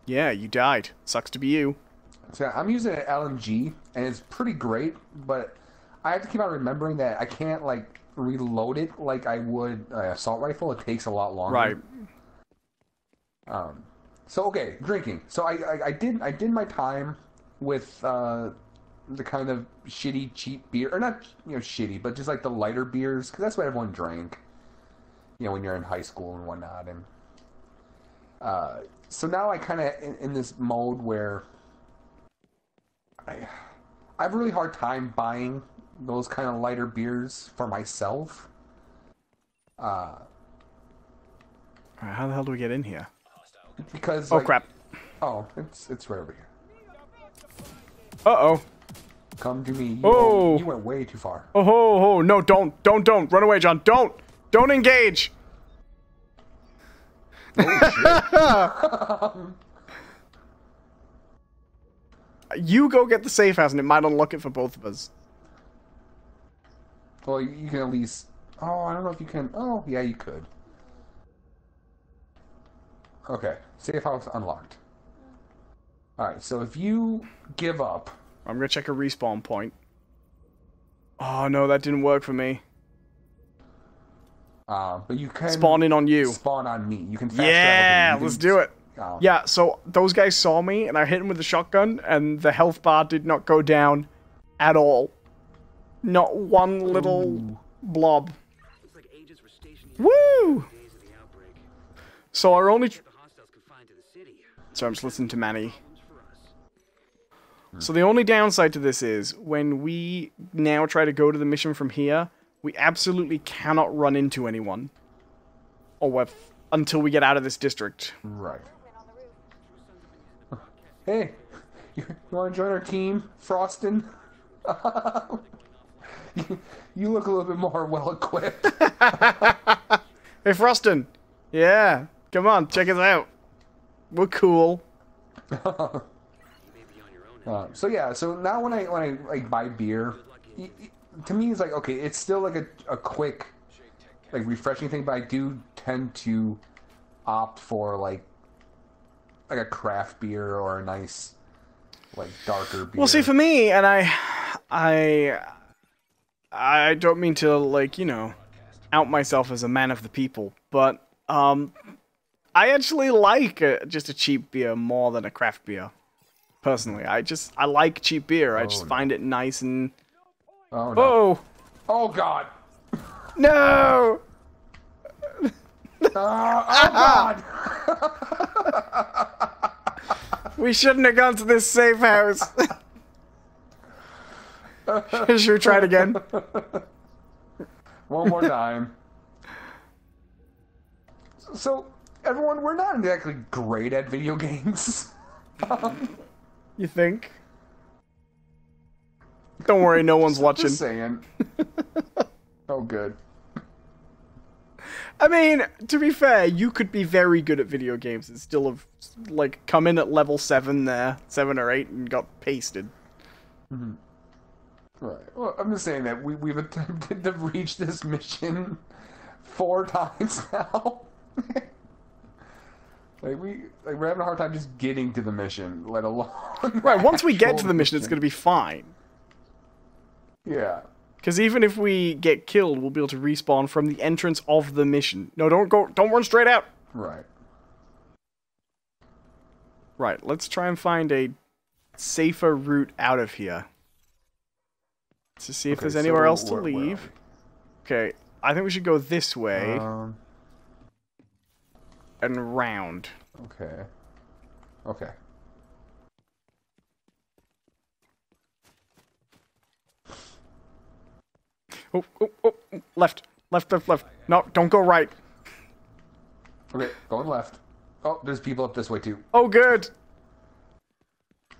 Yeah, you died. Sucks to be you.
So I'm using an LMG, and it's pretty great, but I have to keep on remembering that I can't, like, reload it like I would an assault rifle. It takes a lot longer.
Right.
So okay, drinking. So I did my time with the kind of shitty cheap beer, or not shitty, but just like the lighter beers, because that's what everyone drank. When you're in high school and whatnot, and so now I kind of in this mode where I have a really hard time buying those kind of lighter beers for myself.
Alright, how the hell do we get in here?
Because
Oh, crap.
Oh, it's right over here.
Uh-oh.
Come to me.
Oh.
You went way too far.
Oh, ho, ho. No, don't. Run away, John. Don't engage.
Oh, shit.
You go get the safe house and it might unlock it for both of us.
Well, you can at least... Oh, I don't know if you can... Oh, yeah, you could. Okay. Safe house unlocked. Alright, so if you give up...
I'm gonna check a respawn point. Oh, no, that didn't work for me.
But you can...
Spawn in on you.
Spawn on me. You can fast
Yeah,
travel.
let's do it.
Oh.
Yeah, so those guys saw me, and I hit them with the shotgun, and the health bar did not go down at all. Not one little blob.
Looks like agents were stationed here
Woo!
for days of the outbreak.
So our only...
The hostiles confined to the city.
So I'm just listening to Manny.
Problems for us.
So the only downside to this is, when we now try to go to the mission from here, we absolutely cannot run into anyone. Until we get out of this district.
Right. Hey, you want to join our team, Frostin? you look a little bit more well-equipped.
Hey, Frostin. Yeah, come on, check us out. We're cool.
So yeah, so now when I like buy beer, to me it's like, okay, it's still like a quick, like refreshing thing, but I do tend to opt for like a craft beer or a nice like darker beer.
Well, see, for me, and I don't mean to, like, you know, out myself as a man of the people, but I actually like just a cheap beer more than a craft beer. Personally, I like cheap beer. I just find it nice and...
Oh, no.
Oh!
Oh, God!
No!
Oh, God!
We shouldn't have gone to this safe house. Should we try it again?
One more time. So, everyone, we're not exactly great at video games.
You think? Don't worry, no one's watching.
Just saying. Oh, good.
I mean, to be fair, you could be very good at video games and still have, like, come in at level 7 there, 7 or 8, and got pasted.
Mm-hmm. Right. Well, I'm just saying that we've attempted to reach this mission 4 times now. We're having a hard time just getting to the mission, let alone...
Right, once we get to the mission, it's going to be fine.
Yeah.
Because even if we get killed, we'll be able to respawn from the entrance of the mission. No, don't run straight out!
Right.
Right, let's try and find a safer route out of here. To see if there's anywhere else to leave. Okay, I think we should go this way. And round.
Okay. Okay.
Oh, left. Left. No, don't go right.
Okay, going left. Oh, there's people up this way too.
Oh, good.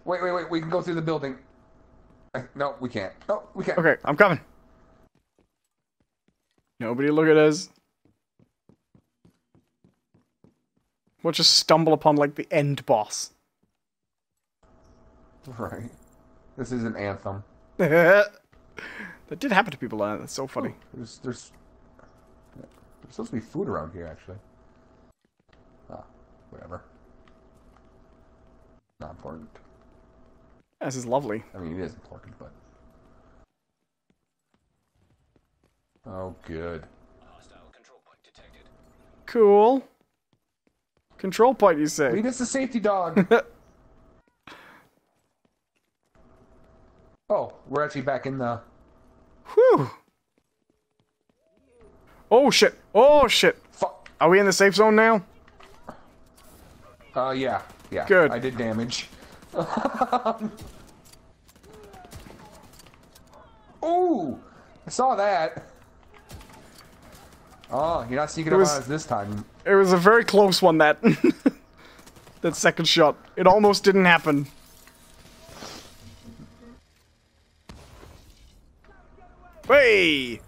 Wait, we can go through the building. No, we can't. No, we can't.
Okay, I'm coming. Nobody look at us. We'll just stumble upon, like, the end boss.
Right. This is an anthem.
That did happen to people, that's so funny.
Oh, there's supposed to be food around here, actually. Ah, whatever. Not important.
This is lovely.
I mean, it is important, but... Oh, good.
Cool. Control point, you say?
Lead us to safety, dog! Oh, we're actually back in the...
Whew! Oh, shit! Oh, shit!
Fuck!
Are we in the safe zone now?
Yeah.
Good.
I did damage. Ooh! I saw that! Oh, you're not sneaking up on us this time.
It was a very close one, that... that second shot. It almost didn't happen. Hey!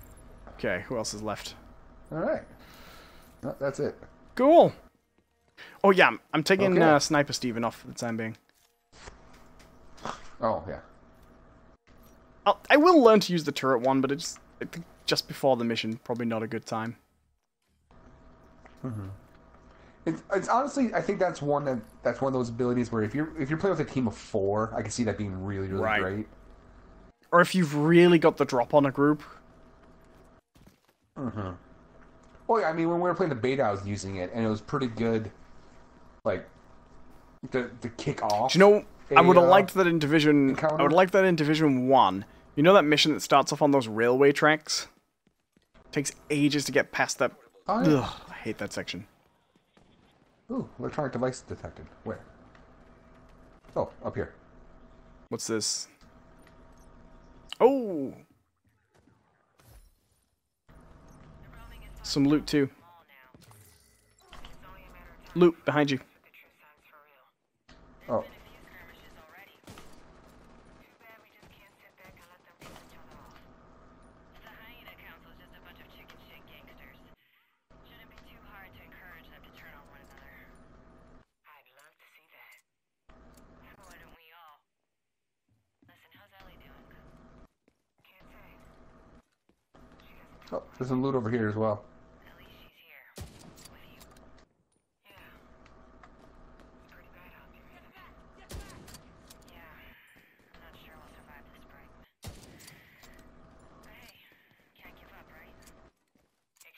Okay, who else is left?
Alright. No, that's it.
Cool. Oh yeah, I'm taking
Okay.
Sniper Steven off for the time being.
Oh, yeah.
I will learn to use the turret one, but it's I think just before the mission. Probably not a good time.
It's honestly, I think that's one of those abilities where if you're playing with a team of 4, I can see that being really, really
Right.
great.
Or if you've really got the drop on a group.
Oh yeah, I mean when we were playing the beta, I was using it, and it was pretty good. Like the kick off.
Do you know? I would have liked that in Division.
encounter?
I would like that in Division 1. You know that mission that starts off on those railway tracks? Takes ages to get past that.
Oh, yeah.
Ugh, I hate that section.
Ooh, electronic device detected. Where? Oh, up here.
What's this? Oh! Some loot too. Loot behind you.
Oh. Oh, there's some loot over here as well.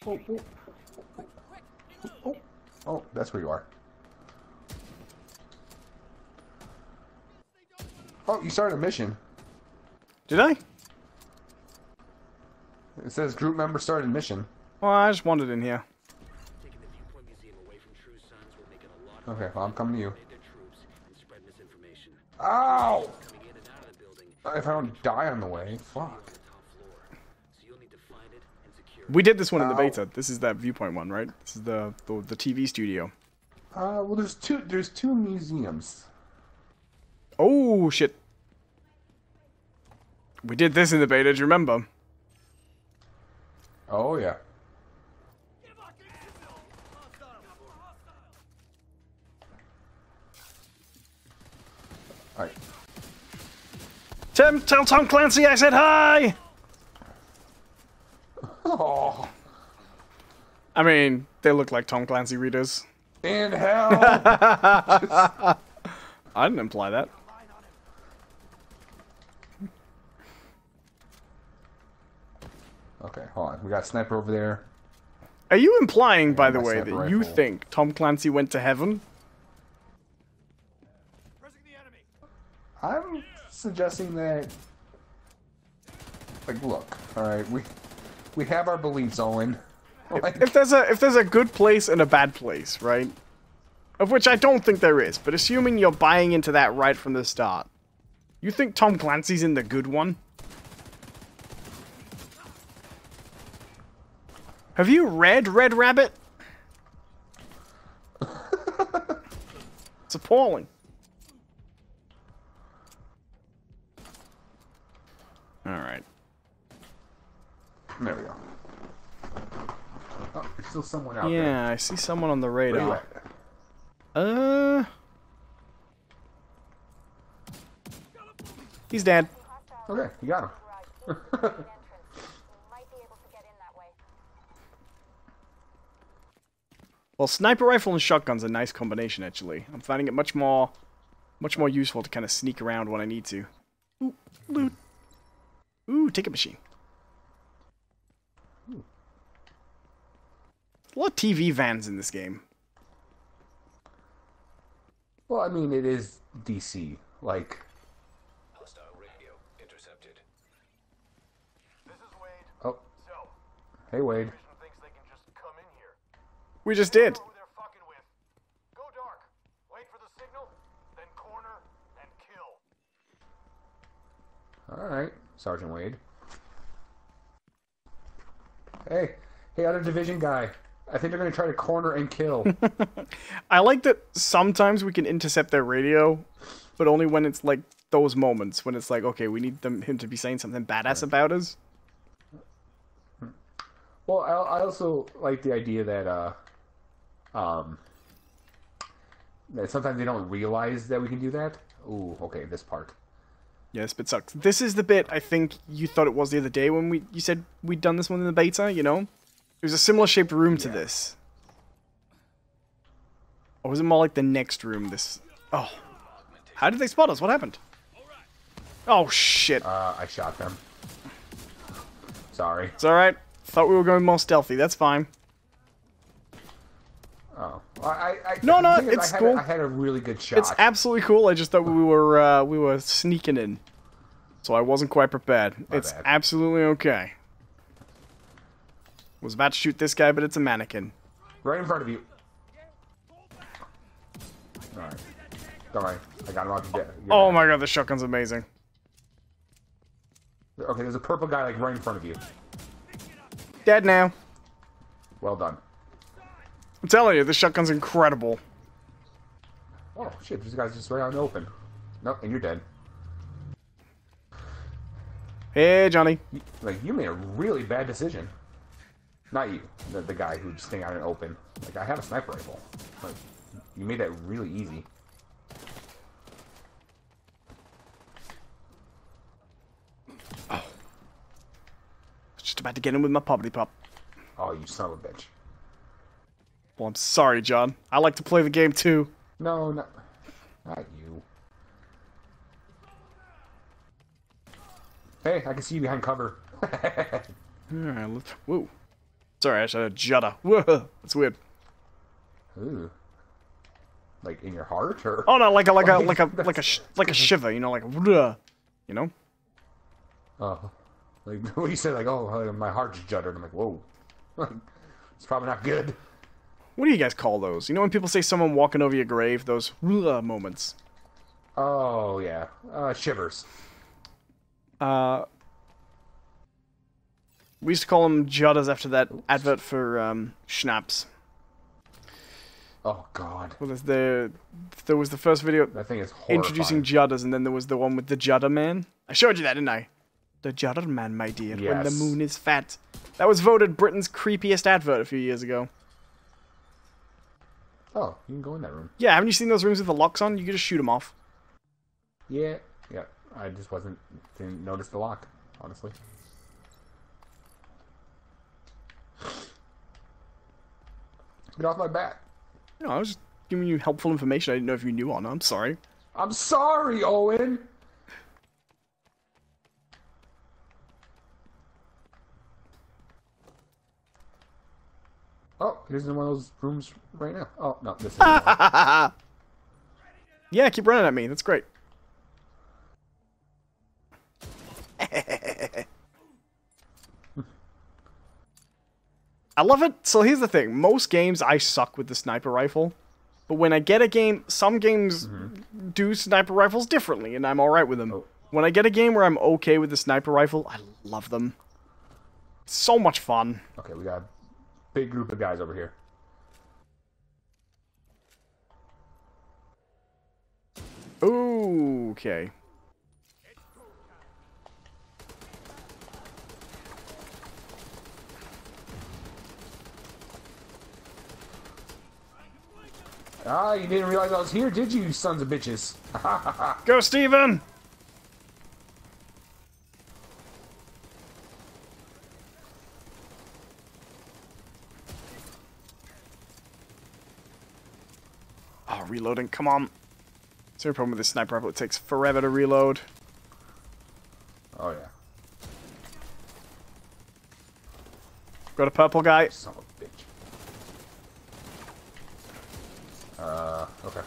Oh, oh, oh, oh, that's where you are. Oh, you started a mission.
Did I?
It says group member started mission.
Well, I just wandered in here.
Taking the Viewpoint Museum away from True Sons will make it a lot
Okay, well, I'm coming to you.
their troops and spread misinformation.
Ow!
Coming in and out of the building
If I don't die on the way, fuck.
on the top floor. So you'll need to find it and secure it.
We did this one in the
Ow.
beta. This is that Viewpoint one, right? This is the TV studio.
Well, there's two museums.
Oh shit! We did this in the beta. Do you remember?
Oh yeah. Alright.
Tim, tell Tom Clancy I said hi.
Oh,
I mean, they look like Tom Clancy readers.
in hell!
I didn't imply that.
Okay, hold on. We got a sniper over there.
Are you implying, by the
my
way,
sniper
that you
rifle.
think Tom Clancy went to heaven?
I'm suggesting that. Like, look. All right, we have our beliefs, Owen. Like,
If there's a good place and a bad place, right? Of which I don't think there is, but assuming you're buying into that right from the start, you think Tom Clancy's in the good one? Have you read Red Rabbit? It's appalling. Alright.
there we go. Oh, there's still someone out there.
Yeah, I see someone on the
Where you
radar.
at?
He's dead.
Okay, you got him.
We might be able to get in that way.
Well, sniper rifle and shotgun's a nice combination, actually. I'm finding it much more useful to kind of sneak around when I need to. Ooh, loot. Ooh, ticket machine. Ooh. A lot of TV vans in this game.
Well, I mean, it is DC. Like,
Hostile radio intercepted.
This is Wade.
oh,
So,
hey Wade.
Vision thinks they can just come in here.
We just
They
did.
know who they're fucking with. Go dark. Wait for the signal, then corner and kill.
All right, Sergeant Wade. Hey, other division guy. I think they're gonna try to corner and kill.
I like that sometimes we can intercept their radio, but only when it's like those moments when it's like, okay, we need him to be saying something badass about us.
Well, I also like the idea that that sometimes they don't realize that we can do that. Ooh, okay, this part.
Yeah, this bit sucks. This is the bit I think you thought it was the other day when you said we'd done this one in the beta, you know? It was a similar shaped room to this. Or was it more like the next room? This. Oh. How did they spot us? What happened? Oh, shit.
I shot them. Sorry.
It's alright. Thought we were going more stealthy. That's fine.
Oh.
No,
the thing is,
it's cool.
I had a really good shot.
It's absolutely cool. I just thought we were sneaking in. So I wasn't quite prepared. It's
bad.
absolutely okay. Was about to shoot this guy, but it's a mannequin.
Right in front of you. Alright. Alright. I got him off the
Oh my god, the shotgun's amazing.
Okay, there's a purple guy like right in front of you.
Dead now.
Well done.
I'm telling you, the shotgun's incredible.
Oh shit, this guy's just right out in the open. Nope, and you're dead.
Hey, Johnny.
Like, you made a really bad decision. Not you, the guy who's just staying out in the open. Like, I have a sniper rifle. Like, you made that really easy.
Oh. Just about to get in with my poppity pop.
Oh, you son of a bitch.
Well, I'm sorry, John. I like to play the game too.
No, not you. Hey, I can see you behind cover.
Alright, let's... Whoa. Sorry, I should have jutta. Whoa, that's weird.
Ooh. Like in your heart, or?
Oh no, like a shiver, you know, like a, you know.
Oh, like what you said, like my heart just juddered. I'm like, whoa, it's probably not good.
What do you guys call those? You know when people say someone walking over your grave, those moments.
Oh yeah, shivers.
We used to call them judders after that advert for schnapps.
Oh god.
Well, there was the first video
That thing is horrifying.
introducing judders, and then there was the one with the judder man. I showed you that, didn't I? The judder man, my dear, when the
Yes.
moon is fat. That was voted Britain's creepiest advert a few years ago.
Oh, you can go in that room.
Yeah, haven't you seen those rooms with the locks on? You can just shoot them off.
Yeah. I just didn't notice the lock, honestly. Get off my back.
You know, I was just giving you helpful information I didn't know if you knew or not. I'm sorry.
I'm sorry, Owen. Oh, here's in one of those rooms right now. Oh, no, this is one.
Yeah, keep running at me. That's great. I love it. So here's the thing. Most games, I suck with the sniper rifle. But when I get a game, some games do sniper rifles differently, and I'm alright with them.
Oh.
When I get a game where I'm okay with the sniper rifle, I love them. It's so much fun.
Okay, we got a big group of guys over here.
Ooh, okay.
Ah, you didn't realize I was here, did you sons of bitches?
Go, Steven! Oh, reloading, come on. Is there a problem with this sniper rifle? It takes forever to reload.
Oh, yeah.
Got a purple guy.
Son of a bitch. Okay.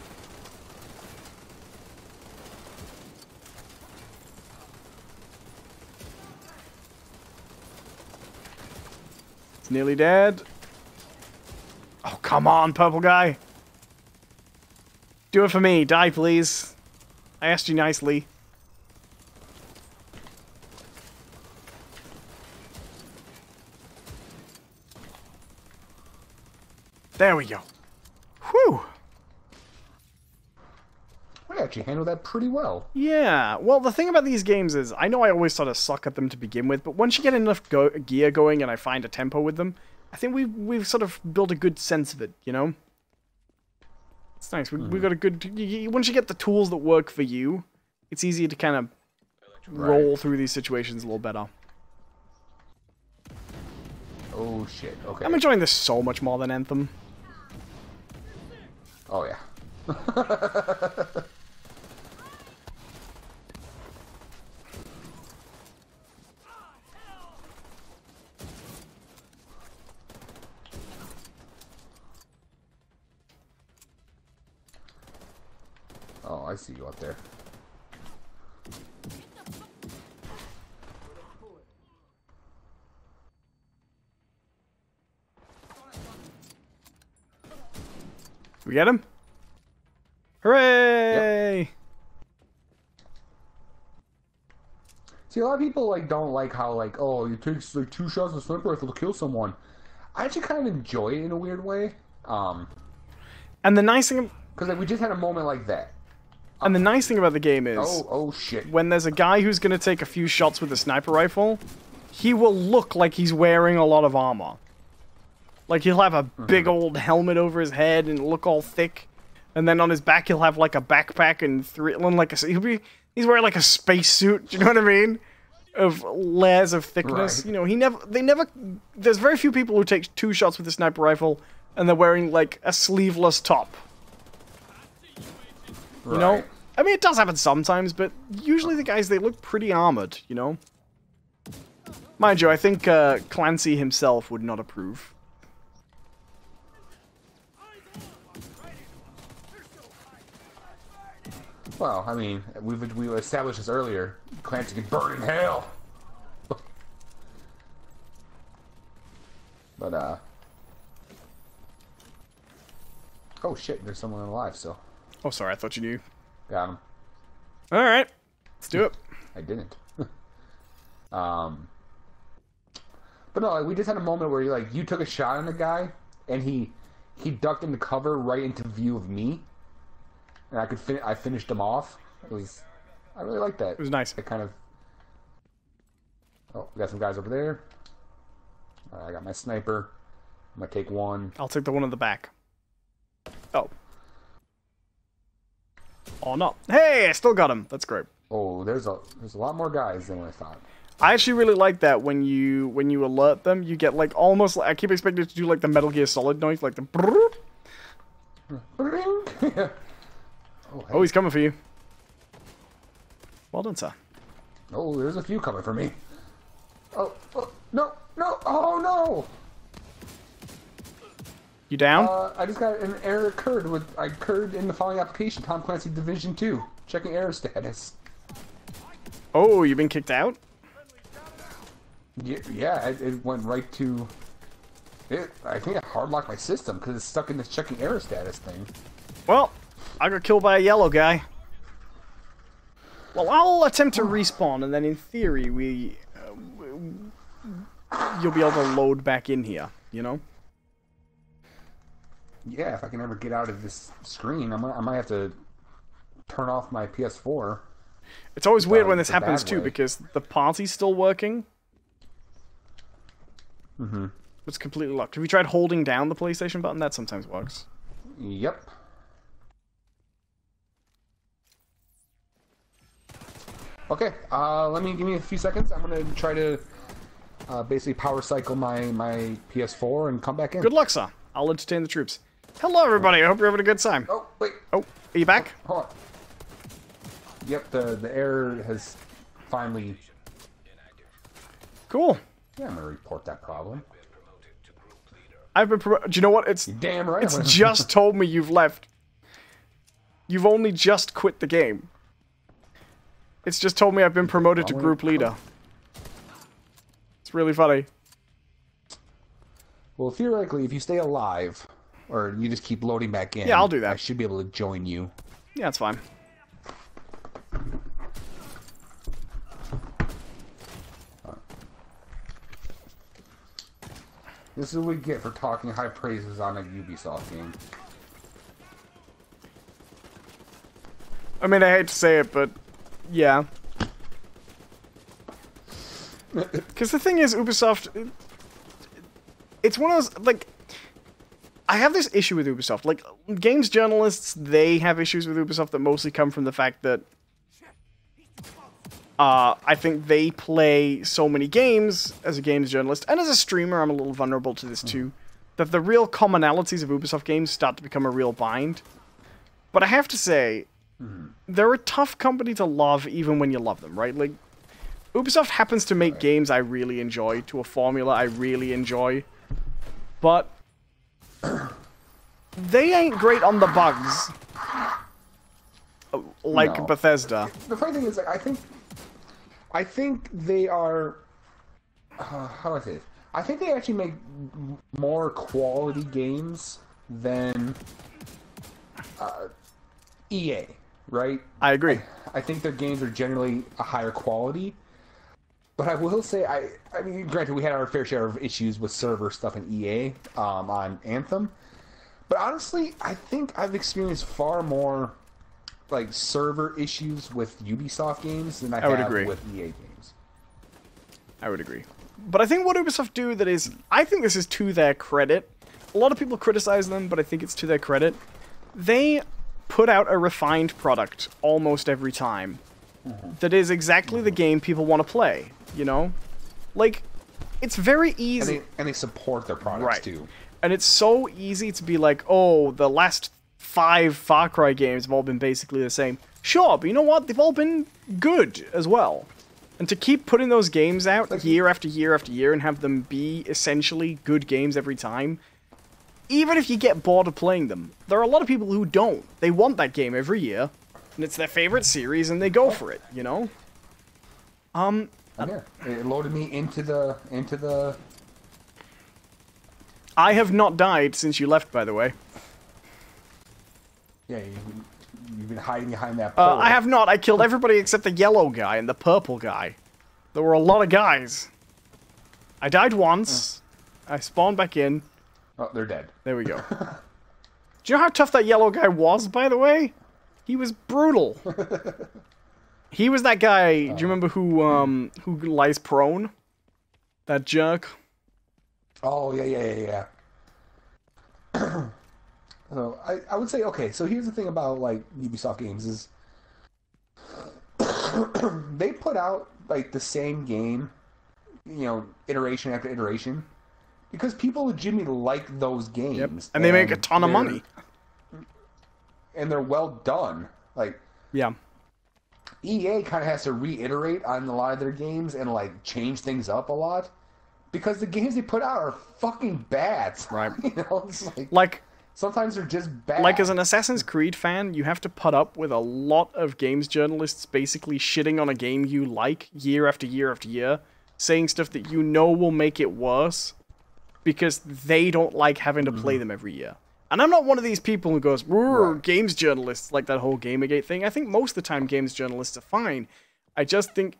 It's nearly dead. Oh, come on, purple guy. Do it for me. Die, please. I asked you nicely. There we go. Whew.
Oh, yeah, actually handled that pretty well.
Yeah, well, the thing about these games is, I know I always sort of suck at them to begin with, but once you get enough gear going and I find a tempo with them, I think we've sort of built a good sense of it, you know? It's nice. We've got a good... Once you get the tools that work for you, it's easier to kind of roll through these situations a little better.
Oh, shit. Okay.
I'm enjoying this so much more than Anthem.
Oh, yeah. Oh, I see you up there.
We get him? Hooray! Yep.
See, a lot of people like don't like how like, oh, it takes like 2 shots of a sniper rifle to kill someone. I actually kind of enjoy it in a weird way.
And the nice thing,
because like we just had a moment like that.
And the nice thing about the game is,
oh shit!
When there's a guy who's gonna take a few shots with a sniper rifle, he will look like he's wearing a lot of armor. Like he'll have a big old helmet over his head and look all thick, and then on his back he'll have like a backpack and he's wearing like a space suit. Do you know what I mean? Of layers of thickness. Right. You know, there's very few people who take 2 shots with a sniper rifle and they're wearing like a sleeveless top. You know? I mean, it does happen sometimes, but usually the guys, they look pretty armored, you know? Mind you, I think Clancy himself would not approve.
Well, I mean, we established this earlier. Clancy can burn in hell. But, oh shit, there's someone alive still.
Oh, sorry, I thought you knew.
Got him.
Alright, let's do it.
I didn't. But no, like, we just had a moment where you took a shot on the guy, and he ducked into cover right into view of me. And I finished him off. I really like that.
It was nice.
It kind of... Oh, we got some guys over there. I got my sniper. I'm gonna take one.
I'll take the one in the back. Oh. Oh, no. Hey, I still got him. That's great.
Oh, there's a lot more guys than what I thought.
I actually really like that when you alert them, you get like almost... I keep expecting it to do like the Metal Gear Solid noise, like the... Oh, he's coming for you. Well done, sir.
Oh, there's a few coming for me. Oh, no, oh no!
You down?
I just got an error occurred in the following application, Tom Clancy Division 2. Checking error status.
Oh, you've been kicked out?
Yeah, it went right to... I think I hardlocked my system because it's stuck in this checking error status thing.
Well, I got killed by a yellow guy. Well, I'll attempt to respawn, and then in theory, you'll be able to load back in here, you know?
Yeah, if I can ever get out of this screen, I might have to turn off my PS4.
It's always weird when this happens, too, because the party's still working.
Mm-hmm.
It's completely locked. Have you tried holding down the PlayStation button? That sometimes works.
Yep. Okay, give me a few seconds. I'm gonna try to basically power cycle my PS4 and come back in.
Good luck, sir. I'll entertain the troops. Hello, everybody. I hope you're having a good time.
Oh, wait.
Oh, are you back?
Hold on. Yep, the error has finally...
Cool.
Yeah, I'm gonna report that problem.
I've been promoted. Do you know what? It's
damn right.
It's just told me you've left. You've only just quit the game. It's just told me I've been promoted to group leader. It's really funny.
Well, theoretically, if you stay alive, or you just keep loading back in...
Yeah, I'll do that.
I should be able to join you.
Yeah, it's fine.
This is what we get for talking high praises on a Ubisoft game.
I mean, I hate to say it, but yeah. Because the thing is, Ubisoft, it's one of those, like, I have this issue with Ubisoft. Like, games journalists, they have issues with Ubisoft that mostly come from the fact that I think they play so many games as a games journalist, and as a streamer, I'm a little vulnerable to this too, that the real commonalities of Ubisoft games start to become a real bind. But I have to say, they're a tough company to love even when you love them, right? Like, Ubisoft happens to make games I really enjoy, to a formula I really enjoy, but they ain't great on the bugs, like
No.
Bethesda.
The funny thing is, like, I think they are. How do I say it? I think they actually make more quality games than EA, right?
I agree.
I think their games are generally a higher quality. But I will say, I mean, granted, we had our fair share of issues with server stuff in EA on Anthem. But honestly, I think I've experienced far more like server issues with Ubisoft games than I
would
have
agree.
with EA games.
I would agree. But I think what Ubisoft do that is, I think this is to their credit. A lot of people criticize them, but I think it's to their credit. They put out a refined product almost every time that is exactly the game people want to play, you know? Like, it's very easy.
And they support their products
Right.
too.
And it's so easy to be like, oh, the last 5 Far Cry games have all been basically the same. Sure, but you know what? They've all been good as well. And to keep putting those games out year after year after year and have them be essentially good games every time, even if you get bored of playing them, there are a lot of people who don't. They want that game every year, and it's their favorite series, and they go for it, you know?
Yeah, it loaded me into the.
I have not died since you left, by the way.
Yeah, you've been hiding behind that pole.
I have not. I killed everybody except the yellow guy and the purple guy. There were a lot of guys. I died once. I spawned back in.
Oh, they're dead.
There we go. Do you know how tough that yellow guy was, by the way? He was brutal. He was that guy, do you remember who lies prone? That jerk?
Oh, yeah. So, I would say, okay, so here's the thing about, like, Ubisoft games is they put out, like, the same game, you know, iteration after iteration, because people legitimately like those games.
Yep. And they make a ton of money.
And they're well done. Like,
yeah.
EA kind of has to reiterate on a lot of their games and, like, change things up a lot, because the games they put out are fucking bad.
Right.
You know, it's
like
sometimes they're just bad.
Like, as an Assassin's Creed fan, you have to put up with a lot of games journalists basically shitting on a game you like year after year after year, saying stuff that you know will make it worse, because they don't like having to play them every year. And I'm not one of these people who goes, right. Games journalists, like that whole Gamergate thing. I think most of the time games journalists are fine. I just think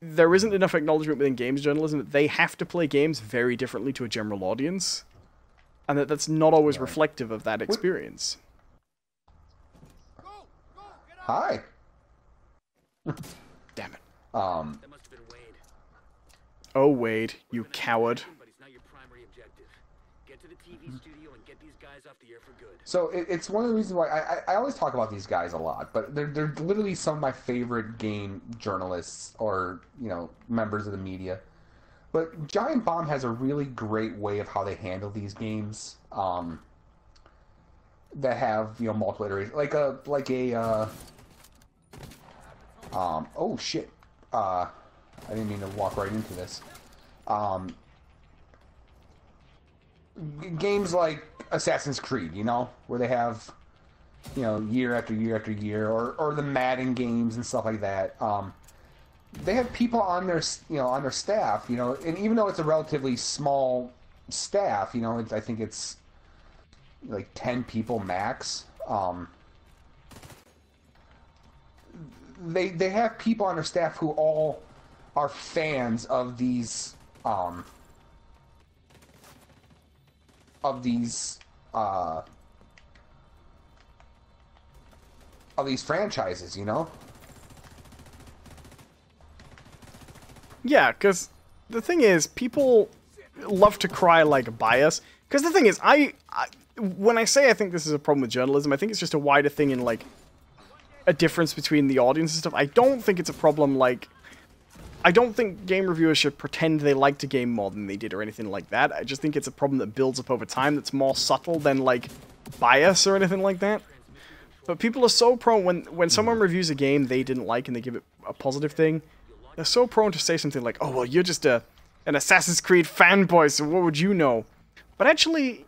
there isn't enough acknowledgement within games journalism that they have to play games very differently to a general audience. And that's not always reflective of that experience.
Hi.
Damn it.
That must have been Wade.
Oh, Wade, you coward.
But it's not your primary objective. Get to the TV studio and get these guys off the air for good.
So it's one of the reasons why I always talk about these guys a lot, but they're literally some of my favorite game journalists or, you know, members of the media. But Giant Bomb has a really great way of how they handle these games that have, you know, multiple iterations. Oh shit. I didn't mean to walk right into this. Games like Assassin's Creed, you know, where they have, you know, year after year after year, or the Madden games and stuff like that. They have people on their, you know, on their staff, you know, and even though it's a relatively small staff, you know, I think it's like 10 people max. They have people on their staff who all are fans of these these franchises, you know?
Yeah, because the thing is, people love to cry like bias. Because the thing is, when I say I think this is a problem with journalism, I think it's just a wider thing in, like, a difference between the audience and stuff. I don't think it's a problem, like... I don't think game reviewers should pretend they liked a game more than they did or anything like that. I just think it's a problem that builds up over time that's more subtle than, like, bias or anything like that. But people are so prone, when someone reviews a game they didn't like and they give it a positive thing, they're so prone to say something like, oh, well, you're just an Assassin's Creed fanboy, so what would you know? But actually,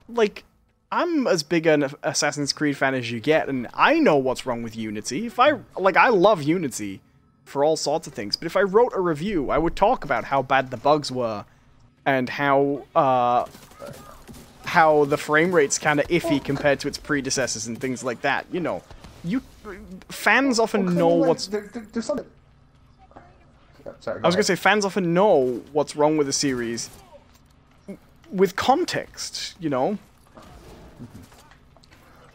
like, I'm as big an Assassin's Creed fan as you get, and I know what's wrong with Unity. I love Unity for all sorts of things, but if I wrote a review, I would talk about how bad the bugs were, and how the frame rate's kind of iffy compared to its predecessors and things like that. You know, fans often know what's...
There's something... Sorry,
I was going to say, fans often know what's wrong with the series with context, you know?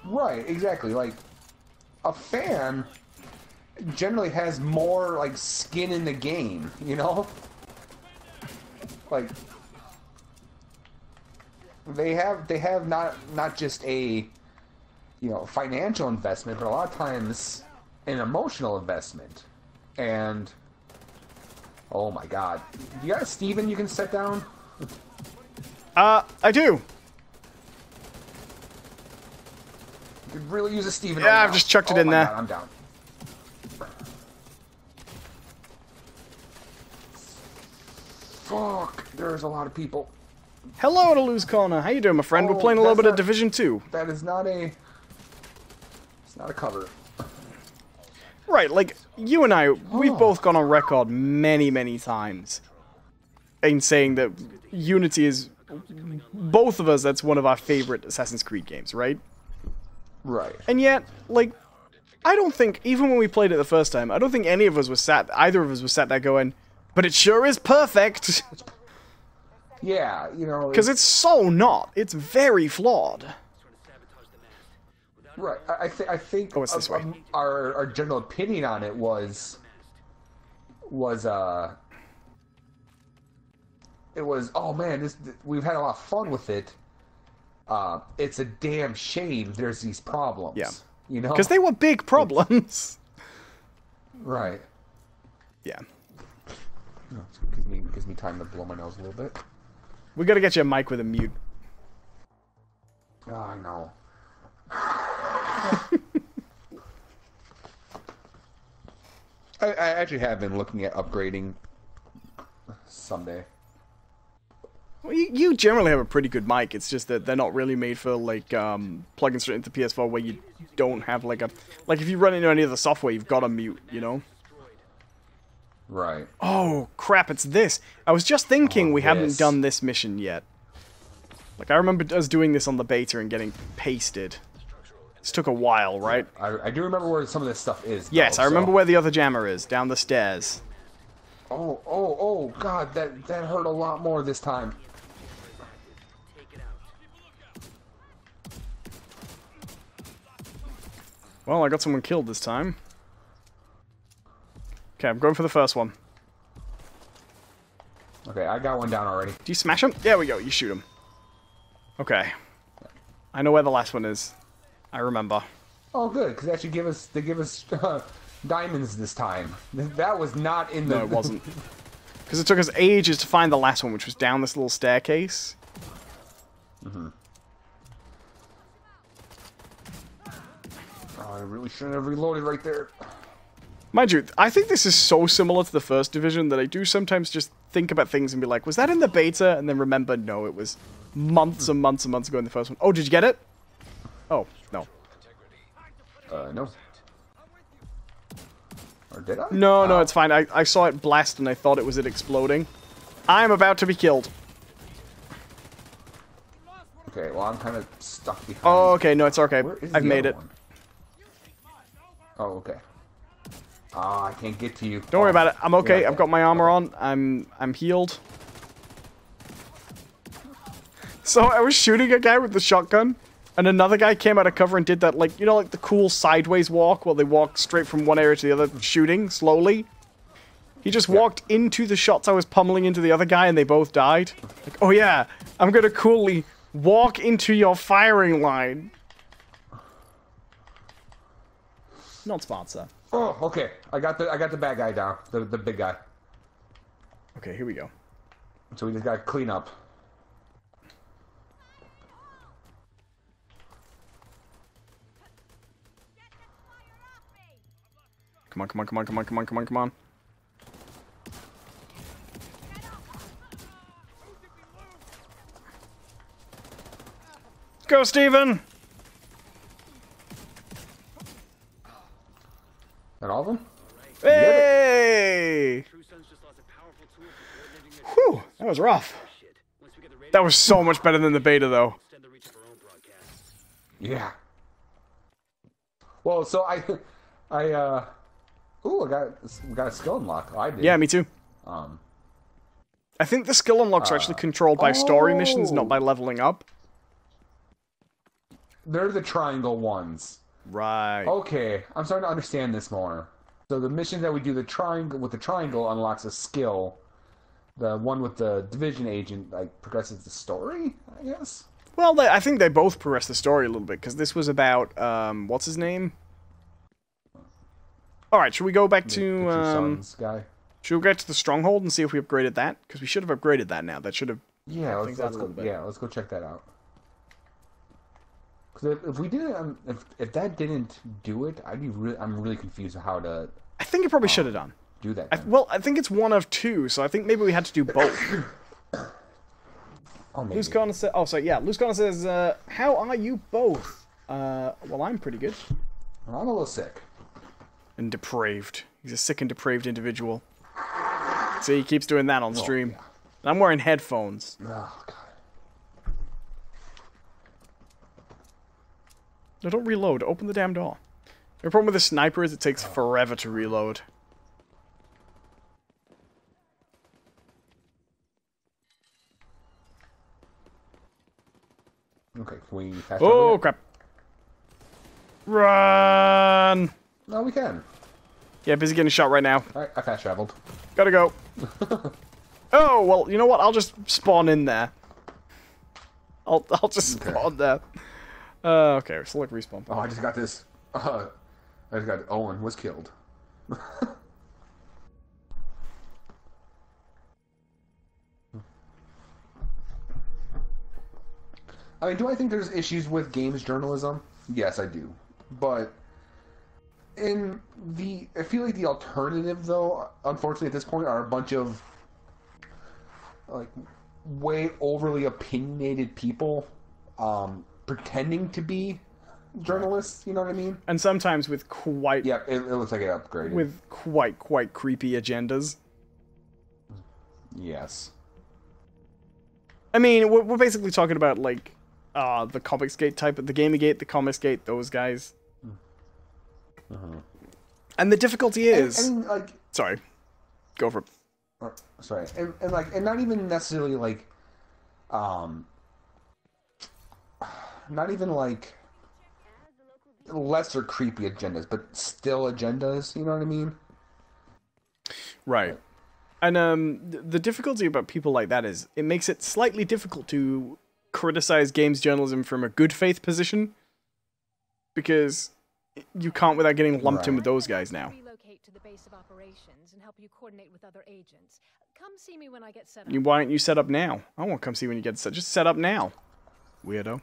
Right, exactly. Like, a fan generally has more, like, skin in the game, you know? Like, they have not just a, you know, financial investment, but a lot of times an emotional investment. And, oh my god. You got a Steven you can set down?
I do.
Could really use a Steven.
Yeah,
right
I've
now.
just chucked it
Oh
in
my
there.
God, I'm down. Fuck, there's a lot of people.
Hello to Lose Corner. How you doing, my friend?
Oh,
We're playing a little
that's
bit of
not-
Division 2.
That is not a... It's not a cover.
Right, like, you and I, we've both gone on record many, many times in saying that Unity is, both of us, that's one of our favorite Assassin's Creed games, right?
Right.
And yet, like, I don't think, even when we played it the first time, I don't think either of us was sat there going, but it sure is perfect!
Yeah, you know...
Because it's so not. It's very flawed.
Right. I think
Oh, it's this way.
Our general opinion on it was oh man, we've had a lot of fun with it. It's a damn shame there's these problems.
Yeah.
You know?
Because they were big problems.
Right.
Yeah.
Gives me time to blow my nose a little bit.
We gotta get you a mic with a mute.
Oh, I know. I actually have been looking at upgrading someday.
Well, you generally have a pretty good mic. It's just that they're not really made for, like, plugging straight into PS4 where you don't have, like, if you run into any of the software, you've got to mute, you know?
Right.
Oh, crap, it's this. I was just thinking we hadn't
this.
done this mission yet. Like, I remember us doing this on the beta and getting pasted. This took a while, right?
I do remember where some of this stuff is.
Yes,
though,
I remember
so.
where the other jammer is, down the stairs.
Oh, God, that hurt a lot more this time.
Well, I got someone killed this time. Okay, I'm going for the first one.
Okay, I got one down already.
Do you smash him? There we go, you shoot him. Okay. I know where the last one is. I remember.
Oh, good, because they give us diamonds this time. That was not in the...
No, it wasn't. Because it took us ages to find the last one, which was down this little staircase.
Mm-hmm. Oh, I really shouldn't have reloaded right there.
Mind you, I think this is so similar to the first Division that I do sometimes just think about things and be like, was that in the beta? And then remember, no, it was months and months and months ago in the first one. Oh, did you get it? Oh, no.
No. Or did I?
No, it's fine. I saw it blast and I thought it was it exploding. I'm about to be killed.
Okay, well, I'm kind of stuck behind.
Oh, okay, no, it's okay.
Where is
I've
the
made
other
it.
one? Oh, okay. Ah, I can't get to you.
Don't worry about it. I'm okay.
Yeah,
I've got my armor on. I'm healed. So I was shooting a guy with the shotgun, And another guy came out of cover and did that, like, you know, like the cool sideways walk, where they walk straight from one area to the other, shooting slowly. He just walked into the shots I was pummeling into the other guy, and they both died. Like, oh yeah, I'm gonna coolly walk into your firing line. Not smart, sir.
Oh, okay. I got the bad guy down. The big guy.
Okay, here we go.
So we just gotta clean up.
Come on, come on, come on, come on, come on, come on, come on. Let's go, Steven!
That all of them?
Hey! Whew, that was rough. That was so much better than the beta, though.
Yeah. Well, so ooh, I got a skill unlock. I did.
Yeah, me too. I think the skill unlocks are actually controlled by story missions, not by leveling up.
They're the triangle ones.
Right.
Okay, I'm starting to understand this more. So the missions that we do with the triangle unlocks a skill. The one with the division agent progresses the story, I guess.
Well, I think they both progress the story a little bit, because this was about what's his name? All right, should we go back to
the Two Sons guy?
Should we go to the stronghold and see if we upgraded that? Because we should have upgraded that now. That should have.
Yeah, let's go check that out. Because if we didn't, if that didn't do it, I'm really confused on how to.
I think it probably should have done.
Do that.
I think it's one of two, so I think maybe we had to do both.
Oh, maybe.
Loose Connor says. Oh, sorry, yeah. Loose Connor says, "How are you both?" Well, I'm pretty good.
I'm a little sick.
And depraved. He's a sick and depraved individual. See, he keeps doing that on stream.
Yeah.
And I'm wearing headphones.
Oh god.
No, don't reload. Open the damn door. The problem with the sniper is it takes forever to reload.
Okay, can we fast
Oh, crap. Run!
No, we can.
Yeah, busy getting shot right now.
Alright, I fast traveled.
Gotta go. Oh, well, you know what? I'll just spawn in there. I'll just spawn there. Okay, select respawn.
Oh, I just got this. I just got Owen was killed. I mean, do I think there's issues with games journalism? Yes, I do. But I feel like the alternative, though, unfortunately at this point, are a bunch of way overly opinionated people pretending to be journalists. You know what I mean?
And sometimes with quite
Yeah, it looks like it upgraded.
with quite creepy agendas.
Yes.
I mean, we're basically talking about like the Comicsgate type, the Gamergate, the Comicsgate, those guys. And the difficulty is,
and
sorry, go for it.
Sorry, and not even necessarily not even lesser creepy agendas, but still agendas. You know what I mean?
Right. And the difficulty about people like that is it makes it slightly difficult to criticize games journalism from a good faith position, because you can't without getting lumped in with those guys now.
Relocate to the base of operations and help you coordinate with other agents. Come see me when I get set up.
Why aren't you set up now? I won't come see when you get set. Just set up now, weirdo.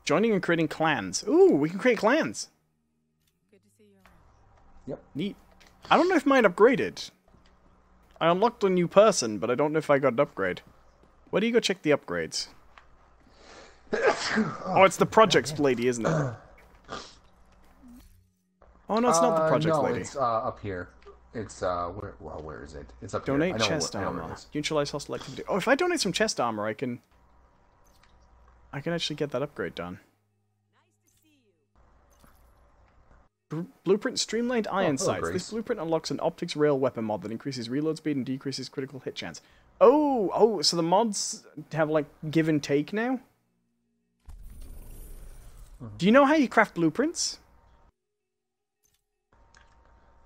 Joining and creating clans. Ooh, we can create clans.
Good to see you around.
Yep.
Neat. I don't know if mine upgraded. I unlocked a new person, but I don't know if I got an upgrade. Where do you go check the upgrades? Oh, it's the projects lady, isn't it? Oh no, it's not the projects lady.
No, it's up here. It's where is it? It's up
Donate
here. I know
chest
I know where
armor.
it is.
Neutralize hostile activity. Oh, if I donate some chest armor, I can actually get that upgrade done. Blueprint Streamlined Iron Sights.
Grace.
This blueprint unlocks an optics rail weapon mod that increases reload speed and decreases critical hit chance. Oh, so the mods have like give and take now? Do you know how you craft blueprints?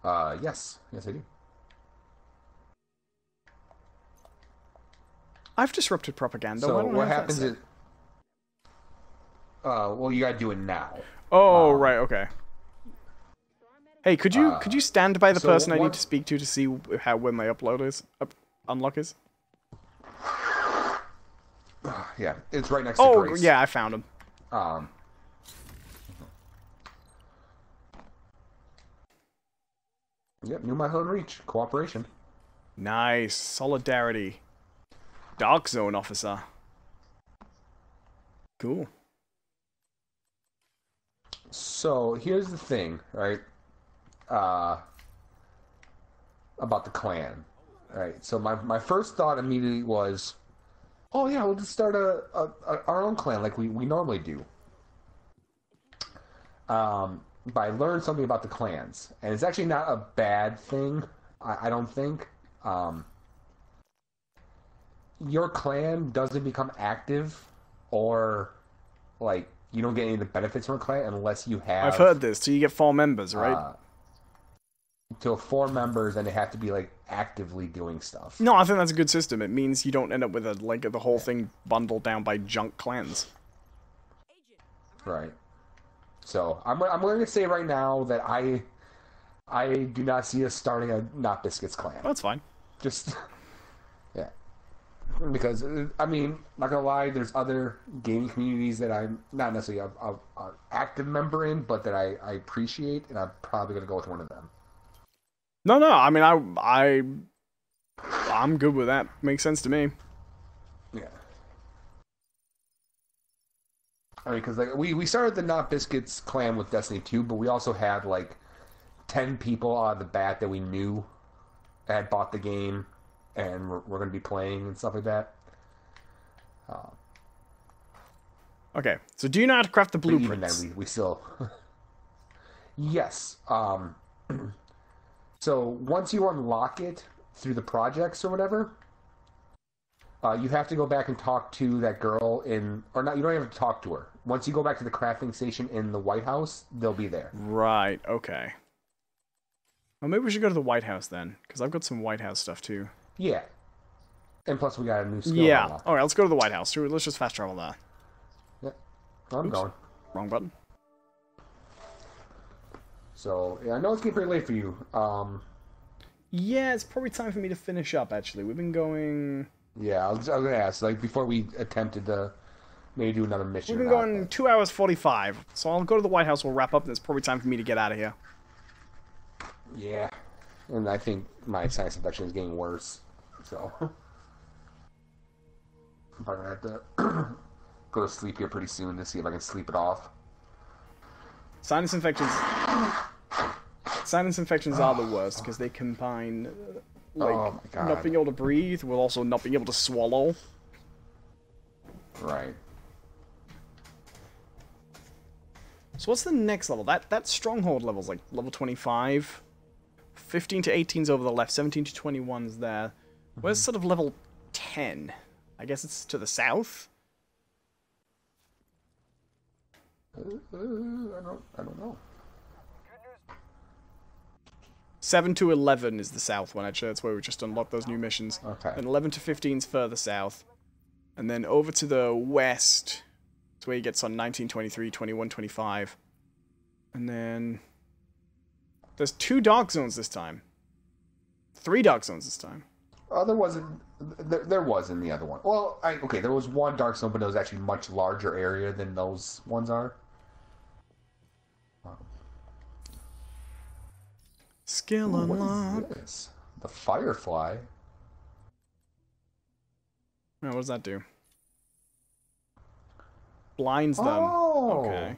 Yes. Yes, I do.
I've disrupted propaganda.
So
Why don't I
what
have that
happens
set?
is... well, you gotta do it now.
Oh, right, okay. Hey, could you stand by the
so
person I need
what-
to speak to see when my upload is unlock is?
Yeah, it's right next to
Oh,
Grace.
yeah, I found him.
Yep, new my home reach. Cooperation.
Nice. Solidarity. Dark Zone officer. Cool.
So here's the thing, right? About the clan, right? So my first thought immediately was, oh yeah, we'll just start our own clan like we normally do. But I learned something about the clans, and it's actually not a bad thing. I don't think. Your clan doesn't become active, or like you don't get any of the benefits from a clan unless you have.
I've heard this. So you get 4 members, right?
Till 4 members, and they have to be like actively doing stuff.
No, I think that's a good system. It means you don't end up with the whole thing bundled down by junk clans.
Right. So I'm going to say right now that I do not see us starting a Not Biscuits clan.
Oh, that's fine.
Just yeah, because I mean, not gonna lie, there's other gaming communities that I'm not necessarily a active member in, but that I appreciate, and I'm probably gonna go with one of them.
No, I mean I'm good with that. Makes sense to me.
Yeah. I mean, because like we started the Not Biscuits clan with Destiny 2, but we also had like 10 people out of the bat that we knew had bought the game and we're going to be playing and stuff like that.
Okay, so do you know how to craft the
But even
blueprints?
then, we still... Yes. So once you unlock it through the projects or whatever, you have to go back and talk to that girl in... Or not, you don't have to talk to her. Once you go back to the crafting station in the White House, they'll be there.
Right, okay. Well, maybe we should go to the White House then, because I've got some White House stuff too.
Yeah. And plus we got a new skill.
Yeah,
unlock.
alright, let's go to the White House. Let's just fast travel there.
Yeah. I'm going.
Wrong button.
So, yeah, I know it's getting pretty late for you.
Yeah, it's probably time for me to finish up, actually. We've been going...
Yeah, I was going to ask, like, before we attempted to maybe do another mission.
We've been going 2 hours 45, so I'll go to the White House, we'll wrap up, and it's probably time for me to get out of here.
Yeah. And I think my sinus infection is getting worse, so... I'm probably going to have to go to sleep here pretty soon to see if I can sleep it off.
Sinus infections are the worst, because they combine, like,
Oh my God.
not being able to breathe with also not being able to swallow.
Right.
So what's the next level? That stronghold level's like level 25. 15 to 18's over the left, 17 to 21's there. Where's sort of level 10? I guess it's to the south?
I don't know.
7 to 11 is the south one, actually. That's where we just unlocked those new missions.
Okay.
And 11 to 15's further south. And then over to the west, it's where you get on 19, 23, 21, 25. And then... There's 2 dark zones this time. 3 dark zones this time.
There wasn't. There was in the other one. Well, okay, there was one dark zone, but it was actually a much larger area than those ones are.
Skill
Ooh, what
unlock.
is this? The Firefly.
Oh, what does that do? Blinds them.
Oh.
Okay.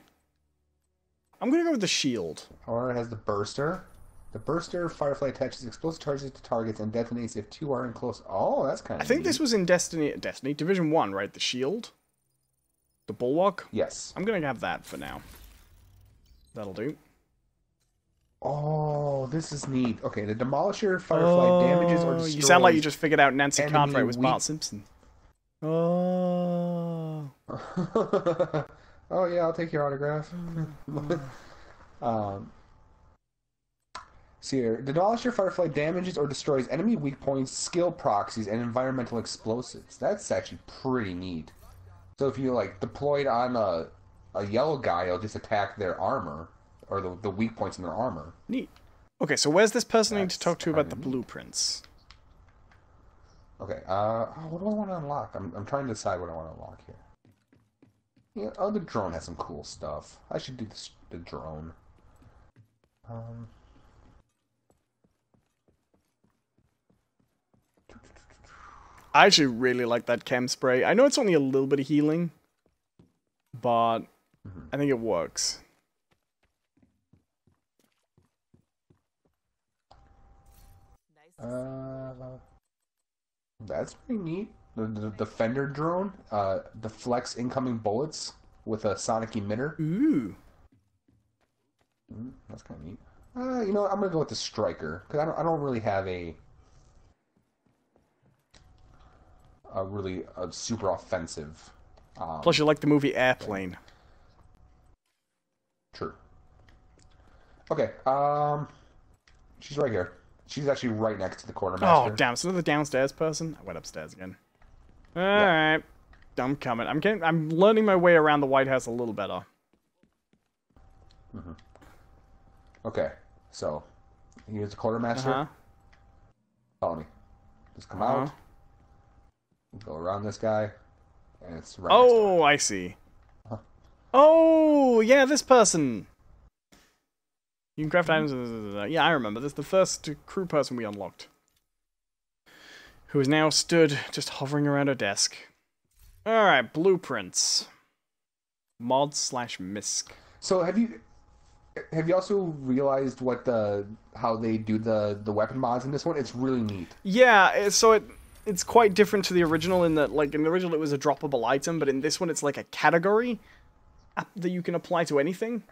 I'm gonna go with the shield.
Or it has the Burster. The Burster Firefly attaches explosive charges to targets and detonates if 2 are in close. Oh, that's kind
I
of.
think this was in Destiny Division 1, right? The shield? The bulwark?
Yes.
I'm gonna have that for now. That'll do.
Oh, this is neat. Okay, the Demolisher Firefly damages or destroys.
You sound like you just figured out Nancy
enemy
Cartwright was
weak-
Bart Simpson. Oh.
Oh yeah, I'll take your autograph. See here. Demolish your Firefly damages or destroys enemy weak points, skill proxies, and environmental explosives. That's actually pretty neat. So if you like deployed on a yellow guy, it'll just attack their armor or the weak points in their armor.
Neat. Okay, so where's this person I need to
That's
talk to about the
kinda neat.
blueprints?
Okay. What do I want to unlock? I'm trying to decide what I want to unlock here. Yeah. Oh, the drone has some cool stuff. I should do the drone.
I actually really like that chem spray. I know it's only a little bit of healing, but I think it works.
That's pretty neat. The Fender drone deflects incoming bullets with a sonic emitter.
Ooh.
That's kind of neat. You know what? I'm gonna go with the Striker because I don't really have a really super offensive.
Plus, you like the movie Airplane.
True. Okay. She's right here. She's actually right next to the quartermaster.
Oh, damn. It's another downstairs person. I went upstairs again. Alright. I'm coming. I'm learning my way around the White House a little better.
Okay. So, here's the quartermaster.
Uh-huh.
Follow me. Just come out. Go around this guy. And it's right
Oh, I see. Oh, yeah, this person. You can craft items. Yeah, I remember. This is the first crew person we unlocked. Who is now stood just hovering around her desk. Alright, blueprints. Mod/misc.
So have you also realized what how they do the weapon mods in this one? It's really neat.
Yeah, so it's quite different to the original in that, like, in the original it was a droppable item, but in this one it's like a category that you can apply to anything.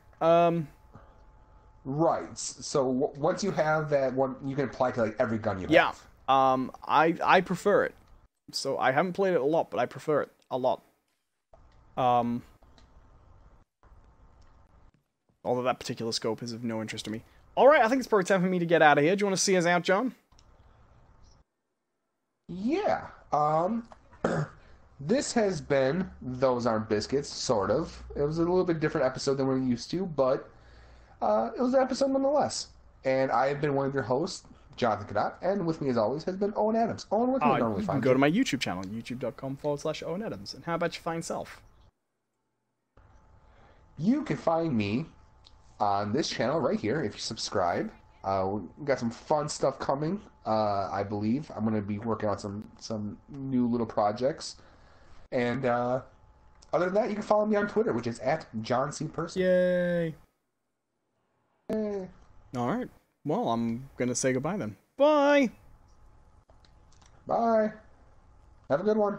Right. So once you have that one, you can apply to like every gun you have.
Yeah. I prefer it. So I haven't played it a lot, but I prefer it a lot. Although that particular scope is of no interest to me. Alright, I think it's probably time for me to get out of here. Do you want to see us out, John?
Yeah. This has been Those Aren't Biscuits, sort of. It was a little bit different episode than we're used to, but it was an episode nonetheless. And I have been one of your hosts, Jonathan Cadott, and with me as always has been Owen Adams. Owen, where can we normally
you
find
can go to my YouTube channel, youtube.com/Owen Adams. And how about you find self?
You can find me on this channel right here if you subscribe. We've got some fun stuff coming, I believe. I'm going to be working on some new little projects. And other than that, you can follow me on Twitter, which is @JohnCPerson.
Yay!
Yay.
Alright. Well, I'm going to say goodbye then. Bye!
Bye. Have a good one.